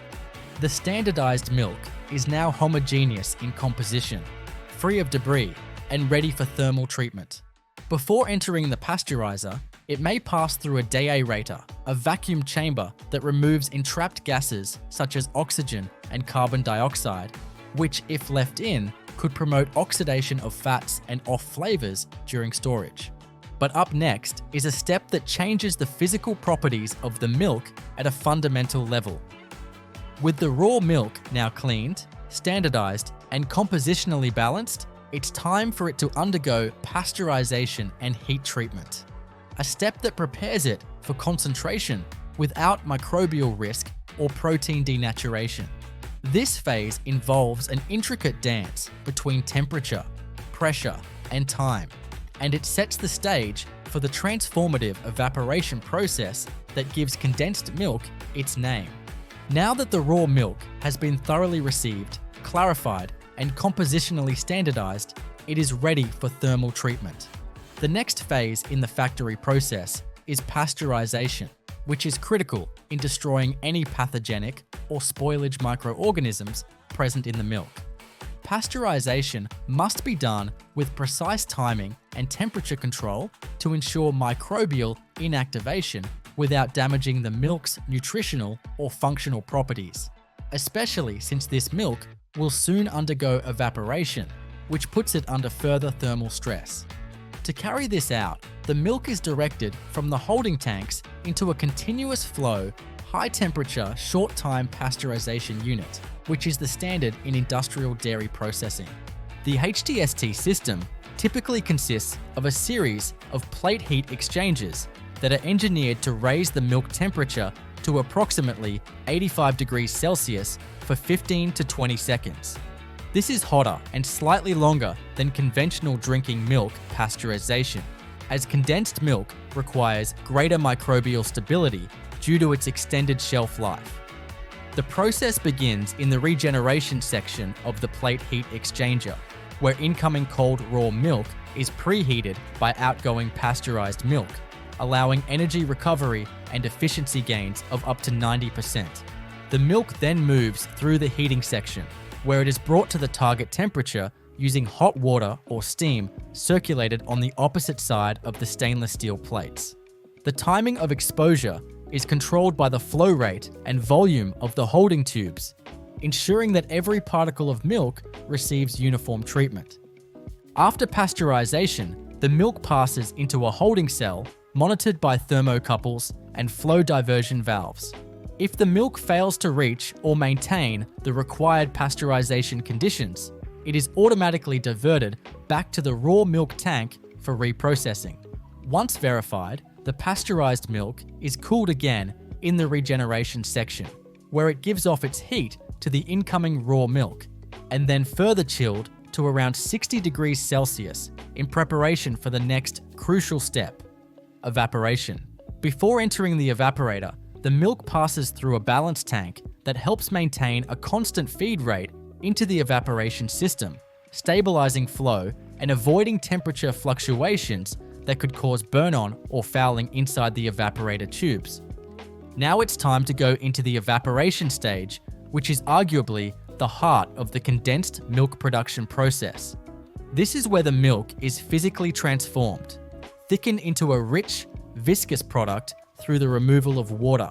The standardized milk is now homogeneous in composition, free of debris, and ready for thermal treatment. Before entering the pasteurizer, it may pass through a deaerator, a vacuum chamber that removes entrapped gases such as oxygen and carbon dioxide, which, if left in, could promote oxidation of fats and off flavors during storage. But up next is a step that changes the physical properties of the milk at a fundamental level. With the raw milk now cleaned, standardized, and compositionally balanced, it's time for it to undergo pasteurization and heat treatment, a step that prepares it for concentration without microbial risk or protein denaturation. This phase involves an intricate dance between temperature, pressure, and time, and it sets the stage for the transformative evaporation process that gives condensed milk its name. Now that the raw milk has been thoroughly received, clarified, and compositionally standardized, it is ready for thermal treatment. The next phase in the factory process is pasteurization, which is critical in destroying any pathogenic or spoilage microorganisms present in the milk. Pasteurization must be done with precise timing and temperature control to ensure microbial inactivation without damaging the milk's nutritional or functional properties, especially since this milk will soon undergo evaporation, which puts it under further thermal stress. To carry this out, the milk is directed from the holding tanks into a continuous flow, high-temperature, short-time pasteurization unit, which is the standard in industrial dairy processing. The HTST system typically consists of a series of plate heat exchangers that are engineered to raise the milk temperature to approximately 85 degrees Celsius for 15 to 20 seconds. This is hotter and slightly longer than conventional drinking milk pasteurization, as condensed milk requires greater microbial stability due to its extended shelf life. The process begins in the regeneration section of the plate heat exchanger, where incoming cold raw milk is preheated by outgoing pasteurized milk, allowing energy recovery and efficiency gains of up to 90%. The milk then moves through the heating section, where it is brought to the target temperature using hot water or steam circulated on the opposite side of the stainless steel plates. The timing of exposure is controlled by the flow rate and volume of the holding tubes, ensuring that every particle of milk receives uniform treatment. After pasteurization, the milk passes into a holding cell monitored by thermocouples and flow diversion valves. If the milk fails to reach or maintain the required pasteurization conditions, it is automatically diverted back to the raw milk tank for reprocessing. Once verified, the pasteurized milk is cooled again in the regeneration section, where it gives off its heat to the incoming raw milk, and then further chilled to around 60 degrees Celsius in preparation for the next crucial step, evaporation. Before entering the evaporator, the milk passes through a balance tank that helps maintain a constant feed rate into the evaporation system, stabilizing flow and avoiding temperature fluctuations that could cause burn-on or fouling inside the evaporator tubes. Now it's time to go into the evaporation stage, which is arguably the heart of the condensed milk production process. This is where the milk is physically transformed, thickened into a rich, viscous product through the removal of water.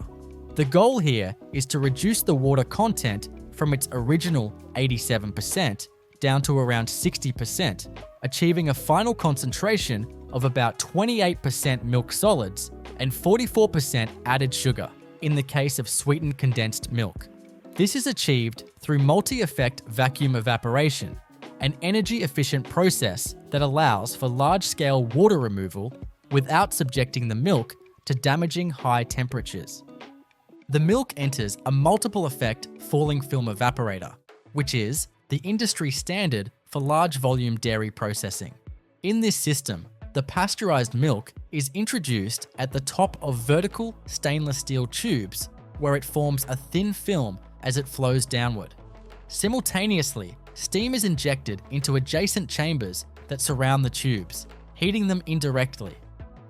The goal here is to reduce the water content from its original 87% down to around 60%, achieving a final concentration of about 28% milk solids and 44% added sugar in the case of sweetened condensed milk. This is achieved through multi-effect vacuum evaporation, an energy-efficient process that allows for large-scale water removal without subjecting the milk to damaging high temperatures. The milk enters a multiple effect falling film evaporator, which is the industry standard for large volume dairy processing. In this system, the pasteurized milk is introduced at the top of vertical stainless steel tubes, where it forms a thin film as it flows downward. Simultaneously, steam is injected into adjacent chambers that surround the tubes, heating them indirectly.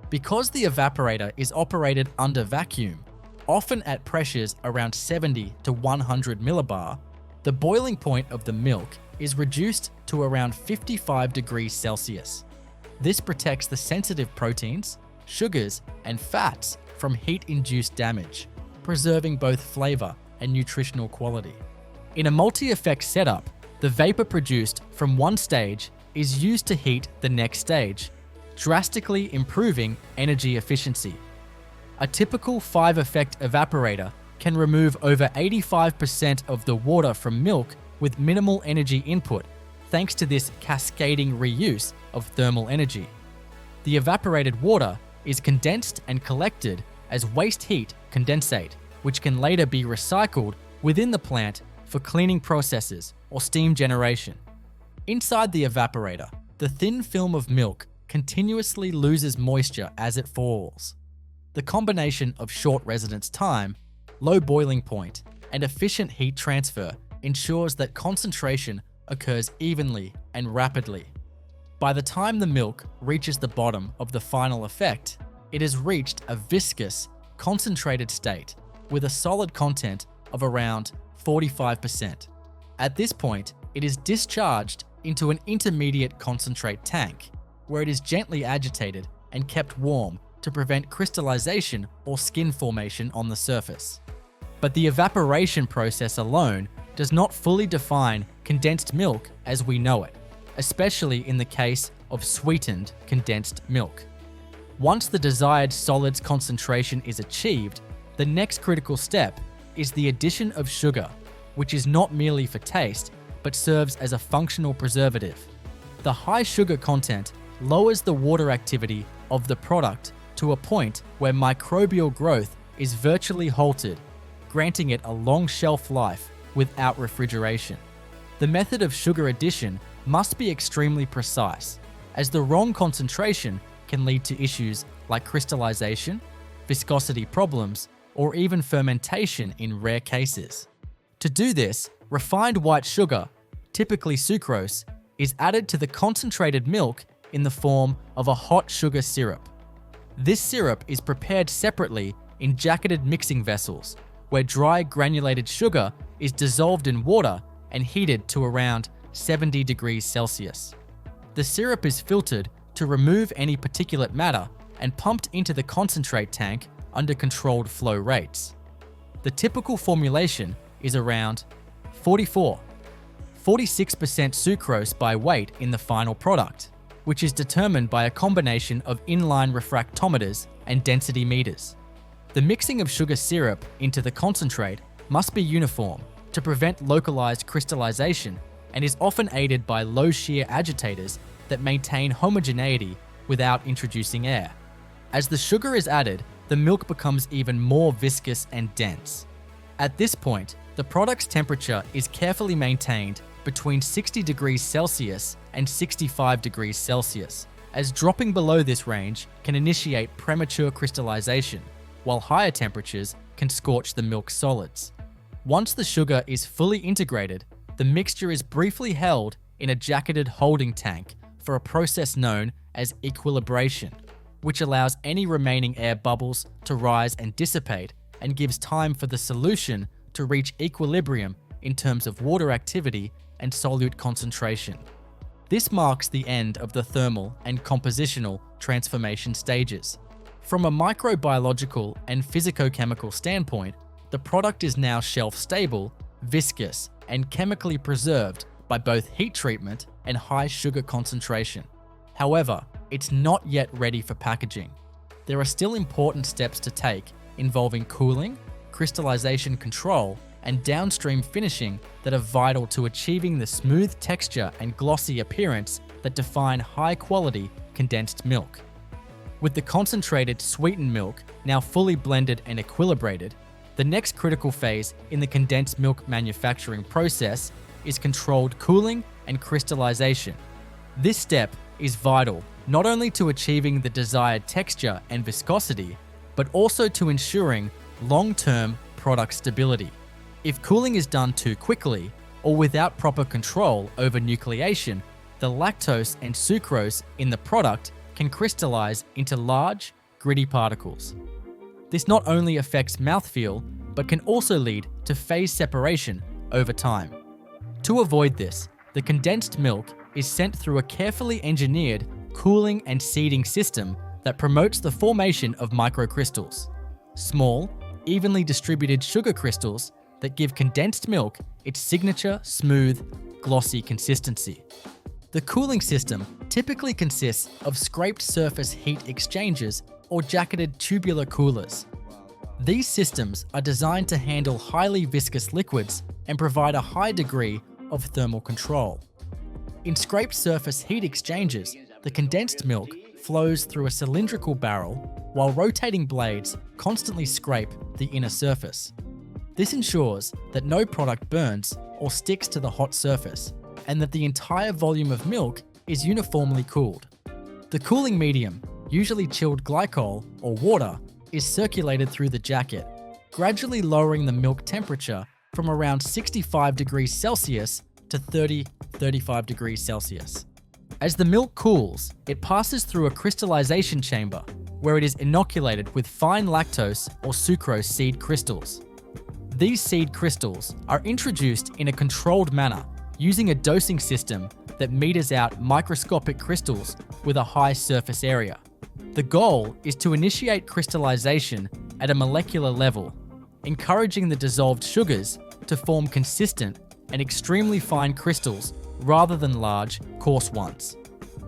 Because the evaporator is operated under vacuum, often at pressures around 70 to 100 millibar, the boiling point of the milk is reduced to around 55 degrees Celsius. This protects the sensitive proteins, sugars, and fats from heat-induced damage, preserving both flavor and nutritional quality. In a multi-effect setup, the vapor produced from one stage is used to heat the next stage, drastically improving energy efficiency. A typical 5-effect evaporator can remove over 85% of the water from milk with minimal energy input, thanks to this cascading reuse of thermal energy. The evaporated water is condensed and collected as waste heat condensate, which can later be recycled within the plant for cleaning processes or steam generation. Inside the evaporator, the thin film of milk continuously loses moisture as it falls. The combination of short residence time, low boiling point, and efficient heat transfer ensures that concentration occurs evenly and rapidly. By the time the milk reaches the bottom of the final effect, it has reached a viscous, concentrated state with a solid content of around 45%. At this point, it is discharged into an intermediate concentrate tank, where it is gently agitated and kept warm to prevent crystallization or skin formation on the surface. But the evaporation process alone does not fully define condensed milk as we know it, especially in the case of sweetened condensed milk. Once the desired solids concentration is achieved, the next critical step is the addition of sugar, which is not merely for taste, but serves as a functional preservative. The high sugar content lowers the water activity of the product to a point where microbial growth is virtually halted, granting it a long shelf life without refrigeration. The method of sugar addition must be extremely precise, as the wrong concentration can lead to issues like crystallization, viscosity problems, or even fermentation in rare cases. To do this, refined white sugar, typically sucrose, is added to the concentrated milk in the form of a hot sugar syrup. This syrup is prepared separately in jacketed mixing vessels, where dry granulated sugar is dissolved in water and heated to around 70 degrees Celsius. The syrup is filtered to remove any particulate matter and pumped into the concentrate tank under controlled flow rates. The typical formulation is around 46% sucrose by weight in the final product, which is determined by a combination of inline refractometers and density meters. The mixing of sugar syrup into the concentrate must be uniform to prevent localized crystallization and is often aided by low shear agitators that maintain homogeneity without introducing air. As the sugar is added, the milk becomes even more viscous and dense. At this point, the product's temperature is carefully maintained between 60 degrees Celsius and 65 degrees Celsius, as dropping below this range can initiate premature crystallization, while higher temperatures can scorch the milk solids. Once the sugar is fully integrated, the mixture is briefly held in a jacketed holding tank for a process known as equilibration, which allows any remaining air bubbles to rise and dissipate and gives time for the solution to reach equilibrium in terms of water activity and solute concentration. This marks the end of the thermal and compositional transformation stages. From a microbiological and physicochemical standpoint, the product is now shelf-stable, viscous, and chemically preserved by both heat treatment and high sugar concentration. However, it's not yet ready for packaging. There are still important steps to take involving cooling, crystallization control, and downstream finishing that are vital to achieving the smooth texture and glossy appearance that define high-quality condensed milk. With the concentrated sweetened milk now fully blended and equilibrated, the next critical phase in the condensed milk manufacturing process is controlled cooling and crystallization. This step is vital not only to achieving the desired texture and viscosity, but also to ensuring long-term product stability. If cooling is done too quickly or without proper control over nucleation, the lactose and sucrose in the product can crystallize into large, gritty particles. This not only affects mouthfeel, but can also lead to phase separation over time. To avoid this, the condensed milk is sent through a carefully engineered cooling and seeding system that promotes the formation of microcrystals, small, evenly distributed sugar crystals that give condensed milk its signature smooth, glossy consistency. The cooling system typically consists of scraped surface heat exchangers or jacketed tubular coolers. These systems are designed to handle highly viscous liquids and provide a high degree of thermal control. In scraped surface heat exchangers, the condensed milk flows through a cylindrical barrel while rotating blades constantly scrape the inner surface. This ensures that no product burns or sticks to the hot surface, and that the entire volume of milk is uniformly cooled. The cooling medium, usually chilled glycol or water, is circulated through the jacket, gradually lowering the milk temperature from around 65 degrees Celsius to 30-35 degrees Celsius. As the milk cools, it passes through a crystallization chamber where it is inoculated with fine lactose or sucrose seed crystals. These seed crystals are introduced in a controlled manner using a dosing system that meters out microscopic crystals with a high surface area. The goal is to initiate crystallization at a molecular level, encouraging the dissolved sugars to form consistent and extremely fine crystals rather than large, coarse ones.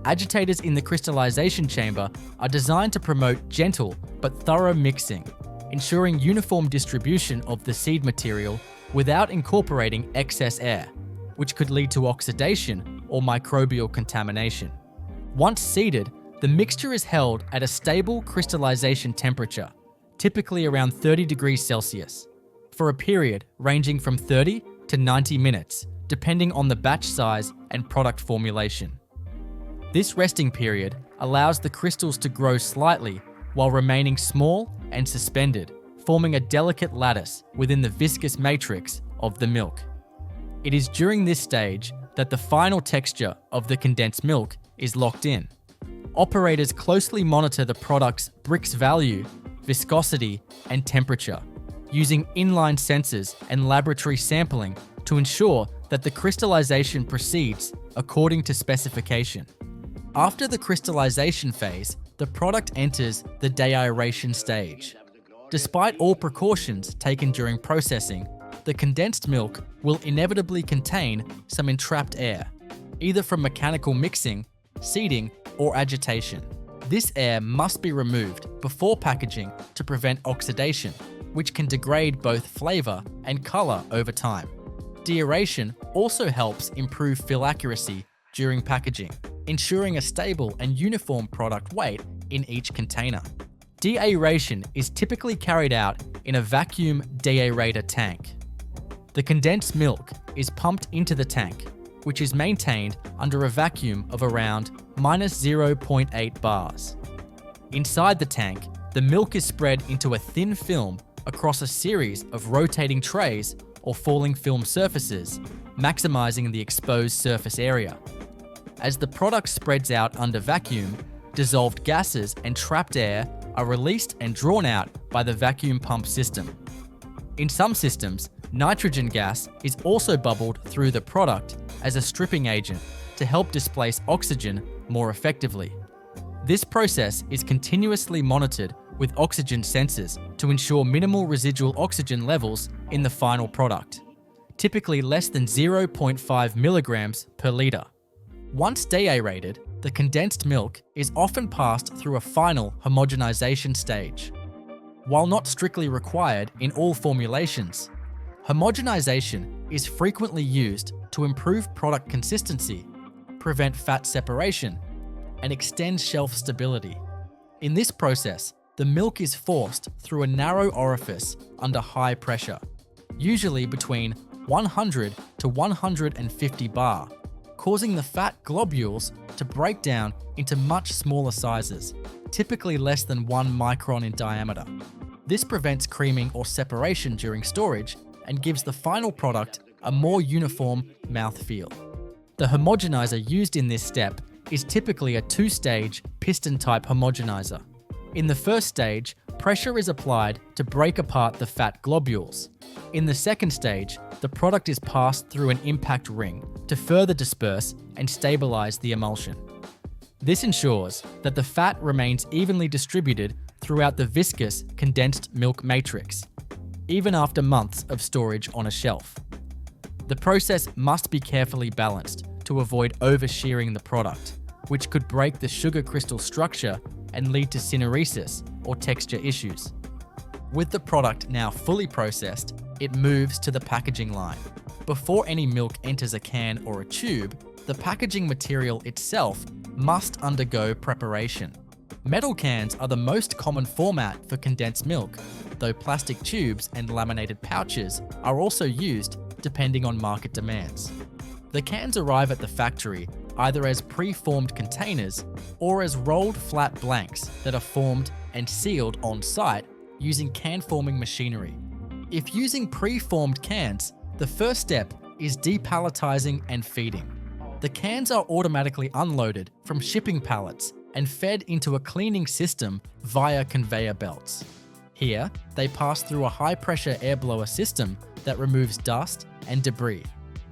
Agitators in the crystallization chamber are designed to promote gentle but thorough mixing, ensuring uniform distribution of the seed material without incorporating excess air, which could lead to oxidation or microbial contamination. Once seeded, the mixture is held at a stable crystallization temperature, typically around 30 degrees Celsius, for a period ranging from 30 to 90 minutes depending on the batch size and product formulation. This resting period allows the crystals to grow slightly while remaining small and suspended, forming a delicate lattice within the viscous matrix of the milk. It is during this stage that the final texture of the condensed milk is locked in. Operators closely monitor the product's Brix value, viscosity, and temperature, using inline sensors and laboratory sampling to ensure that the crystallization proceeds according to specification. After the crystallization phase, the product enters the deaeration stage. Despite all precautions taken during processing, the condensed milk will inevitably contain some entrapped air, either from mechanical mixing, seeding, or agitation. This air must be removed before packaging to prevent oxidation, which can degrade both flavor and color over time. Dearation also helps improve fill accuracy during packaging, ensuring a stable and uniform product weight in each container. Deaeration is typically carried out in a vacuum deaerator tank. The condensed milk is pumped into the tank, which is maintained under a vacuum of around -0.8 bars. Inside the tank, the milk is spread into a thin film across a series of rotating trays or falling film surfaces, maximizing the exposed surface area. As the product spreads out under vacuum, dissolved gases and trapped air are released and drawn out by the vacuum pump system. In some systems, nitrogen gas is also bubbled through the product as a stripping agent to help displace oxygen more effectively. This process is continuously monitored with oxygen sensors to ensure minimal residual oxygen levels in the final product, typically less than 0.5 milligrams per liter. Once deaerated, the condensed milk is often passed through a final homogenization stage. While not strictly required in all formulations, homogenization is frequently used to improve product consistency, prevent fat separation, and extend shelf stability. In this process, the milk is forced through a narrow orifice under high pressure, usually between 100 to 150 bar, causing the fat globules to break down into much smaller sizes, typically less than 1 micron in diameter. This prevents creaming or separation during storage and gives the final product a more uniform mouthfeel. The homogenizer used in this step is typically a two-stage piston-type homogenizer. In the first stage, pressure is applied to break apart the fat globules. In the second stage, the product is passed through an impact ring to further disperse and stabilize the emulsion. This ensures that the fat remains evenly distributed throughout the viscous condensed milk matrix, even after months of storage on a shelf. The process must be carefully balanced to avoid over-shearing the product, which could break the sugar crystal structure and lead to syneresis or texture issues. With the product now fully processed, it moves to the packaging line. Before any milk enters a can or a tube, the packaging material itself must undergo preparation. Metal cans are the most common format for condensed milk, though plastic tubes and laminated pouches are also used depending on market demands. The cans arrive at the factory either as pre-formed containers or as rolled flat blanks that are formed and sealed on site using can-forming machinery. If using pre-formed cans, the first step is depalletizing and feeding. The cans are automatically unloaded from shipping pallets and fed into a cleaning system via conveyor belts. Here, they pass through a high-pressure air blower system that removes dust and debris.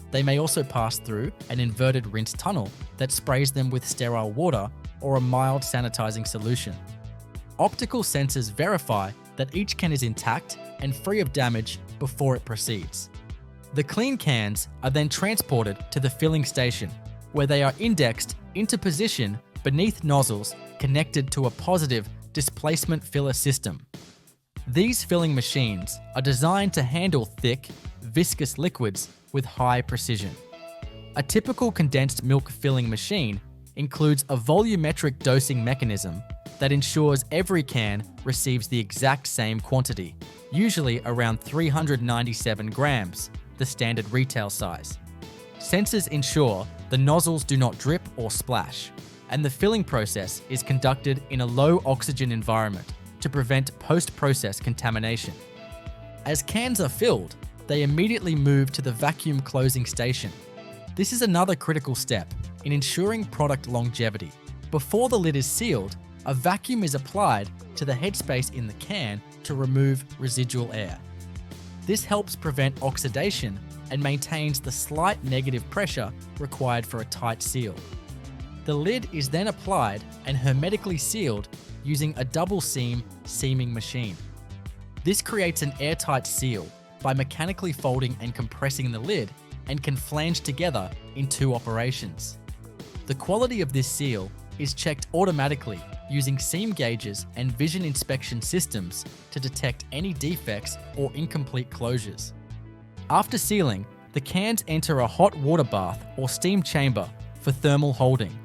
They may also pass through an inverted rinse tunnel that sprays them with sterile water or a mild sanitizing solution. Optical sensors verify that each can is intact and free of damage before it proceeds. The clean cans are then transported to the filling station, where they are indexed into position beneath nozzles connected to a positive displacement filler system. These filling machines are designed to handle thick, viscous liquids with high precision. A typical condensed milk filling machine includes a volumetric dosing mechanism that ensures every can receives the exact same quantity, usually around 397 grams, the standard retail size. Sensors ensure the nozzles do not drip or splash, and the filling process is conducted in a low oxygen environment to prevent post-process contamination. As cans are filled, they immediately move to the vacuum closing station. This is another critical step in ensuring product longevity. Before the lid is sealed, a vacuum is applied to the headspace in the can to remove residual air. This helps prevent oxidation and maintains the slight negative pressure required for a tight seal. The lid is then applied and hermetically sealed using a double seam seaming machine. This creates an airtight seal by mechanically folding and compressing the lid and can flange together in 2 operations. The quality of this seal is checked automatically using seam gauges and vision inspection systems to detect any defects or incomplete closures. After sealing, the cans enter a hot water bath or steam chamber for thermal holding.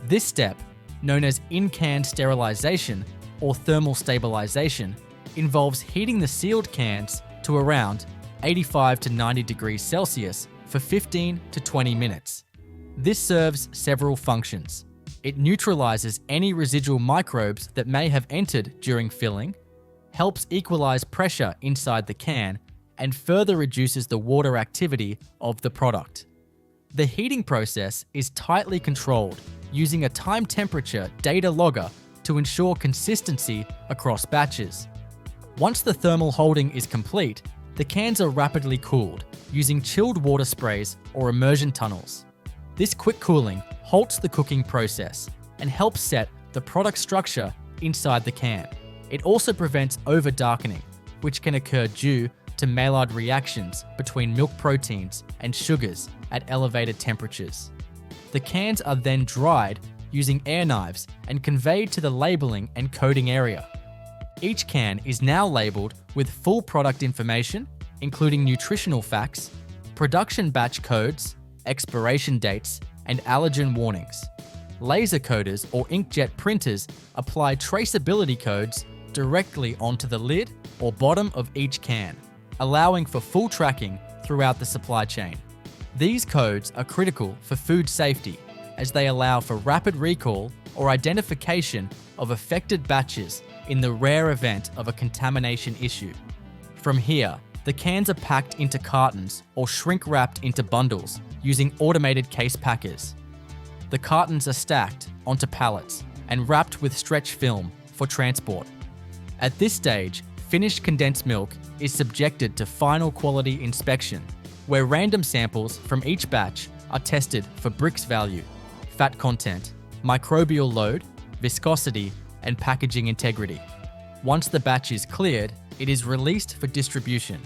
This step, known as in-can sterilization or thermal stabilization, involves heating the sealed cans to around 85 to 90 degrees Celsius for 15 to 20 minutes. This serves several functions. It neutralizes any residual microbes that may have entered during filling, helps equalize pressure inside the can, and further reduces the water activity of the product. The heating process is tightly controlled using a time temperature data logger to ensure consistency across batches. Once the thermal holding is complete, the cans are rapidly cooled using chilled water sprays or immersion tunnels. This quick cooling halts the cooking process and helps set the product structure inside the can. It also prevents over-darkening, which can occur due to Maillard reactions between milk proteins and sugars at elevated temperatures. The cans are then dried using air knives and conveyed to the labeling and coding area. Each can is now labeled with full product information, including nutritional facts, production batch codes, expiration dates, and allergen warnings. Laser coders or inkjet printers apply traceability codes directly onto the lid or bottom of each can, allowing for full tracking throughout the supply chain. These codes are critical for food safety as they allow for rapid recall or identification of affected batches in the rare event of a contamination issue. From here, the cans are packed into cartons or shrink-wrapped into bundles using automated case packers. The cartons are stacked onto pallets and wrapped with stretch film for transport. At this stage, finished condensed milk is subjected to final quality inspection, where random samples from each batch are tested for Brix value, fat content, microbial load, viscosity, and packaging integrity. Once the batch is cleared, it is released for distribution.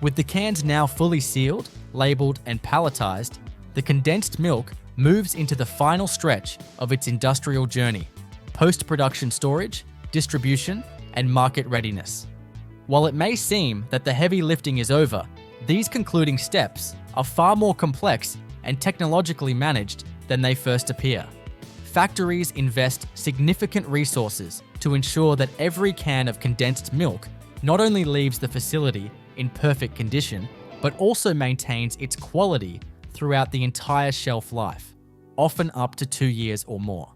With the cans now fully sealed, labeled, and palletized, the condensed milk moves into the final stretch of its industrial journey: post-production storage, distribution, and market readiness. While it may seem that the heavy lifting is over, these concluding steps are far more complex and technologically managed than they first appear. Factories invest significant resources to ensure that every can of condensed milk not only leaves the facility in perfect condition, but also maintains its quality throughout the entire shelf life, often up to 2 years or more.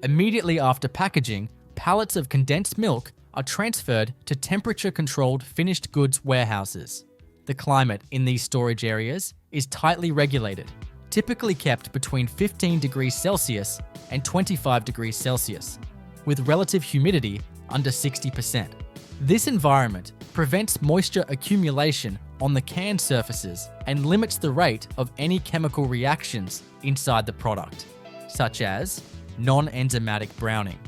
Immediately after packaging, pallets of condensed milk are transferred to temperature-controlled finished goods warehouses. The climate in these storage areas is tightly regulated, typically kept between 15 degrees Celsius and 25 degrees Celsius, with relative humidity under 60%. This environment prevents moisture accumulation on the can surfaces and limits the rate of any chemical reactions inside the product, such as non-enzymatic browning.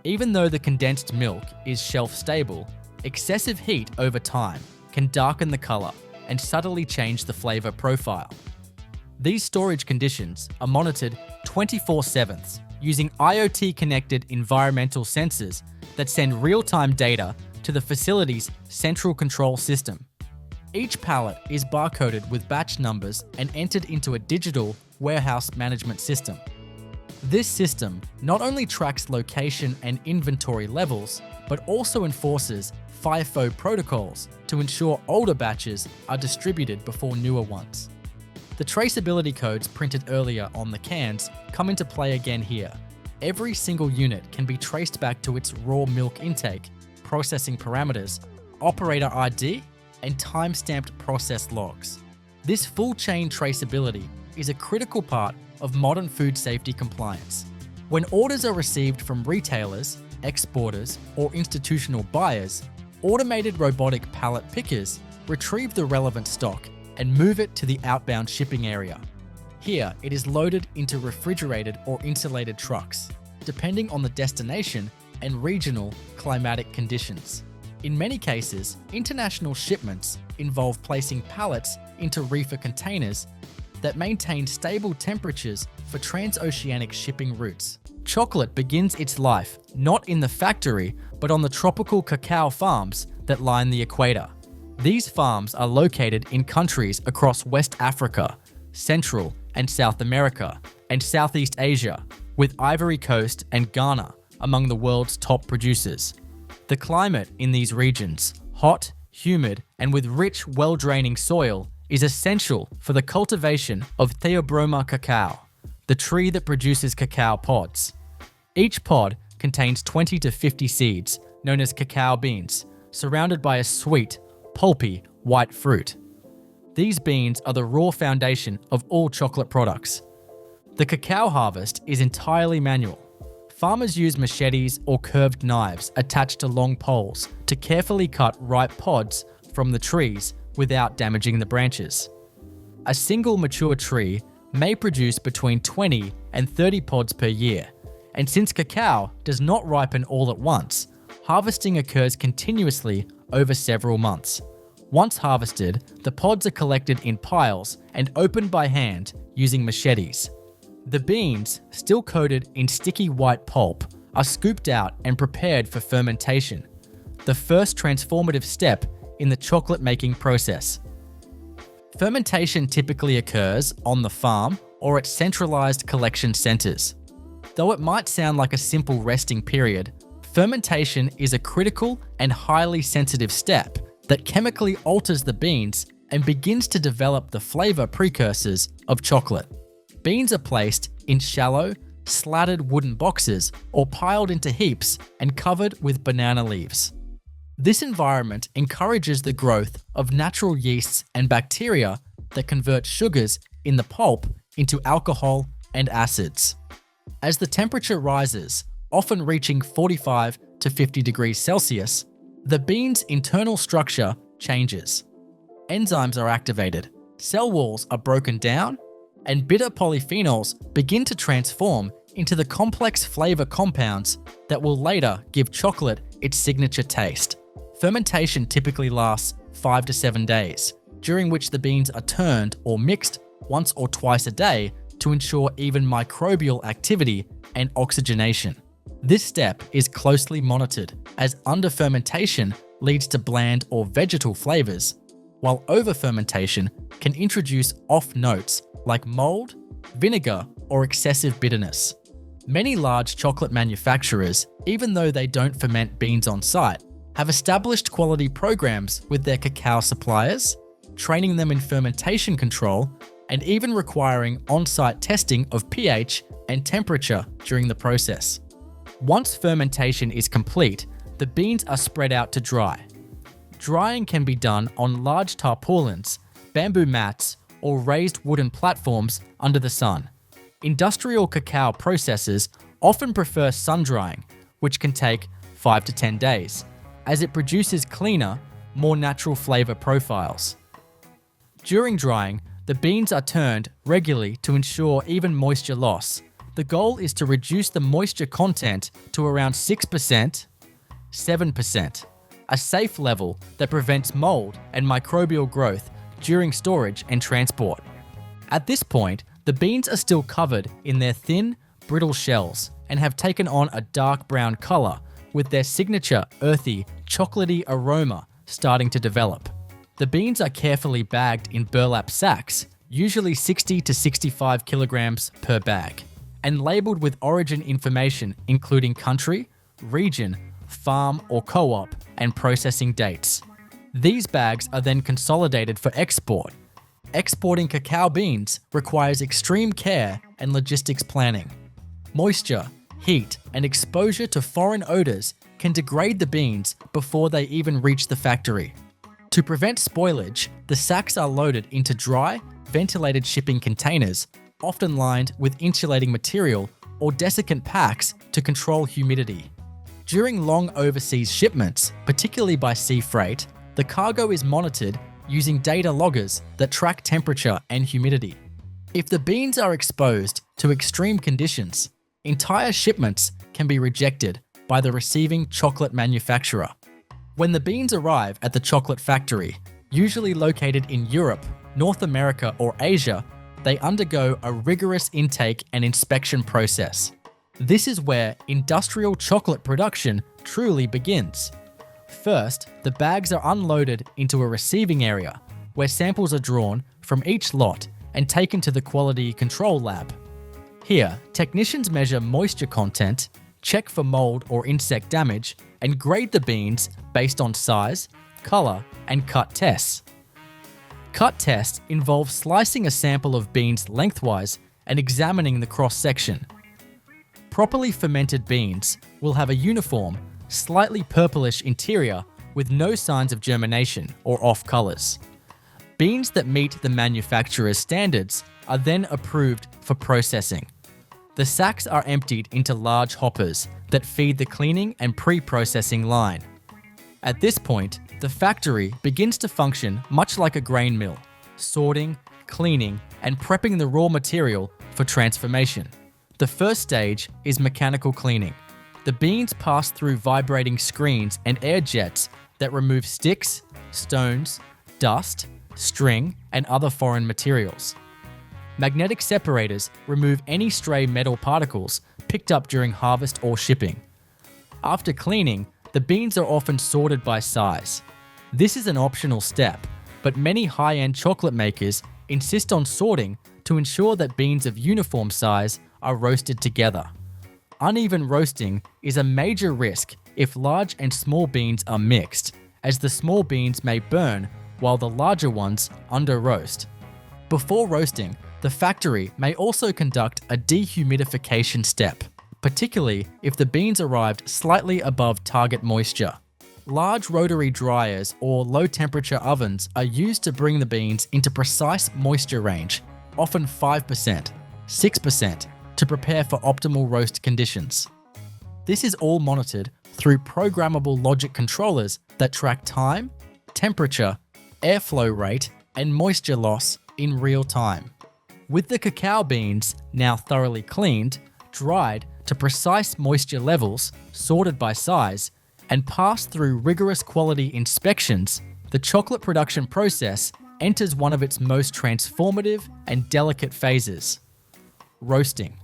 Even though the condensed milk is shelf-stable, excessive heat over time can darken the color and subtly change the flavor profile. These storage conditions are monitored 24/7 using IoT-connected environmental sensors that send real-time data to the facility's central control system. Each pallet is barcoded with batch numbers and entered into a digital warehouse management system. This system not only tracks location and inventory levels, but also enforces FIFO protocols to ensure older batches are distributed before newer ones. The traceability codes printed earlier on the cans come into play again here. Every single unit can be traced back to its raw milk intake, processing parameters, operator ID, and time-stamped process logs. This full chain traceability is a critical part of modern food safety compliance. When orders are received from retailers, exporters, or institutional buyers, automated robotic pallet pickers retrieve the relevant stock and move it to the outbound shipping area. Here, it is loaded into refrigerated or insulated trucks, depending on the destination and regional climatic conditions. In many cases, international shipments involve placing pallets into reefer containers that maintain stable temperatures for transoceanic shipping routes. Chocolate begins its life not in the factory, but on the tropical cacao farms that line the equator. These farms are located in countries across West Africa, Central and South America, and Southeast Asia, with Ivory Coast and Ghana among the world's top producers. The climate in these regions, hot, humid, and with rich, well-draining soil, is essential for the cultivation of Theobroma cacao, the tree that produces cacao pods. Each pod contains 20 to 50 seeds, known as cacao beans, surrounded by a sweet, pulpy, white fruit. These beans are the raw foundation of all chocolate products. The cacao harvest is entirely manual. Farmers use machetes or curved knives attached to long poles to carefully cut ripe pods from the trees without damaging the branches. A single mature tree may produce between 20 and 30 pods per year, and since cacao does not ripen all at once, harvesting occurs continuously over several months. Once harvested, the pods are collected in piles and opened by hand using machetes. The beans, still coated in sticky white pulp, are scooped out and prepared for fermentation, the first transformative step in the chocolate-making process. Fermentation typically occurs on the farm or at centralized collection centers. Though it might sound like a simple resting period, fermentation is a critical and highly sensitive step that chemically alters the beans and begins to develop the flavor precursors of chocolate. Beans are placed in shallow, slatted wooden boxes or piled into heaps and covered with banana leaves. This environment encourages the growth of natural yeasts and bacteria that convert sugars in the pulp into alcohol and acids. As the temperature rises, often reaching 45 to 50 degrees Celsius, the bean's internal structure changes. Enzymes are activated, cell walls are broken down, and bitter polyphenols begin to transform into the complex flavor compounds that will later give chocolate its signature taste. Fermentation typically lasts 5 to 7 days, during which the beans are turned or mixed once or twice a day to ensure even microbial activity and oxygenation. This step is closely monitored, as under-fermentation leads to bland or vegetal flavors, while over-fermentation can introduce off notes like mold, vinegar, or excessive bitterness. Many large chocolate manufacturers, even though they don't ferment beans on site, have established quality programs with their cacao suppliers, training them in fermentation control, and even requiring on-site testing of pH and temperature during the process. Once fermentation is complete, the beans are spread out to dry. Drying can be done on large tarpaulins, bamboo mats, or raised wooden platforms under the sun. Industrial cacao processors often prefer sun drying, which can take 5 to 10 days, as it produces cleaner, more natural flavor profiles. During drying, the beans are turned regularly to ensure even moisture loss. The goal is to reduce the moisture content to around 6%, 7%, a safe level that prevents mold and microbial growth during storage and transport. At this point, the beans are still covered in their thin, brittle shells and have taken on a dark brown color, with their signature earthy, chocolatey aroma starting to develop. The beans are carefully bagged in burlap sacks, usually 60 to 65 kilograms per bag, and labeled with origin information including country, region, farm or co-op, and processing dates. These bags are then consolidated for export. Exporting cacao beans requires extreme care and logistics planning. Moisture, heat, and exposure to foreign odors can degrade the beans before they even reach the factory. To prevent spoilage, the sacks are loaded into dry, ventilated shipping containers, often lined with insulating material or desiccant packs to control humidity. During long overseas shipments, particularly by sea freight, the cargo is monitored using data loggers that track temperature and humidity. If the beans are exposed to extreme conditions, entire shipments can be rejected by the receiving chocolate manufacturer. When the beans arrive at the chocolate factory, usually located in Europe, North America, or Asia, they undergo a rigorous intake and inspection process. This is where industrial chocolate production truly begins. First, the bags are unloaded into a receiving area, where samples are drawn from each lot and taken to the quality control lab. Here, technicians measure moisture content, check for mold or insect damage, and grade the beans based on size, color, and cut tests. Cut tests involve slicing a sample of beans lengthwise and examining the cross-section. Properly fermented beans will have a uniform, slightly purplish interior with no signs of germination or off colors. Beans that meet the manufacturer's standards are then approved for processing. The sacks are emptied into large hoppers that feed the cleaning and pre-processing line. At this point, the factory begins to function much like a grain mill, sorting, cleaning, and prepping the raw material for transformation. The first stage is mechanical cleaning. The beans pass through vibrating screens and air jets that remove sticks, stones, dust, string, and other foreign materials. Magnetic separators remove any stray metal particles picked up during harvest or shipping. After cleaning, the beans are often sorted by size. This is an optional step, but many high-end chocolate makers insist on sorting to ensure that beans of uniform size are roasted together. Uneven roasting is a major risk if large and small beans are mixed, as the small beans may burn while the larger ones under-roast. Before roasting, the factory may also conduct a dehumidification step, particularly if the beans arrived slightly above target moisture. Large rotary dryers or low-temperature ovens are used to bring the beans into precise moisture range, often 5%, 6%, to prepare for optimal roast conditions. This is all monitored through programmable logic controllers that track time, temperature, airflow rate, and moisture loss in real time. With the cacao beans now thoroughly cleaned, dried to precise moisture levels, sorted by size, and passed through rigorous quality inspections, the chocolate production process enters one of its most transformative and delicate phases: roasting.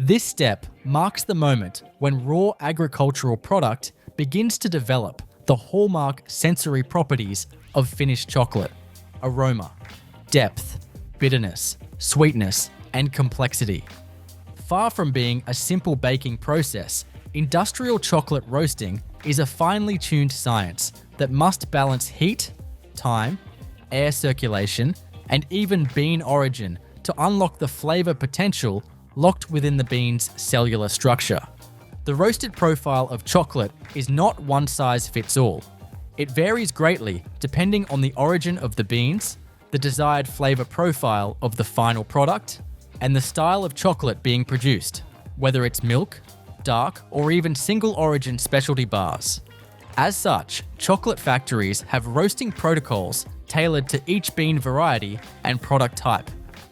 This step marks the moment when raw agricultural product begins to develop the hallmark sensory properties of finished chocolate: aroma, depth, bitterness, sweetness, and complexity. Far from being a simple baking process, industrial chocolate roasting is a finely tuned science that must balance heat, time, air circulation, and even bean origin to unlock the flavor potential locked within the bean's cellular structure. The roasted profile of chocolate is not one size fits all. It varies greatly depending on the origin of the beans, the desired flavor profile of the final product, and the style of chocolate being produced, whether it's milk, dark, or even single origin specialty bars. As such, chocolate factories have roasting protocols tailored to each bean variety and product type.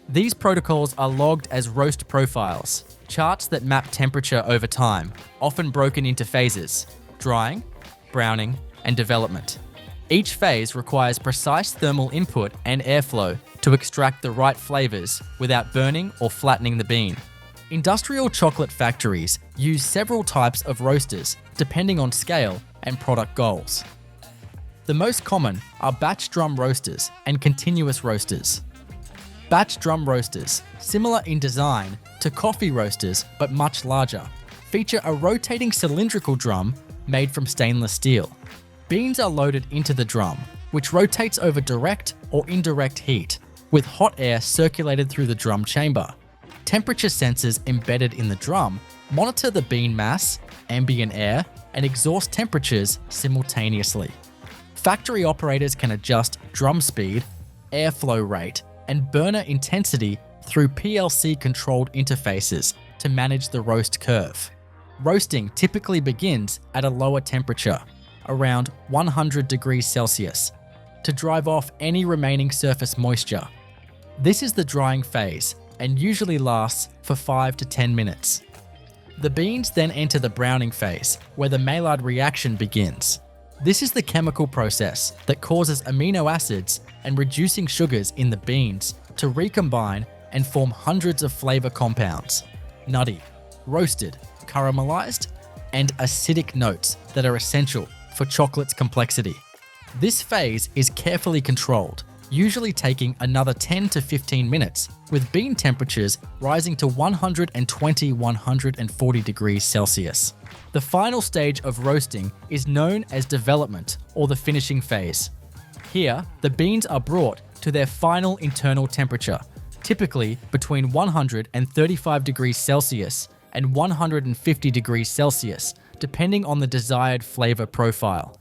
These protocols are logged as roast profiles, charts that map temperature over time, often broken into phases: drying, browning, and development. Each phase requires precise thermal input and airflow to extract the right flavors without burning or flattening the bean. Industrial chocolate factories use several types of roasters depending on scale and product goals. The most common are batch drum roasters and continuous roasters. Batch drum roasters, similar in design to coffee roasters but much larger, feature a rotating cylindrical drum made from stainless steel. Beans are loaded into the drum, which rotates over direct or indirect heat. with hot air circulated through the drum chamber. Temperature sensors embedded in the drum monitor the bean mass, ambient air, and exhaust temperatures simultaneously. Factory operators can adjust drum speed, airflow rate, and burner intensity through PLC-controlled interfaces to manage the roast curve. Roasting typically begins at a lower temperature, around 100 degrees Celsius, to drive off any remaining surface moisture. This is the drying phase and usually lasts for 5 to 10 minutes. The beans then enter the browning phase, where the Maillard reaction begins. This is the chemical process that causes amino acids and reducing sugars in the beans to recombine and form hundreds of flavor compounds: nutty, roasted, caramelized, and acidic notes that are essential for chocolate's complexity. This phase is carefully controlled, usually taking another 10 to 15 minutes, with bean temperatures rising to 120–140 degrees Celsius. The final stage of roasting is known as development, or the finishing phase. Here, the beans are brought to their final internal temperature, typically between 135 degrees Celsius and 150 degrees Celsius, depending on the desired flavor profile.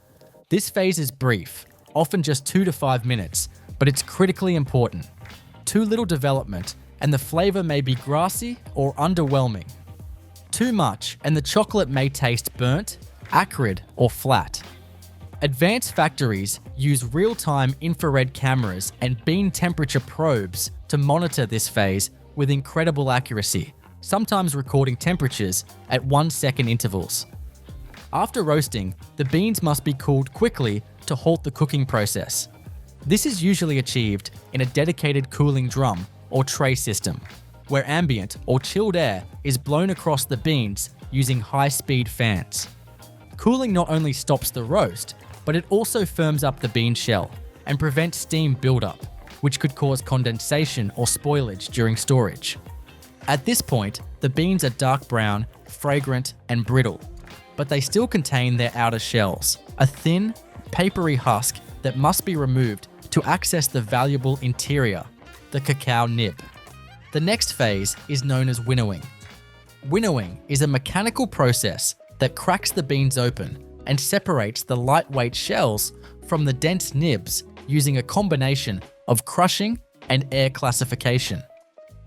This phase is brief, often just 2 to 5 minutes, but it's critically important. Too little development, and the flavor may be grassy or underwhelming. Too much, and the chocolate may taste burnt, acrid, or flat. Advanced factories use real-time infrared cameras and bean temperature probes to monitor this phase with incredible accuracy, sometimes recording temperatures at 1-second intervals. After roasting, the beans must be cooled quickly to halt the cooking process. This is usually achieved in a dedicated cooling drum or tray system, where ambient or chilled air is blown across the beans using high-speed fans. Cooling not only stops the roast, but it also firms up the bean shell and prevents steam buildup, which could cause condensation or spoilage during storage. At this point, the beans are dark brown, fragrant, and brittle, but they still contain their outer shells, a thin, papery husk that must be removed to access the valuable interior, the cacao nib. The next phase is known as winnowing. Winnowing is a mechanical process that cracks the beans open and separates the lightweight shells from the dense nibs using a combination of crushing and air classification.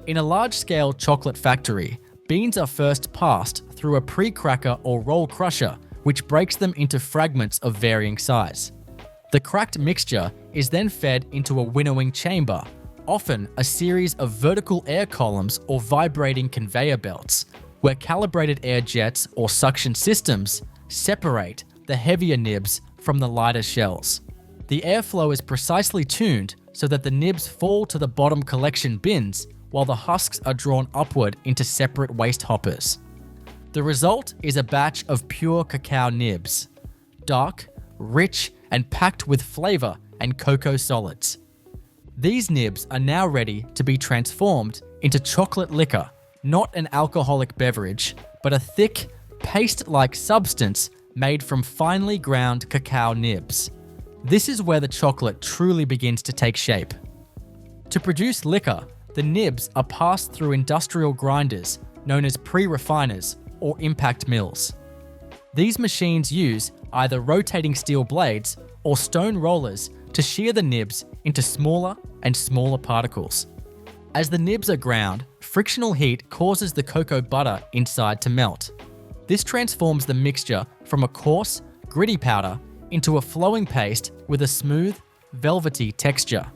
In a large-scale chocolate factory, beans are first passed through a pre-cracker or roll crusher, which breaks them into fragments of varying size. The cracked mixture is then fed into a winnowing chamber, often a series of vertical air columns or vibrating conveyor belts, where calibrated air jets or suction systems separate the heavier nibs from the lighter shells. The airflow is precisely tuned so that the nibs fall to the bottom collection bins while the husks are drawn upward into separate waste hoppers. The result is a batch of pure cacao nibs, dark, rich, and packed with flavor and cocoa solids. These nibs are now ready to be transformed into chocolate liquor, not an alcoholic beverage, but a thick, paste-like substance made from finely ground cacao nibs. This is where the chocolate truly begins to take shape. To produce liquor, the nibs are passed through industrial grinders known as pre-refiners or impact mills. These machines use either rotating steel blades or stone rollers to shear the nibs into smaller and smaller particles. As the nibs are ground, frictional heat causes the cocoa butter inside to melt. This transforms the mixture from a coarse, gritty powder into a flowing paste with a smooth, velvety texture.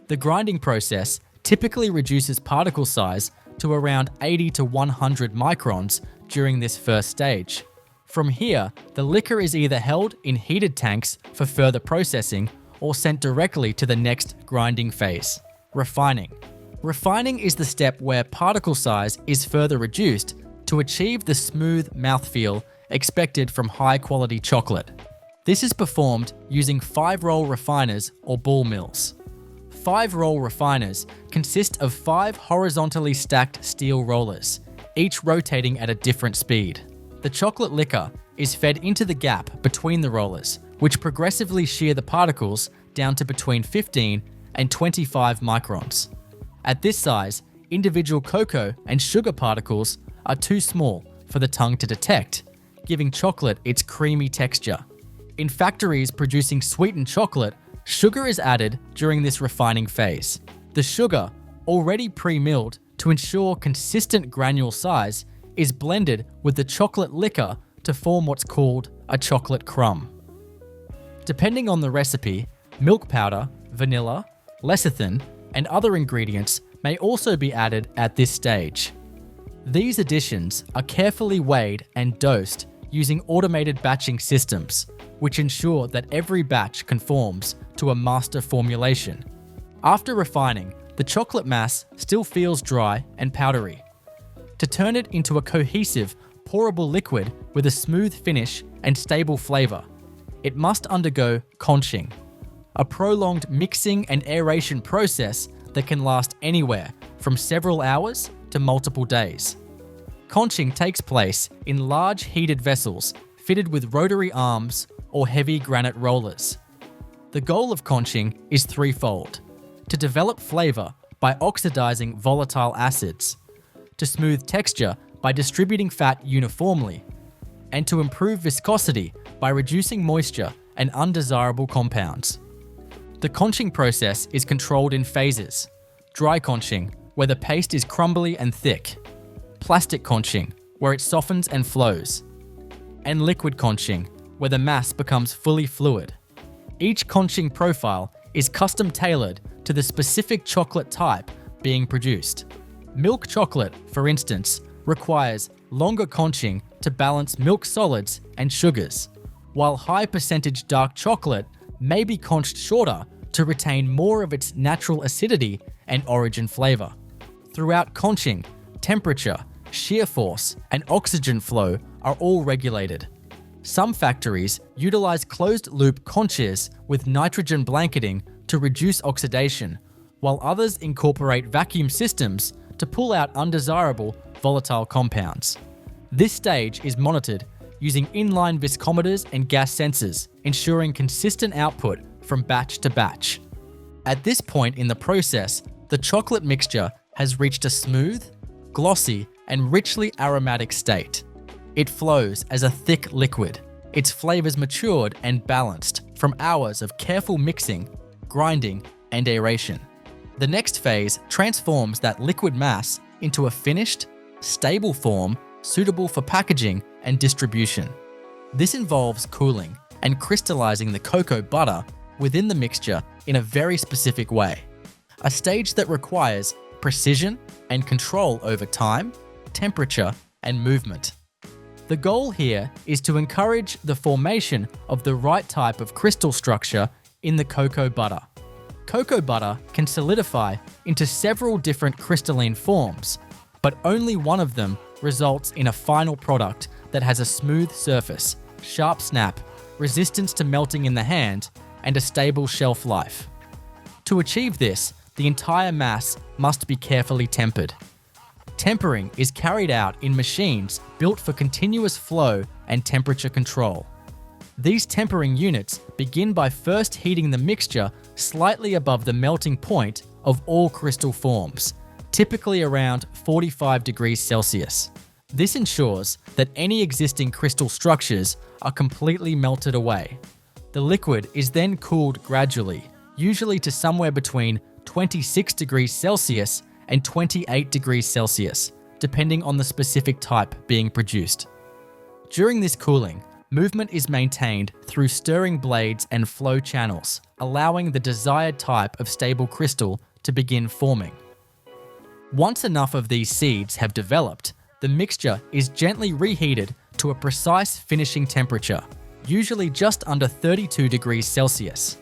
The grinding process typically reduces particle size to around 80 to 100 microns during this first stage. From here, the liquor is either held in heated tanks for further processing or sent directly to the next grinding phase, refining. Refining is the step where particle size is further reduced to achieve the smooth mouthfeel expected from high-quality chocolate. This is performed using 5-roll refiners or ball mills. 5-roll refiners consist of 5 horizontally stacked steel rollers, each rotating at a different speed. The chocolate liquor is fed into the gap between the rollers, which progressively shear the particles down to between 15 and 25 microns. At this size, individual cocoa and sugar particles are too small for the tongue to detect, giving chocolate its creamy texture. In factories producing sweetened chocolate, sugar is added during this refining phase. The sugar, already pre-milled to ensure consistent granule size, is blended with the chocolate liquor to form what's called a chocolate crumb. Depending on the recipe, milk powder, vanilla, lecithin, and other ingredients may also be added at this stage. These additions are carefully weighed and dosed using automated batching systems, which ensure that every batch conforms to a master formulation. After refining, the chocolate mass still feels dry and powdery. To turn it into a cohesive, pourable liquid with a smooth finish and stable flavor, it must undergo conching, a prolonged mixing and aeration process that can last anywhere from several hours to multiple days. Conching takes place in large heated vessels fitted with rotary arms or heavy granite rollers. The goal of conching is threefold: to develop flavor by oxidizing volatile acids, to smooth texture by distributing fat uniformly, and to improve viscosity by reducing moisture and undesirable compounds. The conching process is controlled in phases: dry conching, where the paste is crumbly and thick; plastic conching, where it softens and flows; and liquid conching, where the mass becomes fully fluid. Each conching profile is custom tailored to the specific chocolate type being produced. Milk chocolate, for instance, requires longer conching to balance milk solids and sugars, while high percentage dark chocolate may be conched shorter to retain more of its natural acidity and origin flavor. Throughout conching, temperature, shear force, and oxygen flow are all regulated. Some factories utilize closed-loop conches with nitrogen blanketing to reduce oxidation, while others incorporate vacuum systems to pull out undesirable volatile compounds. This stage is monitored using inline viscometers and gas sensors, ensuring consistent output from batch to batch. At this point in the process, the chocolate mixture has reached a smooth, glossy, and richly aromatic state. It flows as a thick liquid, its flavors matured and balanced from hours of careful mixing, grinding, and aeration. The next phase transforms that liquid mass into a finished, stable form suitable for packaging and distribution. This involves cooling and crystallizing the cocoa butter within the mixture in a very specific way, a stage that requires precision and control over time, temperature, and movement. The goal here is to encourage the formation of the right type of crystal structure in the cocoa butter. Cocoa butter can solidify into several different crystalline forms, but only one of them results in a final product that has a smooth surface, sharp snap, resistance to melting in the hand, and a stable shelf life. To achieve this, the entire mass must be carefully tempered. Tempering is carried out in machines built for continuous flow and temperature control. These tempering units begin by first heating the mixture slightly above the melting point of all crystal forms, typically around 45 degrees Celsius. This ensures that any existing crystal structures are completely melted away. The liquid is then cooled gradually, usually to somewhere between 26 degrees Celsius and 28 degrees Celsius, depending on the specific type being produced. During this cooling, movement is maintained through stirring blades and flow channels, allowing the desired type of stable crystal to begin forming. Once enough of these seeds have developed, the mixture is gently reheated to a precise finishing temperature, usually just under 32 degrees Celsius.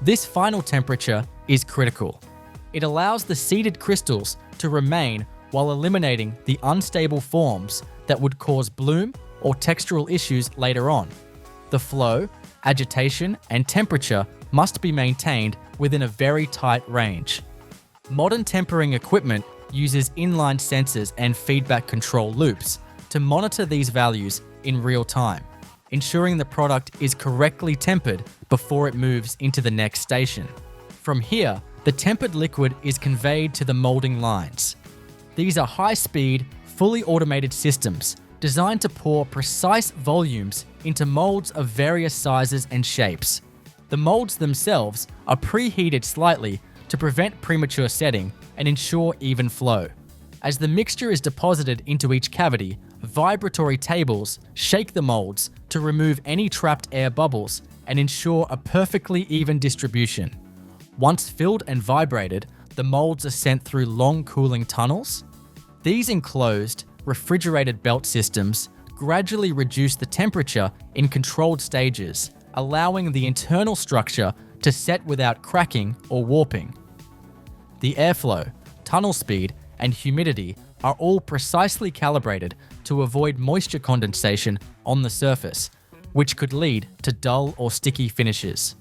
This final temperature is critical. It allows the seeded crystals to remain while eliminating the unstable forms that would cause bloom or textural issues later on. The flow, agitation, and temperature must be maintained within a very tight range. Modern tempering equipment uses inline sensors and feedback control loops to monitor these values in real time, ensuring the product is correctly tempered before it moves into the next station. From here, the tempered liquid is conveyed to the molding lines. These are high-speed, fully automated systems designed to pour precise volumes into molds of various sizes and shapes. The molds themselves are preheated slightly to prevent premature setting and ensure even flow. As the mixture is deposited into each cavity, vibratory tables shake the molds to remove any trapped air bubbles and ensure a perfectly even distribution. Once filled and vibrated, the molds are sent through long cooling tunnels. These enclosed, refrigerated belt systems gradually reduce the temperature in controlled stages, allowing the internal structure to set without cracking or warping. The airflow, tunnel speed, and humidity are all precisely calibrated to avoid moisture condensation on the surface, which could lead to dull or sticky finishes.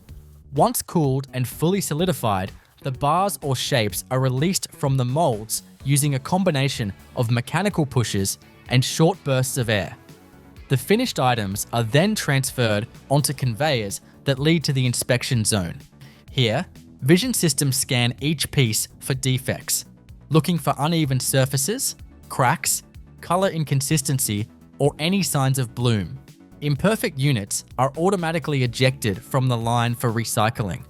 Once cooled and fully solidified, the bars or shapes are released from the molds using a combination of mechanical pushes and short bursts of air. The finished items are then transferred onto conveyors that lead to the inspection zone. Here, vision systems scan each piece for defects, looking for uneven surfaces, cracks, color inconsistency, or any signs of bloom. Imperfect units are automatically ejected from the line for recycling.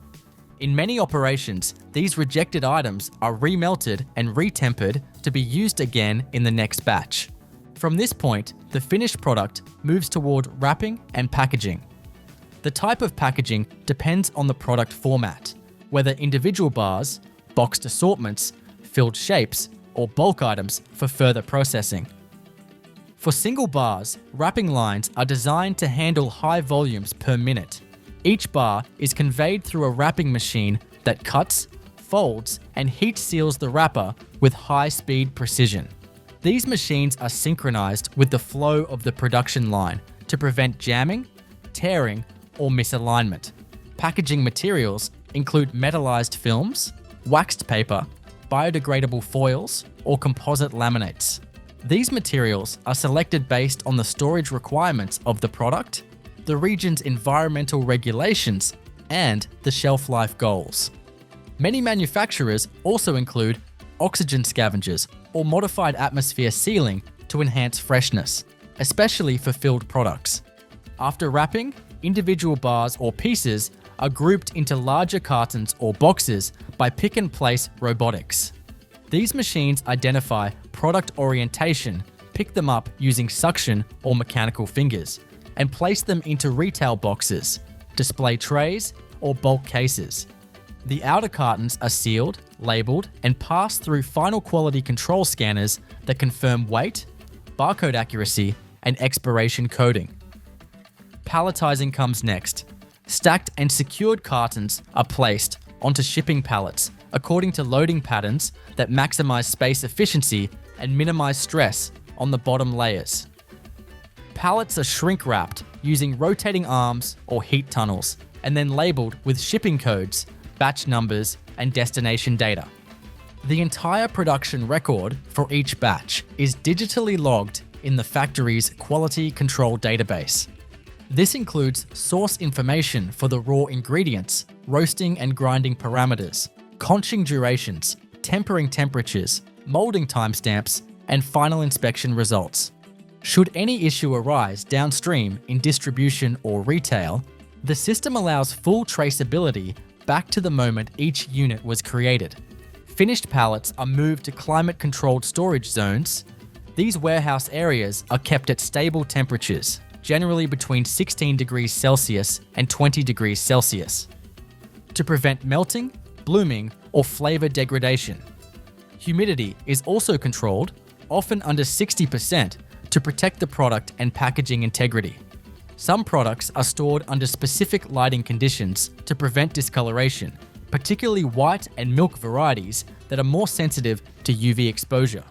In many operations, these rejected items are remelted and retempered to be used again in the next batch. From this point, the finished product moves toward wrapping and packaging. The type of packaging depends on the product format, whether individual bars, boxed assortments, filled shapes, or bulk items for further processing. For single bars, wrapping lines are designed to handle high volumes per minute. Each bar is conveyed through a wrapping machine that cuts, folds, and heat seals the wrapper with high-speed precision. These machines are synchronized with the flow of the production line to prevent jamming, tearing, or misalignment. Packaging materials include metallized films, waxed paper, biodegradable foils, or composite laminates. These materials are selected based on the storage requirements of the product, the region's environmental regulations, and the shelf life goals. Many manufacturers also include oxygen scavengers or modified atmosphere sealing to enhance freshness, especially for filled products. After wrapping, individual bars or pieces are grouped into larger cartons or boxes by pick-and-place robotics. These machines identify product orientation, pick them up using suction or mechanical fingers, and place them into retail boxes, display trays, or bulk cases. The outer cartons are sealed, labeled, and pass through final quality control scanners that confirm weight, barcode accuracy, and expiration coding. Palletizing comes next. Stacked and secured cartons are placed onto shipping pallets according to loading patterns that maximize space efficiency and minimize stress on the bottom layers. Pallets are shrink-wrapped using rotating arms or heat tunnels, and then labeled with shipping codes, batch numbers, and destination data. The entire production record for each batch is digitally logged in the factory's quality control database. This includes source information for the raw ingredients, roasting and grinding parameters, conching durations, tempering temperatures, molding timestamps, and final inspection results. Should any issue arise downstream in distribution or retail, the system allows full traceability back to the moment each unit was created. Finished pallets are moved to climate-controlled storage zones. These warehouse areas are kept at stable temperatures, generally between 16 degrees Celsius and 20 degrees Celsius, to prevent melting, blooming, or flavor degradation. Humidity is also controlled, often under 60%, to protect the product and packaging integrity. Some products are stored under specific lighting conditions to prevent discoloration, particularly white and milk varieties that are more sensitive to UV exposure.